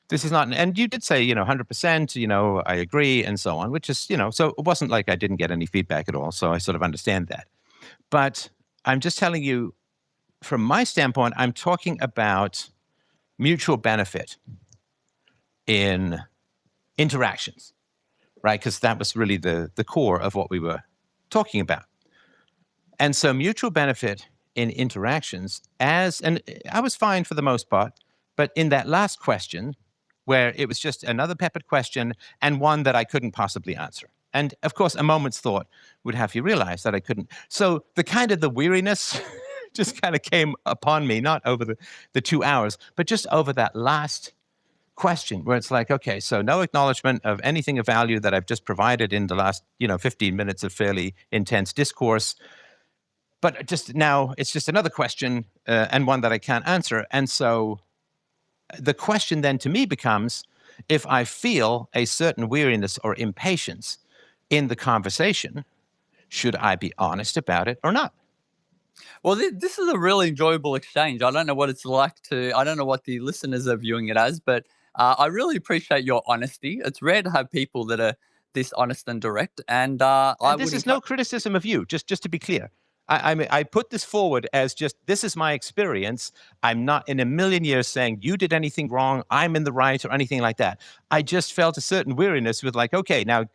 This is not, and you did say, 100%, I agree and so on, which is, so it wasn't like I didn't get any feedback at all. So I sort of understand that. But I'm just telling you, from my standpoint, I'm talking about mutual benefit in interactions, right? Because that was really the core of what we were talking about. And so mutual benefit in interactions and I was fine for the most part, but in that last question, where it was just another peppered question and one that I couldn't possibly answer. And of course, a moment's thought would have you realize that I couldn't. So the weariness just kind of came upon me, not over the 2 hours, but just over that last question where it's like, okay, so no acknowledgement of anything of value that I've just provided in the last, 15 minutes of fairly intense discourse. But just now, it's just another question and one that I can't answer. And so the question then to me becomes, if I feel a certain weariness or impatience in the conversation, should I be honest about it or not? Well, this is a really enjoyable exchange. I don't know what it's like I don't know what the listeners are viewing it as, but I really appreciate your honesty. It's rare to have people that are this honest and direct. And I And would this is no encourage. criticism of you, just to be clear. I mean, I put this forward as just, this is my experience. I'm not in a million years saying you did anything wrong, I'm in the right, or anything like that. I just felt a certain weariness with like, okay, now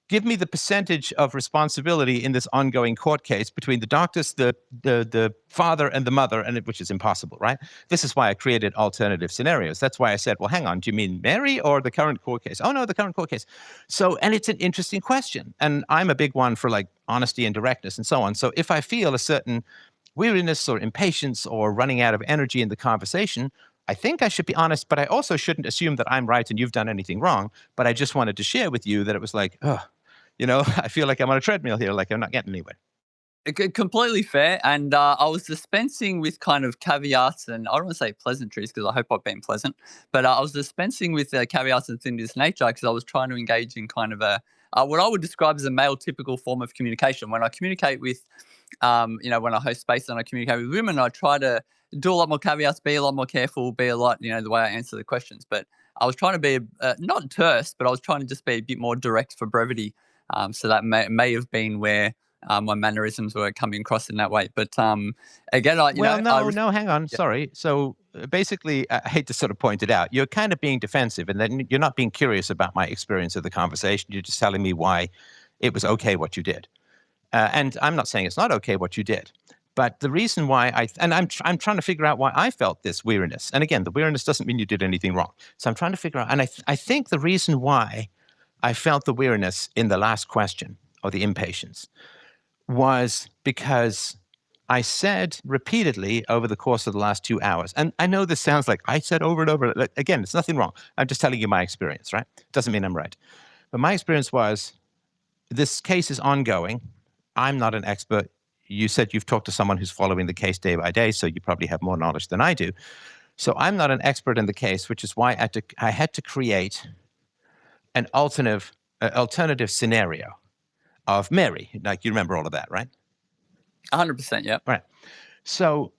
give me the percentage of responsibility in this ongoing court case between the doctors, the father, and the mother, which is impossible, right? This is why I created alternative scenarios. That's why I said, well, hang on, do you mean Mary or the current court case? Oh, no, the current court case. So, and it's an interesting question. And I'm a big one for like honesty and directness and so on. So if I feel a certain weariness or impatience or running out of energy in the conversation, I think I should be honest, but I also shouldn't assume that I'm right and you've done anything wrong. But I just wanted to share with you that it was like, oh, I feel like I'm on a treadmill here, like I'm not getting anywhere. Completely fair. And I was dispensing with kind of caveats, and I don't want to say pleasantries because I hope I've been pleasant, but I was dispensing with caveats and things of this nature because I was trying to engage in kind of what I would describe as a male typical form of communication. When I communicate with, when I host space and I communicate with women, I try to do a lot more caveats, be a lot more careful, be a lot, the way I answer the questions. But I was trying to be not terse, but I was trying to just be a bit more direct for brevity. So that may have been where my mannerisms were coming across in that way. But again, Well, no, hang on. Yeah. Sorry. So basically, I hate to sort of point it out. You're kind of being defensive, and then you're not being curious about my experience of the conversation. You're just telling me why it was okay what you did. And I'm not saying it's not okay what you did. But the reason why I'm trying to figure out why I felt this weariness. And again, the weariness doesn't mean you did anything wrong. So I'm trying to figure out, and I think the reason why I felt the weariness in the last question, or the impatience, was because I said repeatedly over the course of the last 2 hours, and I know this sounds like I said over and over, again, it's nothing wrong. I'm just telling you my experience, right? Doesn't mean I'm right. But my experience was, this case is ongoing. I'm not an expert. You said you've talked to someone who's following the case day by day, so you probably have more knowledge than I do. So I'm not an expert in the case, which is why I had to create an alternative scenario of Mary. Like, you remember all of that, right? 100%, yeah. Right. So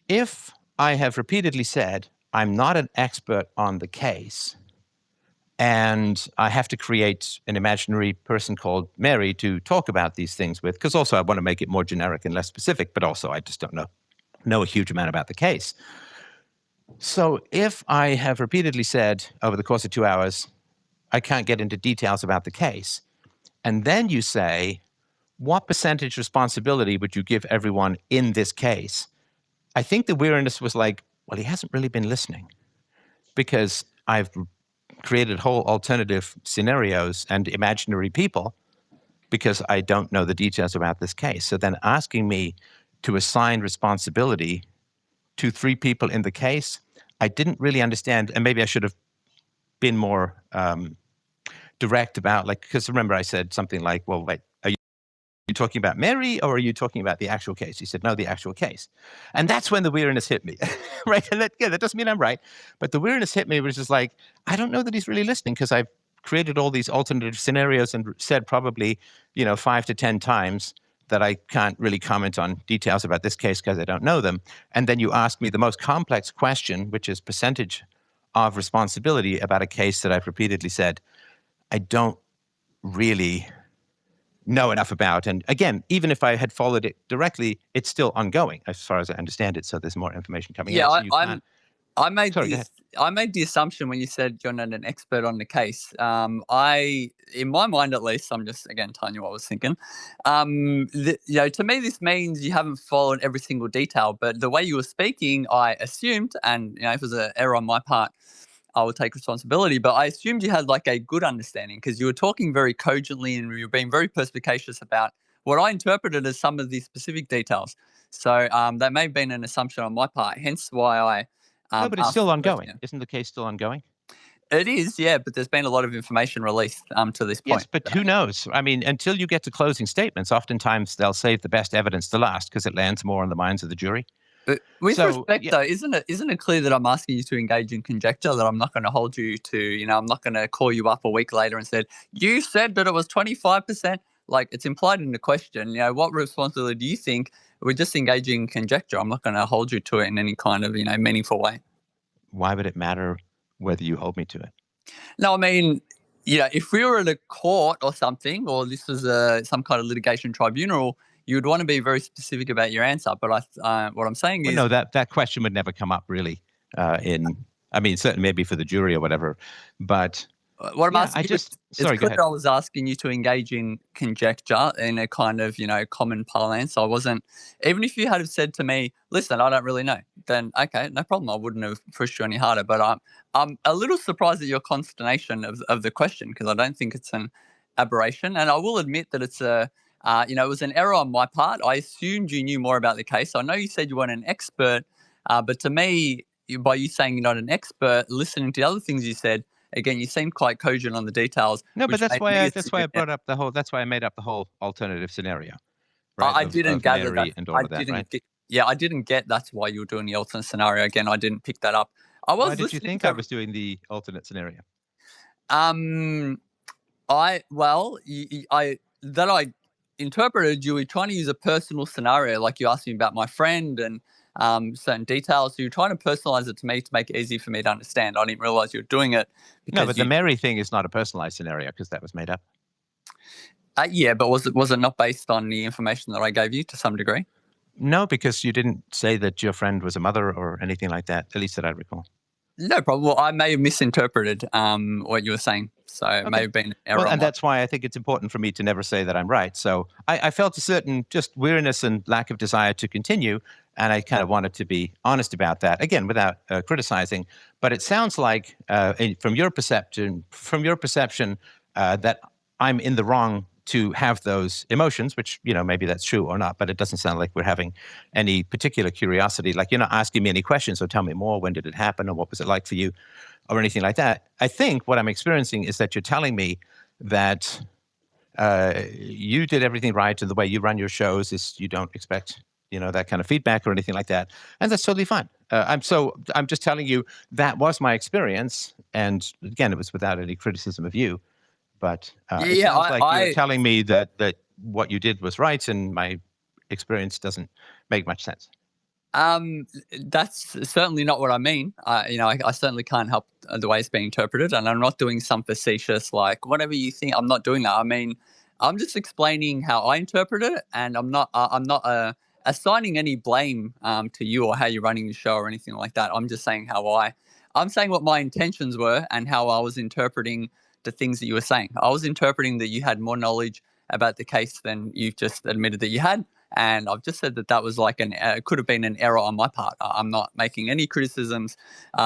if I have repeatedly said I'm not an expert on the case, and I have to create an imaginary person called Mary to talk about these things with, because also I want to make it more generic and less specific, but also I just don't know a huge amount about the case. So if I have repeatedly said over the course of 2 hours, I can't get into details about the case, and then you say, what percentage responsibility would you give everyone in this case? I think the weariness was like, well, he hasn't really been listening, because I've created whole alternative scenarios and imaginary people because I don't know the details about this case. So then asking me to assign responsibility to 3 people in the case, I didn't really understand, and maybe I should have been more direct about, like, because remember I said something like, well, wait, are you talking about Mary or are you talking about the actual case? He said, no, the actual case. And that's when the weariness hit me, right? And that doesn't mean I'm right, but the weariness hit me, which is like, I don't know that he's really listening, because I've created all these alternative scenarios and said probably, 5 to 10 times that I can't really comment on details about this case because I don't know them. And then you ask me the most complex question, which is percentage of responsibility about a case that I've repeatedly said I don't really know enough about. And again, even if I had followed it directly, it's still ongoing as far as I understand it. So there's more information coming Yeah, out. So I made Sorry, go the ahead. I made the assumption when you said you're not an expert on the case. In my mind at least, I'm just again telling you what I was thinking. To me, this means you haven't followed every single detail. But the way you were speaking, I assumed, and if it was an error on my part, I will take responsibility. But I assumed you had like a good understanding because you were talking very cogently and you were being very perspicacious about what I interpreted as some of the specific details. So that may have been an assumption on my part, hence why I No, but it's asked still the ongoing. question. Isn't the case still ongoing? It is, yeah, but there's been a lot of information released to this Yes, point. but who knows? I mean, until you get to closing statements, oftentimes they'll save the best evidence to last because it lands more on the minds of the jury. But with So, respect, yeah, though, isn't it clear that I'm asking you to engage in conjecture? That I'm not going to hold you to, I'm not going to call you up a week later and said you said that it was 25%. Like it's implied in the question. What responsibility do you think? We're just engaging in conjecture. I'm not going to hold you to it in any kind of meaningful way. why would it matter whether you hold me to it? No, I mean, if we were at a court or something, or this was some kind of litigation tribunal, you would want to be very specific about your answer. But what I'm saying Well, is, no, that question would never come up really. I mean, certainly maybe for the jury or whatever, but what I'm yeah, asking you is, it's sorry, go clear ahead. I was asking you to engage in conjecture in a kind of, common parlance. I wasn't, even if you had have said to me, listen, I don't really know, then okay, no problem. I wouldn't have pushed you any harder. But I'm a little surprised at your consternation of the question because I don't think it's an aberration. And I will admit that it's it was an error on my part. I assumed you knew more about the case. I know you said you weren't an expert, but to me, by you saying you're not an expert, listening to the other things you said, again, you seem quite cogent on the details, No, but which made me that's why I assume. brought up the whole. That's why I made up the whole alternative scenario, right? I didn't Of gather that. Mary and all I of that, right? didn't get. Yeah, I didn't get that's why you were doing the alternate scenario. Again, I didn't pick that up. I Why was did you listening think I to. was doing the alternate scenario? Um, I well, I interpreted you were trying to use a personal scenario, like you asked me about my friend and certain details. So you're trying to personalize it to me to make it easy for me to understand. I didn't realize you were doing it No, because but the you. Mary thing is not a personalized scenario because that was made up. Yeah, but was it not based on the information that I gave you to some degree? No, because you didn't say that your friend was a mother or anything like that, at least that I recall. No problem. Well, I may have misinterpreted what you were saying, so it may Okay. have been an Well, error on and my. that's why I think it's important for me to never say that I'm right. So I felt a certain just weariness and lack of desire to continue, and I kind of wanted to be honest about that again without criticizing. But it sounds like, from your perception, that I'm in the wrong to have those emotions, which maybe that's true or not. But it doesn't sound like we're having any particular curiosity. Like you're not asking me any questions, so tell me more. When did it happen, or what was it like for you? Or anything like that. I think what I'm experiencing is that you're telling me that you did everything right and the way you run your shows is you don't expect that kind of feedback or anything like that, and that's totally fine. I'm just telling you that was my experience, and again, it was without any criticism of you. But Yeah, it yeah. sounds like you're telling me that what you did was right, and my experience doesn't make much sense. That's certainly not what I mean. I certainly can't help the way it's being interpreted, and I'm not doing some facetious like whatever you think. I'm not doing that. I mean, I'm just explaining how I interpret it, and I'm not assigning any blame to you or how you're running the show or anything like that. I'm just saying I'm saying what my intentions were and how I was interpreting the things that you were saying. I was interpreting that you had more knowledge about the case than you've just admitted that you had. And I've just said that was like could have been an error on my part. I'm not making any criticisms,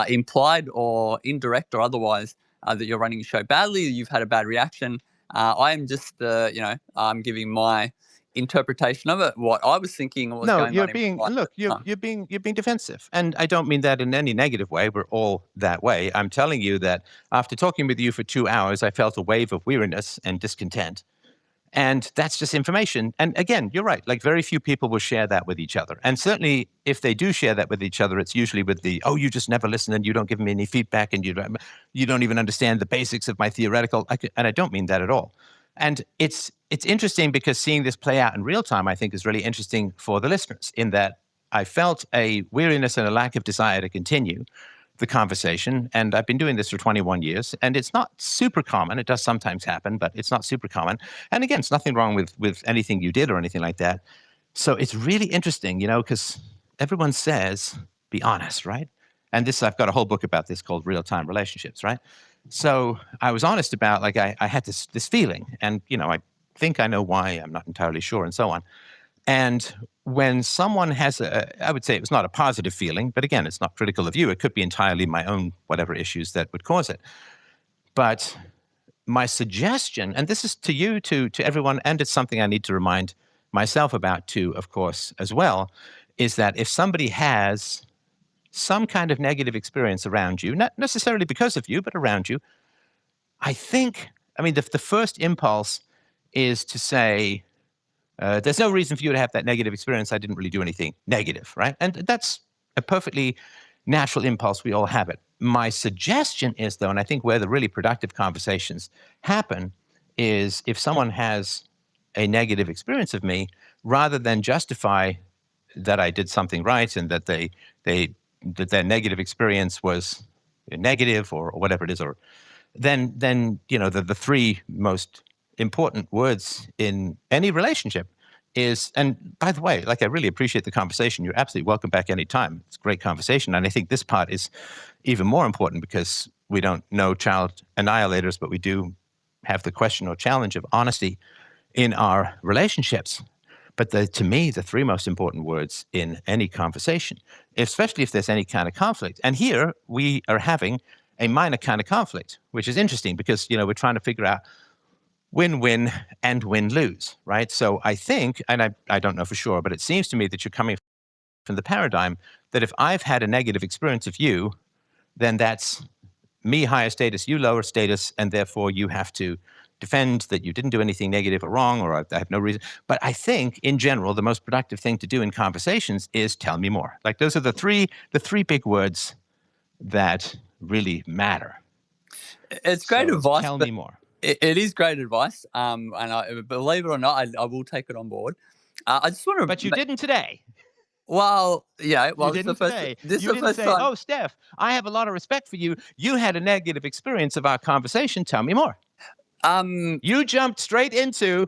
implied or indirect or otherwise, that you're running the show badly. You've had a bad reaction. I am just, I'm giving my interpretation of it, what I was thinking, what was No, going you're on in being my life look, at the time. you're being defensive. And I don't mean that in any negative way. We're all that way. I'm telling you that after talking with you for 2 hours, I felt a wave of weariness and discontent. And that's just information. And again, you're right. Like very few people will share that with each other. And certainly if they do share that with each other, it's usually with oh, you just never listen and you don't give me any feedback and you don't even understand the basics of my theoretical. And I don't mean that at all. And it's interesting because seeing this play out in real time, I think is really interesting for the listeners in that I felt a weariness and a lack of desire to continue the conversation. And I've been doing this for 21 years, and it's not super common. It does sometimes happen, but it's not super common. And again, it's nothing wrong with anything you did or anything like that. So it's really interesting, because everyone says, be honest, right? And I've got a whole book about this called Real-Time Relationships, right? So I was honest about, like, I had this feeling, and, I think I know why, I'm not entirely sure, and so on. And when someone has I would say it was not a positive feeling, but again, it's not critical of you. It could be entirely my own whatever issues that would cause it. But my suggestion, and this is to you, to everyone, and it's something I need to remind myself about too, of course, as well, is that if somebody has some kind of negative experience around you, not necessarily because of you, but around you, I mean, the first impulse is to say, there's no reason for you to have that negative experience. I didn't really do anything negative, right? And that's a perfectly natural impulse. We all have it. My suggestion is, though, and I think where the really productive conversations happen, is if someone has a negative experience of me, rather than justify that I did something right and that that their negative experience was negative or whatever it is, or then the three most important words in any relationship is, and by the way, like, I really appreciate the conversation. You're absolutely welcome back anytime. It's a great conversation. And I think this part is even more important because we don't know child annihilators, but we do have the question or challenge of honesty in our relationships. But to me, the three most important words in any conversation, especially if there's any kind of conflict. And here we are having a minor kind of conflict, which is interesting because, we're trying to figure out win-win and win-lose, right? So I think, and I don't know for sure, but it seems to me that you're coming from the paradigm that if I've had a negative experience of you, then that's me higher status, you lower status, and therefore you have to defend that you didn't do anything negative or wrong, or I have no reason. But I think, in general, the most productive thing to do in conversations is tell me more. Like, those are the three big words that really matter. It's great advice. Tell me more. It is great advice, and I believe it or not, I will take it on board. I just want to. But you didn't today. Well, yeah. Well, you didn't today. This you is the didn't first say, time. "Oh, Steph, I have a lot of respect for you. You had a negative experience of our conversation. Tell me more." You jumped straight into,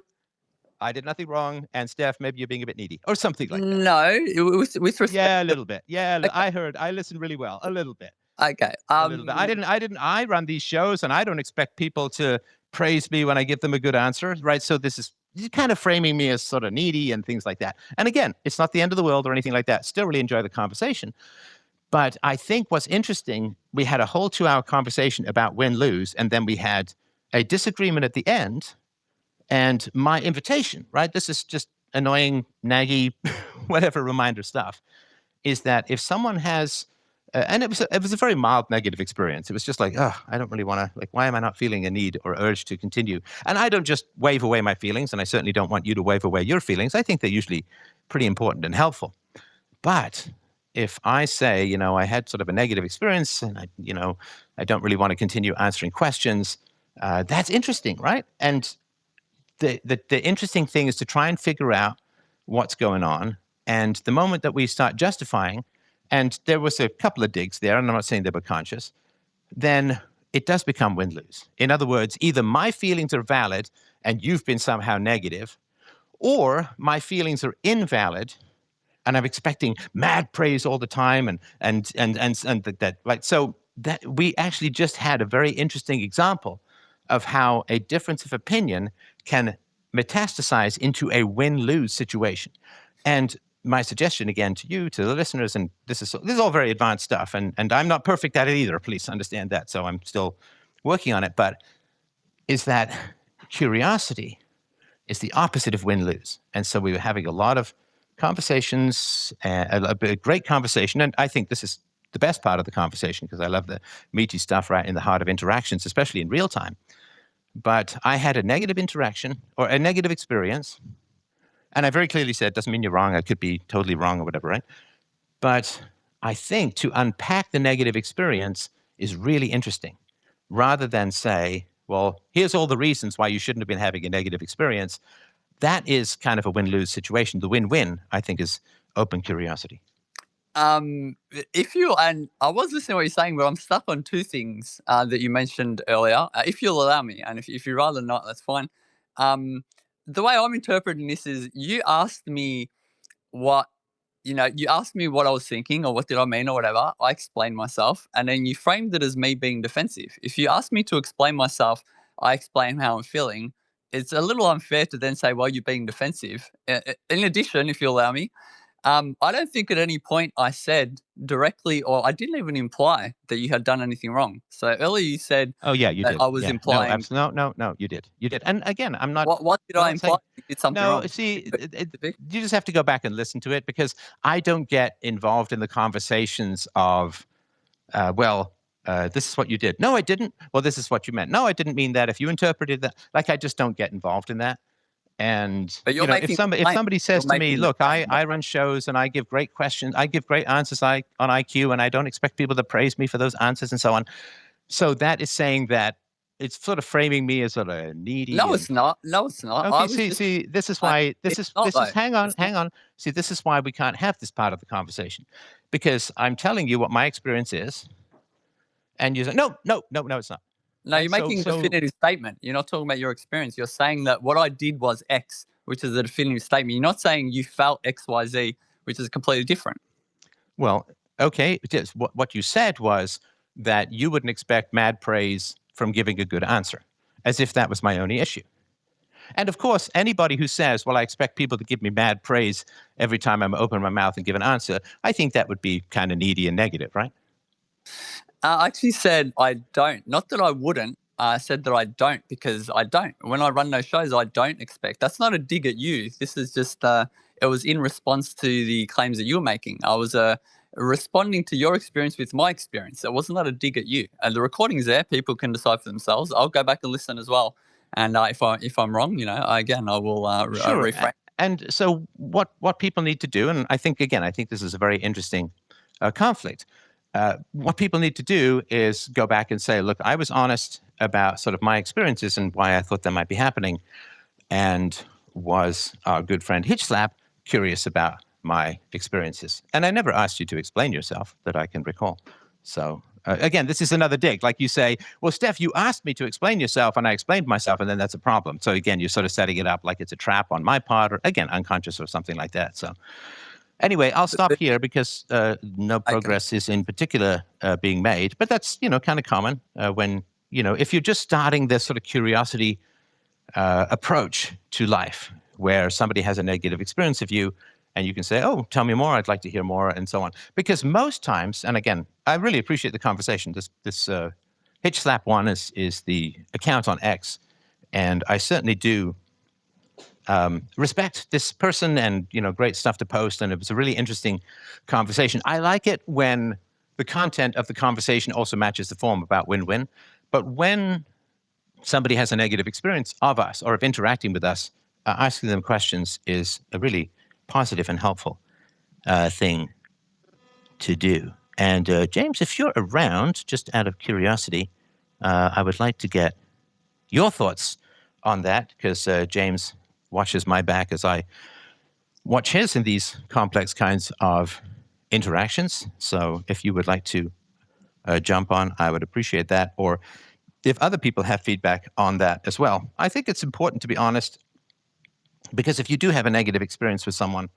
"I did nothing wrong, and Steph, maybe you're being a bit needy," or something like that. No, with respect. Yeah, a little bit. Yeah, okay. I listened really well. A little bit. Okay. A little bit. I run these shows, and I don't expect people to praise me when I give them a good answer, right? So this is kind of framing me as sort of needy and things like that. And again, it's not the end of the world or anything like that. Still really enjoy the conversation. But I think what's interesting, we had a whole 2-hour conversation about win-lose, and then we had a disagreement at the end, and my invitation, right? This is just annoying, naggy, whatever reminder stuff, is that if someone has, and it was a very mild negative experience. It was just like, oh, I don't really want to, like, why am I not feeling a need or urge to continue? And I don't just wave away my feelings, and I certainly don't want you to wave away your feelings. I think they're usually pretty important and helpful. But if I say, I had sort of a negative experience, and I don't really want to continue answering questions, that's interesting, right? And the interesting thing is to try and figure out what's going on. And the moment that we start justifying, and there was a couple of digs there, and I'm not saying they were conscious, then it does become win-lose. In other words, either my feelings are valid and you've been somehow negative, or my feelings are invalid and I'm expecting mad praise all the time, and that, like, so that we actually just had a very interesting example of how a difference of opinion can metastasize into a win-lose situation. And my suggestion again to you, to the listeners, and this is all very advanced stuff, and I'm not perfect at it either, please understand that, so I'm still working on it, but is that curiosity is the opposite of win-lose. And so we were having a lot of conversations, a great conversation, and I think this is the best part of the conversation because I love the meaty stuff right in the heart of interactions, especially in real time. But I had a negative interaction or a negative experience, and I very clearly said, doesn't mean you're wrong, I could be totally wrong or whatever, right? But I think to unpack the negative experience is really interesting, rather than say, well, here's all the reasons why you shouldn't have been having a negative experience. That is kind of a win-lose situation. The win-win, I think, is open curiosity. And I was listening to what you're saying, but I'm stuck on two things that you mentioned earlier. If you'll allow me, and if you'd rather not, that's fine. The way I'm interpreting this is you asked me what you asked me what I was thinking or what did I mean or whatever. I explained myself, and then you framed it as me being defensive. If you ask me to explain myself, I explain how I'm feeling. It's a little unfair to then say, well, you're being defensive. In addition, if you allow me, I don't think at any point I said directly, or I didn't even imply that you had done anything wrong. So earlier you said, Oh yeah, you that did. I was Yeah. No, implying. absolutely. No, you did. You did. And again, I'm not What did I not imply? saying You did something no. wrong. See, Be specific. you just have to go back and listen to it because I don't get involved in the conversations of, this is what you did. No, I didn't. Well, this is what you meant. No, I didn't mean that. If you interpreted that, like, I just don't get involved in that. And But you're if making the somebody claim. says You're to me, making the "Look, claim. I run shows and I give great questions, I give great answers on IQ, and I don't expect people to praise me for those answers and so on." So that is saying that it's sort of framing me as sort of needy No, and it's not. No, it's not. I okay. was just. See, this is I, why it's not though. hang on, It's not. See, this is why we can't have this part of the conversation because I'm telling you what my experience is, and you say, no, it's not. No, Right? you're making a definitive statement. You're not talking about your experience. You're saying that what I did was X, which is a definitive statement. You're not saying you felt X, Y, Z, which is completely different. Well, okay. Just what you said was that you wouldn't expect mad praise from giving a good answer, as if that was my only issue. And of course, anybody who says, well, I expect people to give me mad praise every time I'm open my mouth and give an answer, I think that would be kind of needy and negative, right? I actually said I don't. Not that I wouldn't. I said that I don't because I don't. When I run those shows, I don't expect. That's not a dig at you. This is just, it was in response to the claims that you were making. I was responding to your experience with my experience. It wasn't a dig at you. And the recording's there. People can decide for themselves. I'll go back and listen as well. And if I'm wrong, again, I will Sure. reframe. And so what people need to do, and I think this is a very interesting conflict. What people need to do is go back and say, look, I was honest about sort of my experiences and why I thought that might be happening. And was our good friend Hitchlap curious about my experiences? And I never asked you to explain yourself that I can recall. So again, this is another dig. Like you say, well, Steph, you asked me to explain yourself and I explained myself, and then that's a problem. So again, you're sort of setting it up like it's a trap on my part, or again, unconscious or something like that. So anyway, I'll stop here because no progress is in particular being made. But that's, kind of common when, if you're just starting this sort of curiosity approach to life where somebody has a negative experience of you and you can say, oh, tell me more, I'd like to hear more, and so on. Because most times, and again, I really appreciate the conversation. This Hitch Slap one is the account on X, and I certainly do respect this person and, great stuff to post, and it was a really interesting conversation. I like it when the content of the conversation also matches the form about win-win. But when somebody has a negative experience of us or of interacting with us, asking them questions is a really positive and helpful thing to do. And James, if you're around, just out of curiosity, I would like to get your thoughts on that, because James watches my back as I watch his in these complex kinds of interactions. So if you would like to jump on, I would appreciate that. Or if other people have feedback on that as well. I think it's important to be honest, because if you do have a negative experience with someone,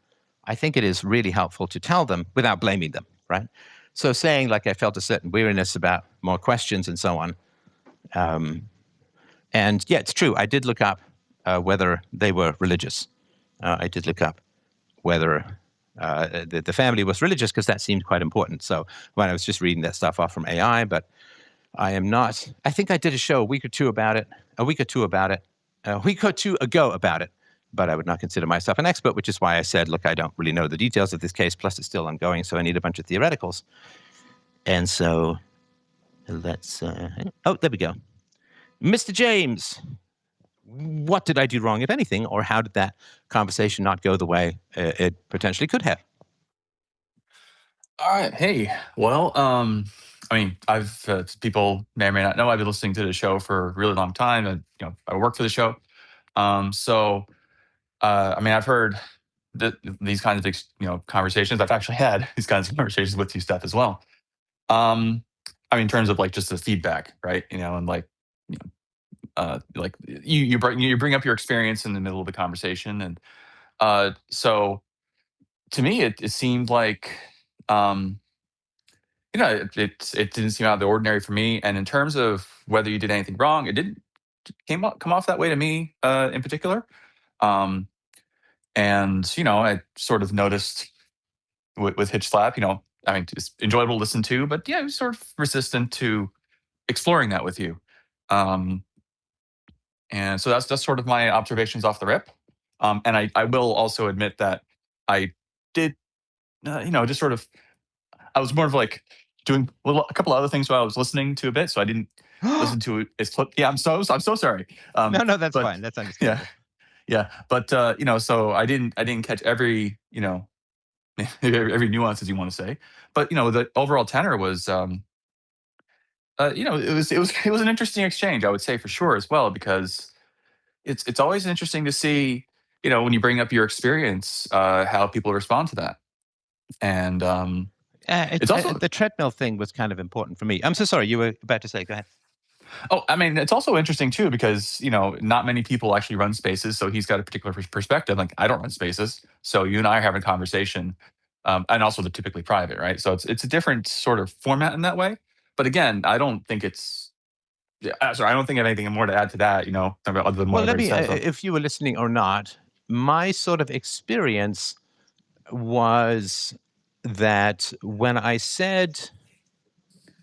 I think it is really helpful to tell them without blaming them, right? So saying, like, I felt a certain weariness about more questions and so on. And yeah, it's true. I did look up whether they were religious. I did look up whether the family was religious, because that seemed quite important. So when I was just reading that stuff off from AI, but I am not. I think I did a show a week or two ago about it, but I would not consider myself an expert, which is why I said, look, I don't really know the details of this case, plus it's still ongoing, so I need a bunch of theoreticals. And so let's, there we go. Mr. James, what did I do wrong, if anything, or how did that conversation not go the way it potentially could have? All right. Hey. Well, I mean, I've people may or may not know I've been listening to the show for a really long time, and I work for the show. So I mean, I've heard these kinds of conversations. I've actually had these kinds of conversations with you, Steph, as well. I mean, in terms of like just the feedback, right? And like you bring up your experience in the middle of the conversation, and so to me, it seemed like. It didn't seem out of the ordinary for me. And in terms of whether you did anything wrong, it didn't come off that way to me in particular. Um, and I sort of noticed with Hitch Slap. I mean, it's enjoyable to listen to, but yeah, I was sort of resistant to exploring that with you. And so that's sort of my observations off the rip. And I will also admit that I did, just sort of, I was more of like doing a couple other things while I was listening to a bit, so I didn't listen to it as close. Yeah, I'm so sorry. No, that's but fine. That's understandable. Yeah, but so I didn't catch every every nuance, as you want to say, but the overall tenor was it was an interesting exchange, I would say, for sure, as well, because it's always interesting to see, when you bring up your experience, how people respond to that. And it's also the treadmill thing was kind of important for me. I'm so sorry. You were about to say, go ahead. I mean, it's also interesting too, because not many people actually run spaces, so he's got a particular perspective. Like, I don't run spaces, so you and I are having a conversation, and also they're typically private, right? So it's a different sort of format in that way. But again, I don't think it's. Sorry, I don't think I have anything more to add to that. Other than what Well, I've already said. if you were listening or not, my sort of experience was that when I said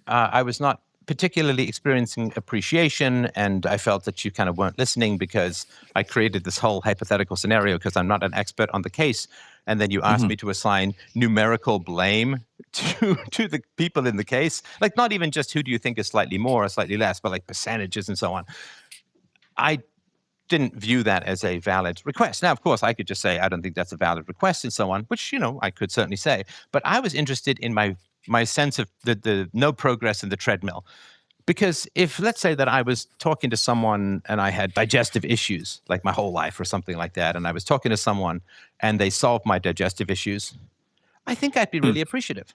I was not particularly experiencing appreciation, and I felt that you kind of weren't listening because I created this whole hypothetical scenario because I'm not an expert on the case, and then you asked me to assign numerical blame to the people in the case, like not even just who do you think is slightly more or slightly less, but like percentages and so on. I didn't view that as a valid request. Now, of course, I could just say I don't think that's a valid request and so on, which I could certainly say. But I was interested in my sense of the no progress in the treadmill. Because if, let's say that I was talking to someone and I had digestive issues, like my whole life or something like that, and I was talking to someone and they solved my digestive issues, I think I'd be really appreciative.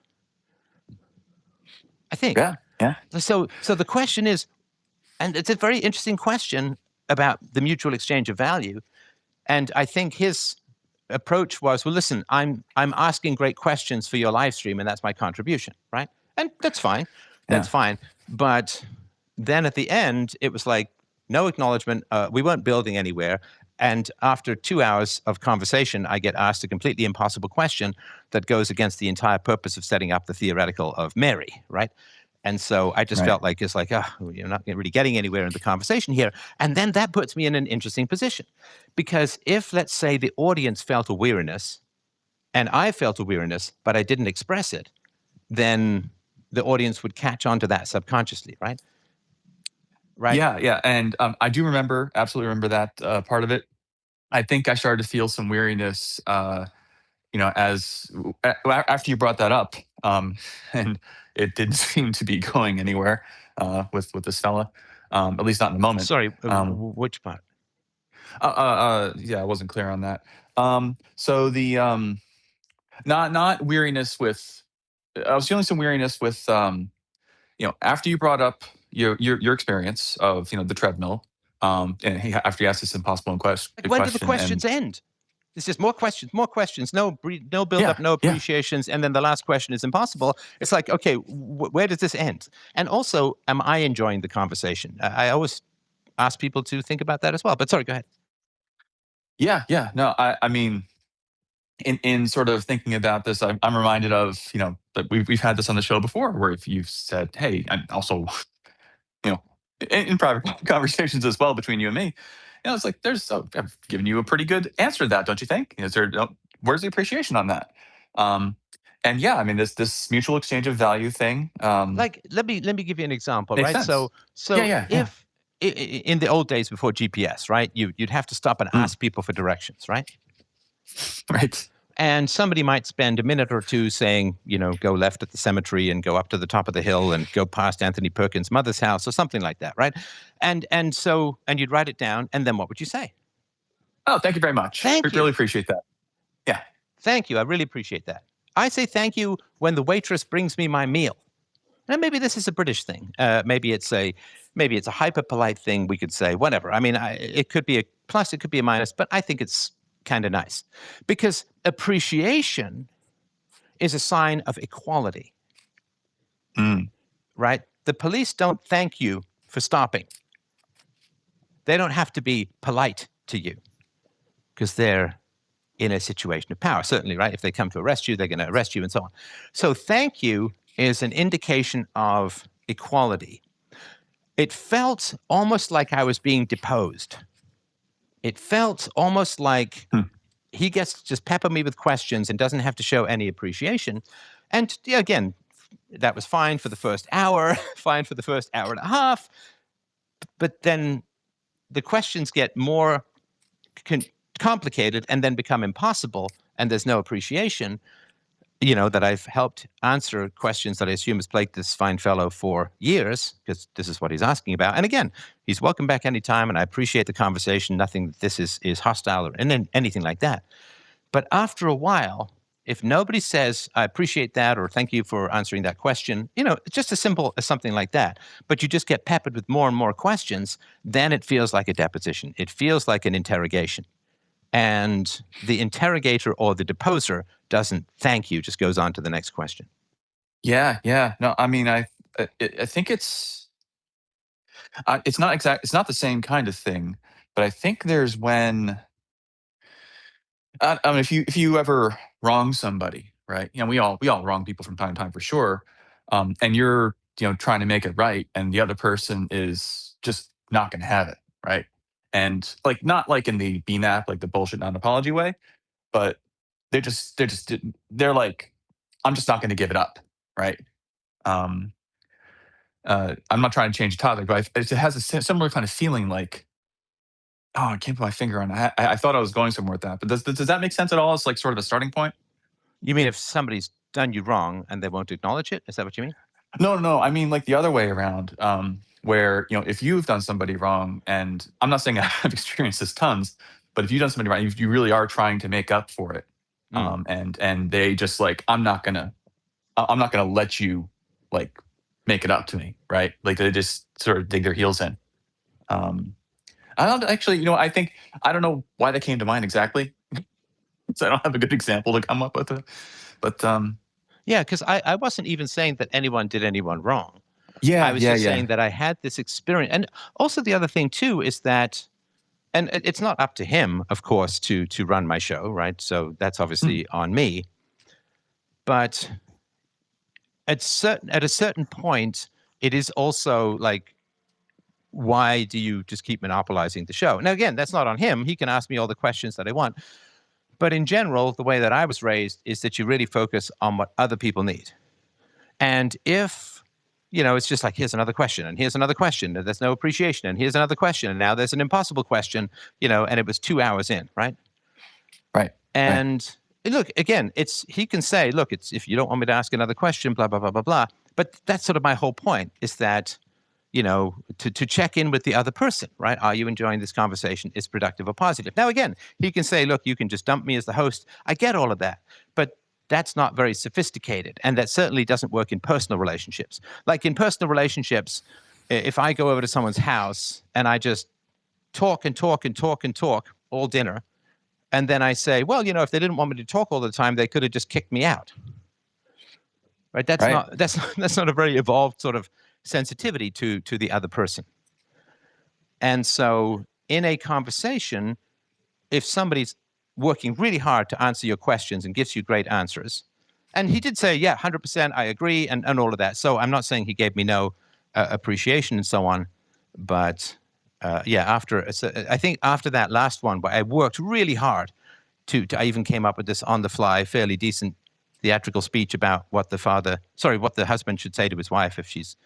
I think. Yeah. So the question is, and it's a very interesting question about the mutual exchange of value. And I think his approach was, well, listen, I'm asking great questions for your live stream, and that's my contribution, right? And that's fine. That's fine. But then at the end, it was like, no acknowledgement. We weren't building anywhere. And after 2 hours of conversation, I get asked a completely impossible question that goes against the entire purpose of setting up the theoretical of Mary, right? And so I just felt like, it's like, you're not really getting anywhere in the conversation here. And then that puts me in an interesting position. Because if, let's say, the audience felt a weariness, and I felt a weariness, but I didn't express it, then the audience would catch on to that subconsciously, right? Right? Yeah. And I do absolutely remember that part of it. I think I started to feel some weariness, as after you brought that up, and it didn't seem to be going anywhere with this fella, at least not in the moment. Sorry, which part? Yeah, I wasn't clear on that. So the not weariness with. I was feeling some weariness with after you brought up your experience of the treadmill, and after you asked this impossible question. Like, when do the questions end? It's just more questions, no build up, no appreciations, and then the last question is impossible. It's like, okay, where does this end? And also, am I enjoying the conversation? I always ask people to think about that as well. But sorry, go ahead. Yeah. No, I mean, in sort of thinking about this, I'm reminded of that we've had this on the show before, where if you've said, hey, and also in private conversations as well between you and me, it's like I've given you a pretty good answer to that, don't you think? Where's the appreciation on that? And yeah, I mean, this mutual exchange of value thing. Like, let me give you an example, right? Sense. So if in the old days before GPS, right, you'd have to stop and ask people for directions, right? Right. And somebody might spend a minute or two saying, go left at the cemetery and go up to the top of the hill and go past Anthony Perkins' mother's house or something like that, right? And you'd write it down, and then what would you say? Oh, thank you very much. Thank you. Really appreciate that. Yeah. Thank you. I really appreciate that. I say thank you when the waitress brings me my meal. Now, maybe this is a British thing. Maybe it's a hyper polite thing. We could say whatever. I mean, it could be a plus, it could be a minus, but I think it's kind of nice, because appreciation is a sign of equality. Right? The police don't thank you for stopping. They don't have to be polite to you because they're in a situation of power. Certainly, right? If they come to arrest you, they're going to arrest you and so on. So thank you is an indication of equality. It felt almost like I was being deposed. It felt almost like he gets to just pepper me with questions and doesn't have to show any appreciation. And yeah, again, that was fine for the first hour, fine for the first hour and a half. But then the questions get more complicated and then become impossible, and there's no appreciation. That I've helped answer questions that I assume has plagued this fine fellow for years, because this is what he's asking about. And again, he's welcome back anytime, and I appreciate the conversation. Nothing that this is hostile or anything like that. But after a while, if nobody says, I appreciate that, or thank you for answering that question, just as simple as something like that, but you just get peppered with more and more questions, then it feels like a deposition. It feels like an interrogation. And the interrogator or the deposer doesn't thank you, just goes on to the next question. Yeah. No, I mean, I think it's not it's not the same kind of thing, but I think there's when, I mean, if you ever wrong somebody, right? We all wrong people from time to time for sure. And you're, trying to make it right, and the other person is just not going to have it, right? And like, not like in the BNAP, like the bullshit non-apology way, but they're like, I'm just not going to give it up, right? I'm not trying to change the topic, but it has a similar kind of feeling, like, oh, I can't put my finger on it. I thought I was going somewhere with that, but does that make sense at all? It's like sort of a starting point. You mean if somebody's done you wrong and they won't acknowledge it? Is that what you mean? No. I mean, like the other way around, where, if you've done somebody wrong, and I'm not saying I've experienced this tons, but if you've done somebody wrong, you really are trying to make up for it, and they just like, I'm not gonna let you like make it up to me, right? Like they just sort of dig their heels in. I don't actually, I don't know why that came to mind exactly. So I don't have a good example to come up with it, but yeah, because I wasn't even saying that anyone did anyone wrong. yeah, I was just saying that I had this experience. And also the other thing too is that, and it's not up to him, of course, to run my show, right? So that's obviously on me. But at a certain point, it is also like, why do you just keep monopolizing the show? Now, again, that's not on him. He can ask me all the questions that I want. But in general, the way that I was raised is that you really focus on what other people need. And if, it's just like, here's another question, and here's another question, and there's no appreciation, and here's another question, and now there's an impossible question, and it was 2 hours in, right? Right. And look, again, he can say, look, it's if you don't want me to ask another question, blah, blah, blah, blah, blah. But that's sort of my whole point, is that, to check in with the other person, right? Are you enjoying this conversation? Is productive or positive? Now, again, he can say, look, you can just dump me as the host. I get all of that. But that's not very sophisticated. And that certainly doesn't work in personal relationships. Like in personal relationships, if I go over to someone's house and I just talk and talk and talk and talk all dinner, and then I say, well, if they didn't want me to talk all the time, they could have just kicked me out. Right? That's not a very evolved sort of sensitivity to the other person. And so in a conversation, if somebody's working really hard to answer your questions and gives you great answers, and he did say, yeah, 100%, I agree, and all of that. So I'm not saying he gave me no appreciation and so on, but I think after that last one, where I worked really hard I even came up with this on the fly, fairly decent theatrical speech about what the husband should say to his wife if she's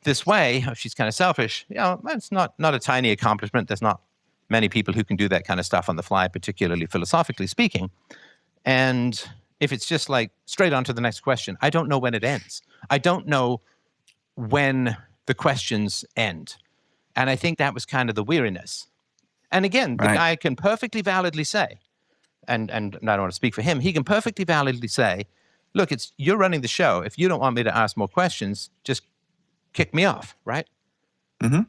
this way, if she's kind of selfish. It's not a tiny accomplishment. There's not many people who can do that kind of stuff on the fly, particularly philosophically speaking. And if it's just like straight on to the next question, I don't know when it ends. I don't know when the questions end. And I think that was kind of the weariness. And again, the guy can perfectly validly say, and I don't want to speak for him, he can perfectly validly say, look, you're running the show. If you don't want me to ask more questions, just kick me off, right? Mm-hmm.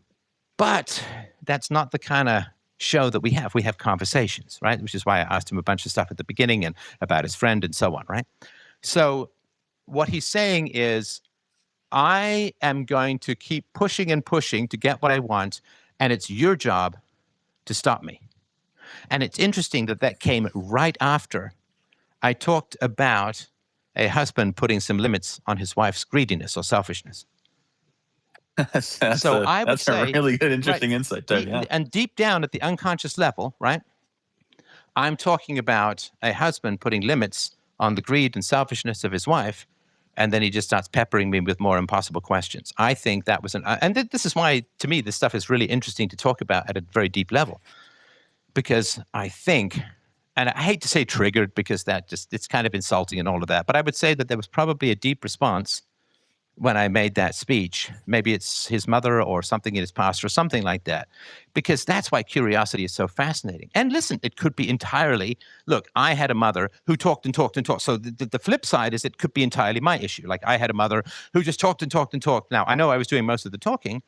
But that's not the kind of show that we have. We have conversations, right? Which is why I asked him a bunch of stuff at the beginning and about his friend and so on, right? So what he's saying is, I am going to keep pushing and pushing to get what I want, and it's your job to stop me. And it's interesting that that came right after I talked about a husband putting some limits on his wife's greediness or selfishness. That's So a I would say, really good, interesting insight there. Yeah. And deep down at the unconscious level, right, I'm talking about a husband putting limits on the greed and selfishness of his wife, and then he just starts peppering me with more impossible questions. I think that was this is why, to me, this stuff is really interesting to talk about at a very deep level, because I think, and I hate to say triggered because it's kind of insulting and all of that, but I would say that there was probably a deep response when I made that speech. Maybe it's his mother or something in his past or something like that, because that's why curiosity is so fascinating. And listen, it could be entirely, look, I had a mother who talked and talked and talked. So the flip side is it could be entirely my issue. Like I had a mother who just talked and talked and talked. Now, I know I was doing most of the talking,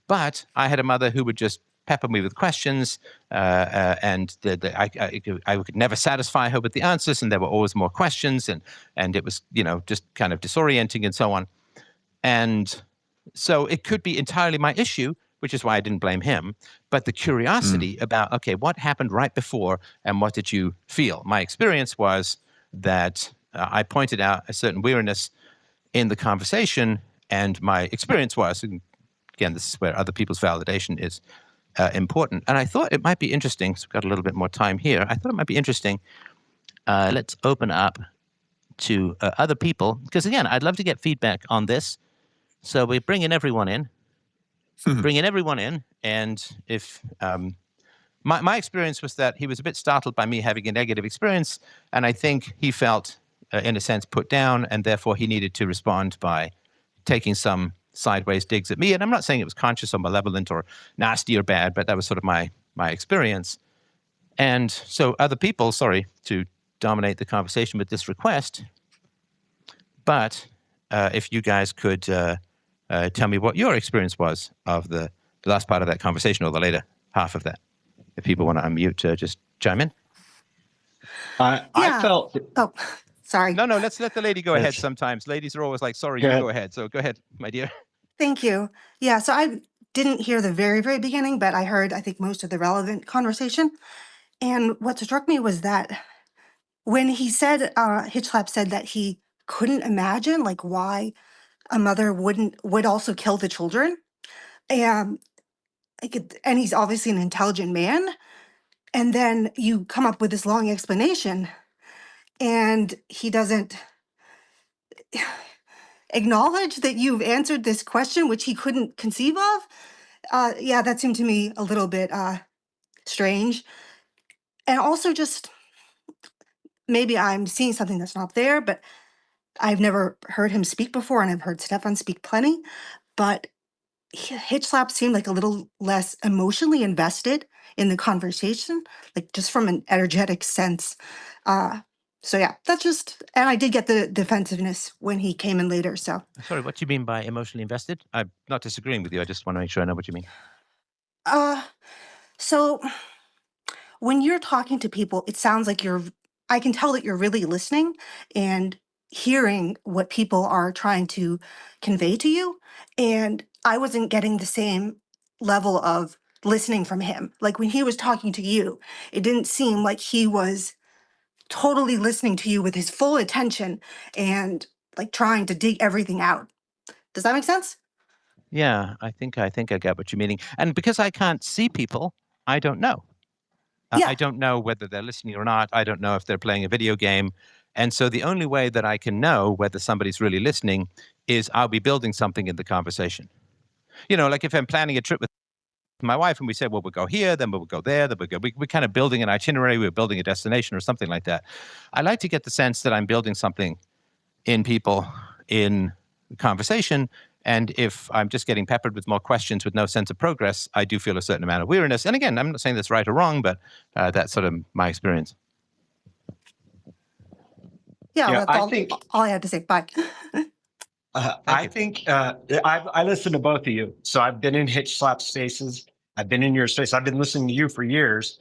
but I had a mother who would just pepper me with questions, and I could never satisfy her with the answers, and there were always more questions, and it was, just kind of disorienting and so on. And so it could be entirely my issue, which is why I didn't blame him. But the curiosity about, okay, what happened right before and what did you feel? My experience was that I pointed out a certain weariness in the conversation, and my experience was, and again, this is where other people's validation is important. And I thought it might be interesting, so we've got a little bit more time here. I thought it might be interesting. Let's open up to other people, because again, I'd love to get feedback on this. So we're bringing everyone in, and if my experience was that he was a bit startled by me having a negative experience, and I think he felt, in a sense, put down, and therefore he needed to respond by taking some sideways digs at me. And I'm not saying it was conscious or malevolent or nasty or bad, but that was sort of my experience. And so other people, sorry to dominate the conversation with this request, but if you guys could tell me what your experience was of the last part of that conversation, or the later half of that. If people want to unmute, just chime in. I felt... Oh, sorry. No, let's let the lady go ahead sometimes. Ladies are always like, sorry, you go ahead. So go ahead, my dear. Thank you. Yeah, so I didn't hear the very, very beginning, but I heard, I think, most of the relevant conversation. And what struck me was that when he said, Hitchlap said that he couldn't imagine, like, why a mother would also kill the children. And he's obviously an intelligent man. And then you come up with this long explanation, and he doesn't acknowledge that you've answered this question, which he couldn't conceive of. Yeah, that seemed to me a little bit strange. And also just, maybe I'm seeing something that's not there, but I've never heard him speak before, and I've heard Stefan speak plenty. But Hitchlap seemed like a little less emotionally invested in the conversation, like just from an energetic sense. So yeah, that's just, and I did get the defensiveness when he came in later, so. Sorry, what do you mean by emotionally invested? I'm not disagreeing with you. I just want to make sure I know what you mean. So when you're talking to people, it sounds like I can tell that you're really listening and hearing what people are trying to convey to you. And I wasn't getting the same level of listening from him. Like when he was talking to you, it didn't seem like he was totally listening to you with his full attention and like trying to dig everything out. Does that make sense? Yeah, I think I get what you're meaning. And because I can't see people, I don't know. I don't know whether they're listening or not. I don't know if they're playing a video game. And so the only way that I can know whether somebody's really listening is I'll be building something in the conversation. Like if I'm planning a trip with my wife and we say, well, we'll go here, then we'll go there, then we're kind of building an itinerary, we're building a destination or something like that. I like to get the sense that I'm building something in people in the conversation. And if I'm just getting peppered with more questions with no sense of progress, I do feel a certain amount of weariness. And again, I'm not saying that's right or wrong, but that's sort of my experience. Yeah, that's all I had to say. Bye. I think I listen to both of you. So I've been in Hitchlap spaces. I've been in your space. I've been listening to you for years.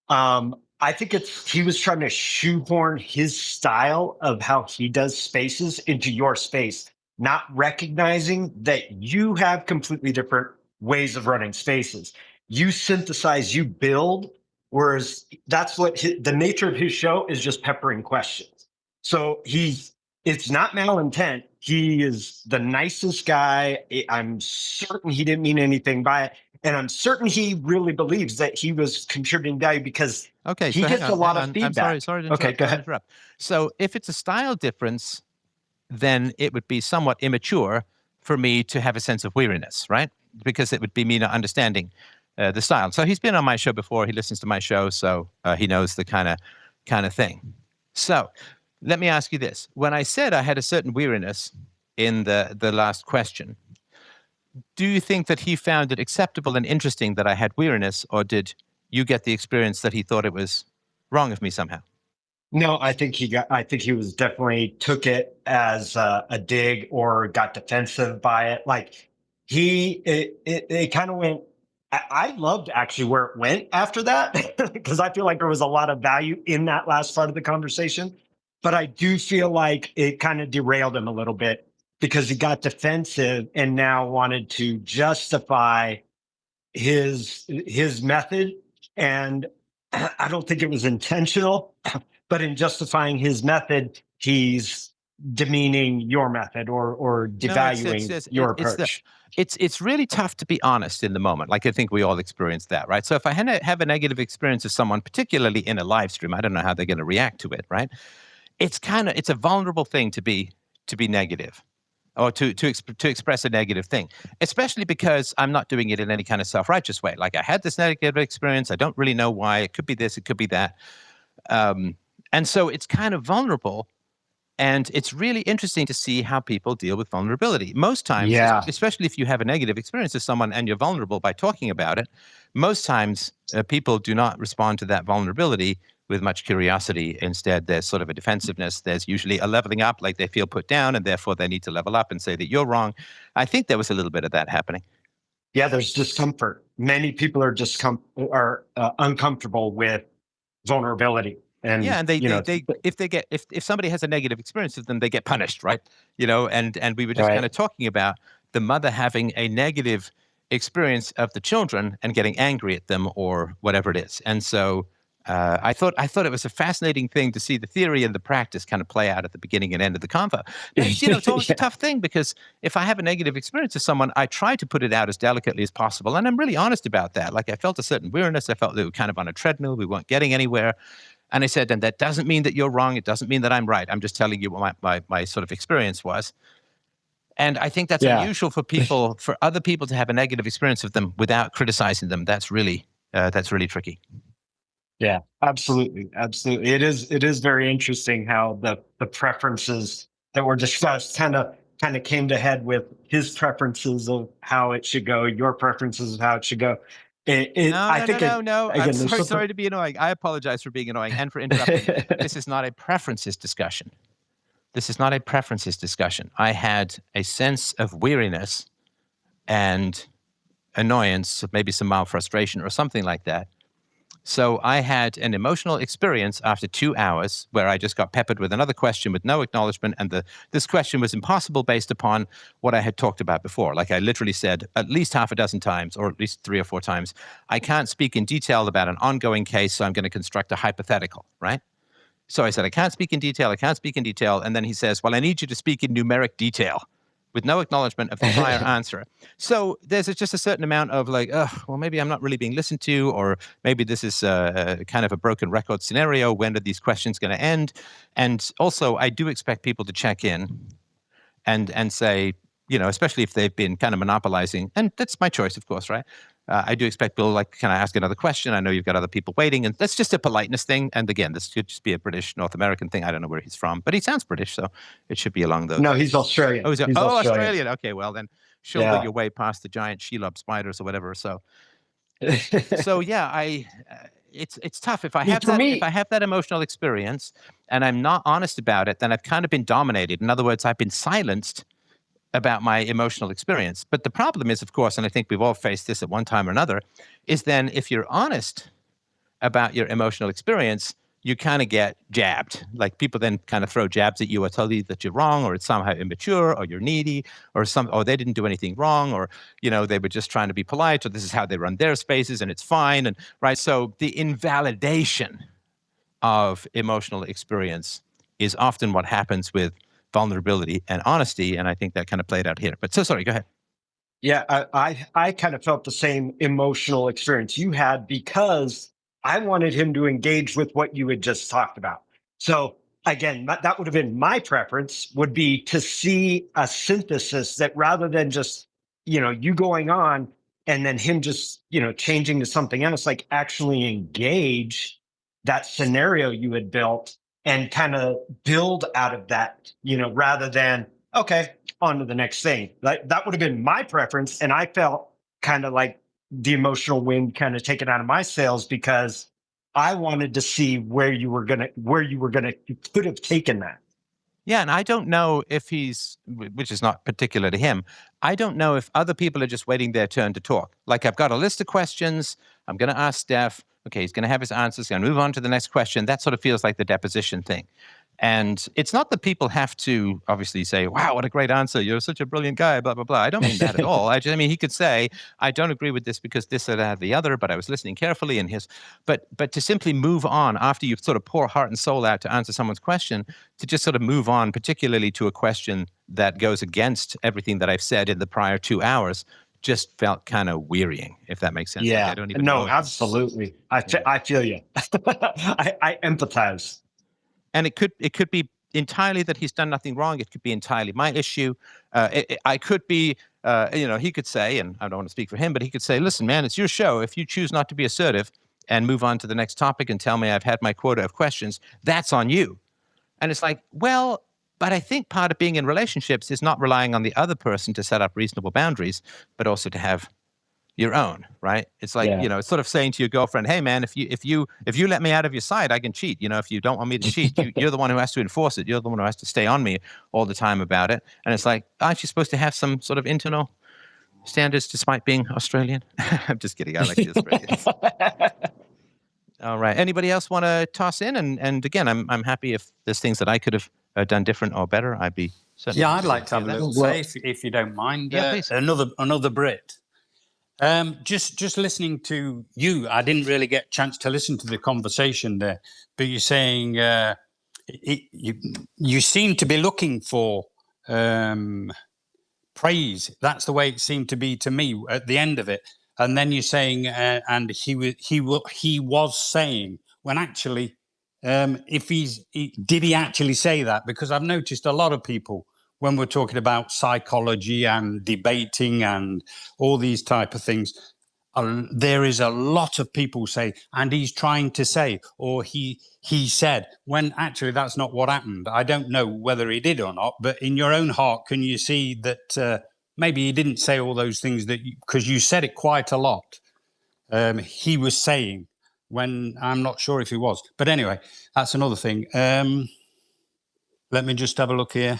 I think he was trying to shoehorn his style of how he does spaces into your space, not recognizing that you have completely different ways of running spaces. You synthesize, you build Whereas that's what the nature of his show is, just peppering questions. So it's not malintent. He is the nicest guy. I'm certain he didn't mean anything by it. And I'm certain he really believes that he was contributing value because Okay, he so gets hang on, a lot hang of on. feedback. I'm sorry to interrupt. Okay, go ahead. So if it's a style difference, then it would be somewhat immature for me to have a sense of weariness, right? Because it would be me not understanding the style. So he's been on my show before. He listens to my show, so he knows the kind of thing. So let me ask you this. When I said I had a certain weariness in the last question, do you think that he found it acceptable and interesting that I had weariness, or did you get the experience that he thought it was wrong of me somehow? No, I think he was definitely took it as a dig or got defensive by it. Like it kind of went. I loved actually where it went after that because I feel like there was a lot of value in that last part of the conversation. But I do feel like it kind of derailed him a little bit because he got defensive and now wanted to justify his method. And I don't think it was intentional, but in justifying his method, he's demeaning your method or devaluing your approach. It's really tough to be honest in the moment. Like I think we all experience that, right? So if I have a negative experience of someone, particularly in a live stream, I don't know how they're going to react to it, right? It's a vulnerable thing to be negative, or to express a negative thing, especially because I'm not doing it in any kind of self-righteous way. Like I had this negative experience. I don't really know why. It could be this, it could be that. And so it's kind of vulnerable. And it's really interesting to see how people deal with vulnerability. Most times, especially if you have a negative experience with someone and you're vulnerable by talking about it, most times people do not respond to that vulnerability with much curiosity. Instead, there's sort of a defensiveness. There's usually a leveling up, like they feel put down, and therefore they need to level up and say that you're wrong. I think there was a little bit of that happening. Yeah, there's discomfort. Many people are uncomfortable with vulnerability. And yeah, and if somebody has a negative experience with them, they get punished, right? And we were just kind of talking about the mother having a negative experience of the children and getting angry at them or whatever it is. And so I thought it was a fascinating thing to see the theory and the practice kind of play out at the beginning and end of the convo. It's always a tough thing because if I have a negative experience with someone, I try to put it out as delicately as possible, and I'm really honest about that. Like I felt a certain weariness. I felt that we were kind of on a treadmill. We weren't getting anywhere. And I said, and that doesn't mean that you're wrong. It doesn't mean that I'm right. I'm just telling you what my sort of experience was. And I think that's unusual for other people to have a negative experience of them without criticizing them. That's really tricky. Yeah, absolutely. Absolutely. It is very interesting how the preferences that were discussed kind of came to head with his preferences of how it should go, your preferences of how it should go. No. I'm sorry to be annoying. I apologize for being annoying and for interrupting. This is not a preferences discussion. I had a sense of weariness and annoyance, maybe some mild frustration or something like that. So I had an emotional experience after 2 hours where I just got peppered with another question with no acknowledgement. And this question was impossible based upon what I had talked about before. Like I literally said at least half a dozen times, or at least 3 or 4 times, I can't speak in detail about an ongoing case, so I'm going to construct a hypothetical, right? So I said, I can't speak in detail. And then he says, well, I need you to speak in numeric detail, with no acknowledgement of the prior answer. So there's just a certain amount of like, well, maybe I'm not really being listened to, or maybe this is kind of a broken record scenario. When are these questions going to end? And also, I do expect people to check in and say, especially if they've been kind of monopolizing, and that's my choice, of course, right? I do expect people like, can I ask another question? I know you've got other people waiting, and that's just a politeness thing. And again, this could just be a British North American thing. I don't know where he's from, but he sounds British, so it should be along those. No, he's Australian. Oh, he's Australian. Okay, well then, shoulder your way past the giant Shelob spiders or whatever. So yeah, it's tough if I have that emotional experience and I'm not honest about it, then I've kind of been dominated. In other words, I've been silenced about my emotional experience. But the problem is, of course, and I think we've all faced this at one time or another, is then if you're honest about your emotional experience, you kind of get jabbed. Like people then kind of throw jabs at you or tell you that you're wrong, or it's somehow immature, or you're needy, or they didn't do anything wrong, or they were just trying to be polite, or this is how they run their spaces and it's fine. And right. So the invalidation of emotional experience is often what happens with vulnerability and honesty. And I think that kind of played out here. But so sorry, go ahead. Yeah, I kind of felt the same emotional experience you had because I wanted him to engage with what you had just talked about. So again, that would have been my preference, would be to see a synthesis that rather than just, you going on and then him just, changing to something else, like actually engage that scenario you had built and kind of build out of that, rather than, okay, on to the next thing. That would have been my preference. And I felt kind of like the emotional wind kind of taken out of my sails because I wanted to see where you could have taken that. Yeah, and I don't know if which is not particular to him, I don't know if other people are just waiting their turn to talk. Like I've got a list of questions, I'm going to ask Steph, okay, he's going to have his answers, going to move on to the next question. That sort of feels like the deposition thing. And it's not that people have to obviously say, wow, what a great answer. You're such a brilliant guy, blah, blah, blah. I don't mean that at all. I mean, he could say, I don't agree with this because this or that, the other, but I was listening carefully and but to simply move on after you've sort of pour heart and soul out to answer someone's question, to just sort of move on, particularly to a question that goes against everything that I've said in the prior 2 hours, just felt kind of wearying, if that makes sense. Yeah, like I don't even know absolutely. I feel you. I empathize. And it could be entirely that he's done nothing wrong. It could be entirely my issue. I could be, he could say, and I don't want to speak for him, but he could say, listen, man, it's your show. If you choose not to be assertive and move on to the next topic and tell me I've had my quota of questions, that's on you. And it's like, well, but I think part of being in relationships is not relying on the other person to set up reasonable boundaries, but also to have your own, right? It's like, it's sort of saying to your girlfriend, hey man, if you let me out of your sight, I can cheat. If you don't want me to cheat, you're the one who has to enforce it. You're the one who has to stay on me all the time about it. And it's like, aren't you supposed to have some sort of internal standards despite being Australian? I'm just kidding. I like the Australians. All right. Anybody else want to toss in? And again, I'm happy if there's things that I could have done different or better. I'd be certainly. Yeah, I'd like to have a little say if you don't mind. Yeah, please. Another Brit. Just listening to you, I didn't really get a chance to listen to the conversation there, but you're saying you seem to be looking for praise. That's the way it seemed to be to me at the end of it. And then you're saying, and he was saying, when actually, did he actually say that? Because I've noticed a lot of people, when we're talking about psychology and debating and all these type of things, there is a lot of people say, and he's trying to say, or he said, when actually that's not what happened. I don't know whether he did or not, but in your own heart, can you see that maybe he didn't say all those things because you said it quite a lot. He was saying, when I'm not sure if he was. But anyway, that's another thing. Let me just have a look here.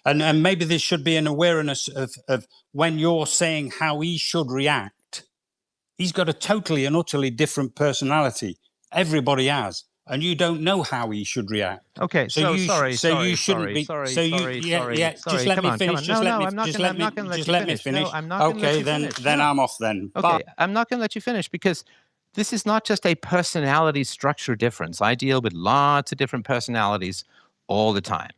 And maybe this should be an awareness of when you're saying how he should react. He's got a totally and utterly different personality. Everybody has. And you don't know how he should react. Okay, Just let me finish. I'm not going to then I'm off then. Okay, bye. I'm not going to let you finish because this is not just a personality structure difference. I deal with lots of different personalities all the time.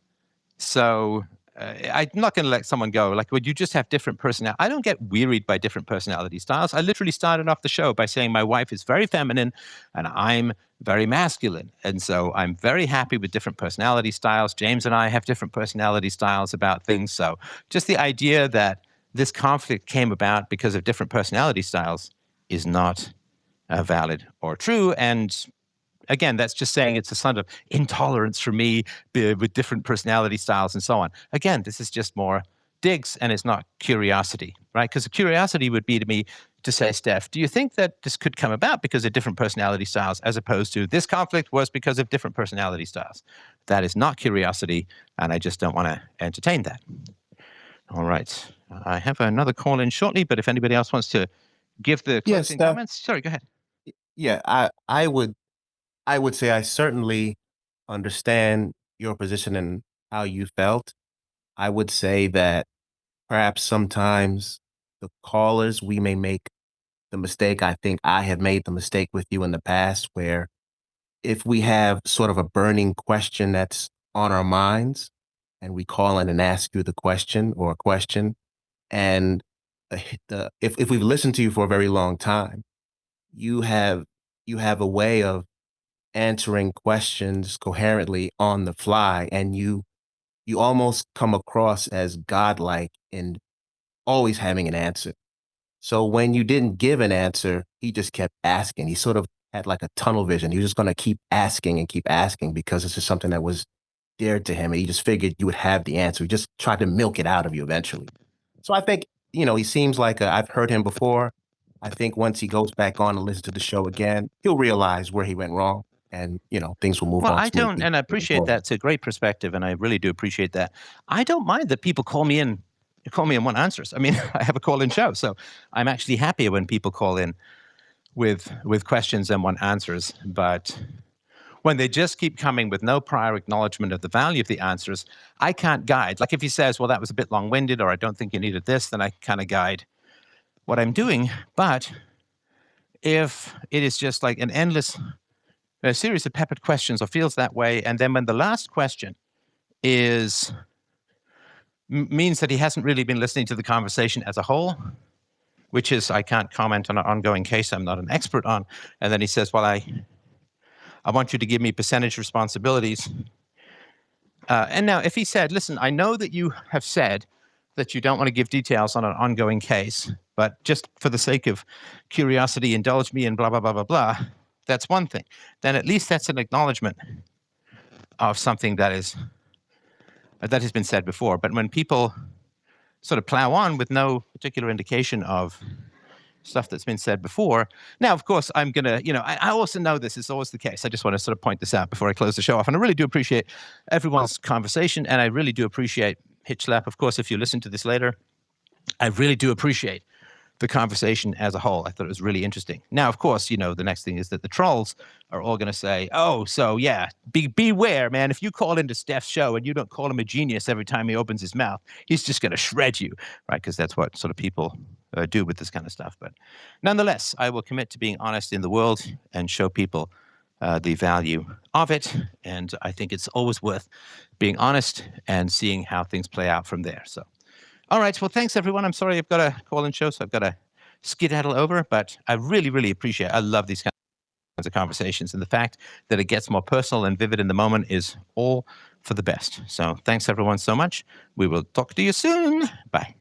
So I'm not going to let someone go, like, would you just have different personality? I don't get wearied by different personality styles. I literally started off the show by saying my wife is very feminine and I'm very masculine. And so I'm very happy with different personality styles. James and I have different personality styles about things. So just the idea that this conflict came about because of different personality styles is not valid or true. And again, that's just saying it's a sort of intolerance for me with different personality styles and so on. Again, this is just more digs and it's not curiosity, right? Because the curiosity would be to me to say, Steph, do you think that this could come about because of different personality styles as opposed to this conflict was because of different personality styles? That is not curiosity, and I just don't want to entertain that. All right. I have another call in shortly, but if anybody else wants to give the closing comments, sorry, go ahead. Yeah, I would say I certainly understand your position and how you felt. I would say that perhaps sometimes the callers, we may make the mistake. I think I have made the mistake with you in the past where if we have sort of a burning question that's on our minds and we call in and ask you the question or a question, and if we've listened to you for a very long time, you have a way of answering questions coherently on the fly, and you almost come across as godlike in always having an answer. So when you didn't give an answer, he just kept asking. He sort of had like a tunnel vision. He was just going to keep asking and keep asking because it's just something that was dear to him. And he just figured you would have the answer. He just tried to milk it out of you eventually. So I think, he seems like I've heard him before. I think once he goes back on and listens to the show again, he'll realize where he went wrong and, things will move Well, on I don't, smoothly and I moving appreciate forward. that. It's a great perspective, and I really do appreciate that. I don't mind that people call me in want answers. I mean, I have a call-in show, so I'm actually happier when people call in with questions and want answers. But when they just keep coming with no prior acknowledgement of the value of the answers, I can't guide. Like if he says, well, that was a bit long-winded, or I don't think you needed this, then I kind of guide what I'm doing. But if it is just like an endless series of peppered questions or feels that way, and then when the last question means that he hasn't really been listening to the conversation as a whole, which is I can't comment on an ongoing case I'm not an expert on, and then he says, well, I want you to give me percentage responsibilities. And now if he said, listen, I know that you have said that you don't want to give details on an ongoing case, but just for the sake of curiosity, indulge me in blah, blah, blah, blah, blah, that's one thing. Then at least that's an acknowledgement of something that has been said before. But when people sort of plow on with no particular indication of stuff that's been said before. Now, of course, I'm going to, I also know this is always the case. I just want to sort of point this out before I close the show off. And I really do appreciate everyone's conversation. And I really do appreciate Hitch Slap. Of course, if you listen to this later, I really do appreciate the conversation as a whole. I thought it was really interesting. Now, of course, the next thing is that the trolls are all going to say, oh, so yeah, beware, man. If you call into Steph's show and you don't call him a genius every time he opens his mouth, he's just going to shred you, right? Because that's what sort of people do with this kind of stuff. But nonetheless, I will commit to being honest in the world and show people the value of it. And I think it's always worth being honest and seeing how things play out from there. So, all right. Well, thanks, everyone. I'm sorry I've got a call-in show, so I've got to skedaddle over. But I really, really appreciate it. I love these kinds of conversations. And the fact that it gets more personal and vivid in the moment is all for the best. So thanks, everyone, so much. We will talk to you soon. Bye.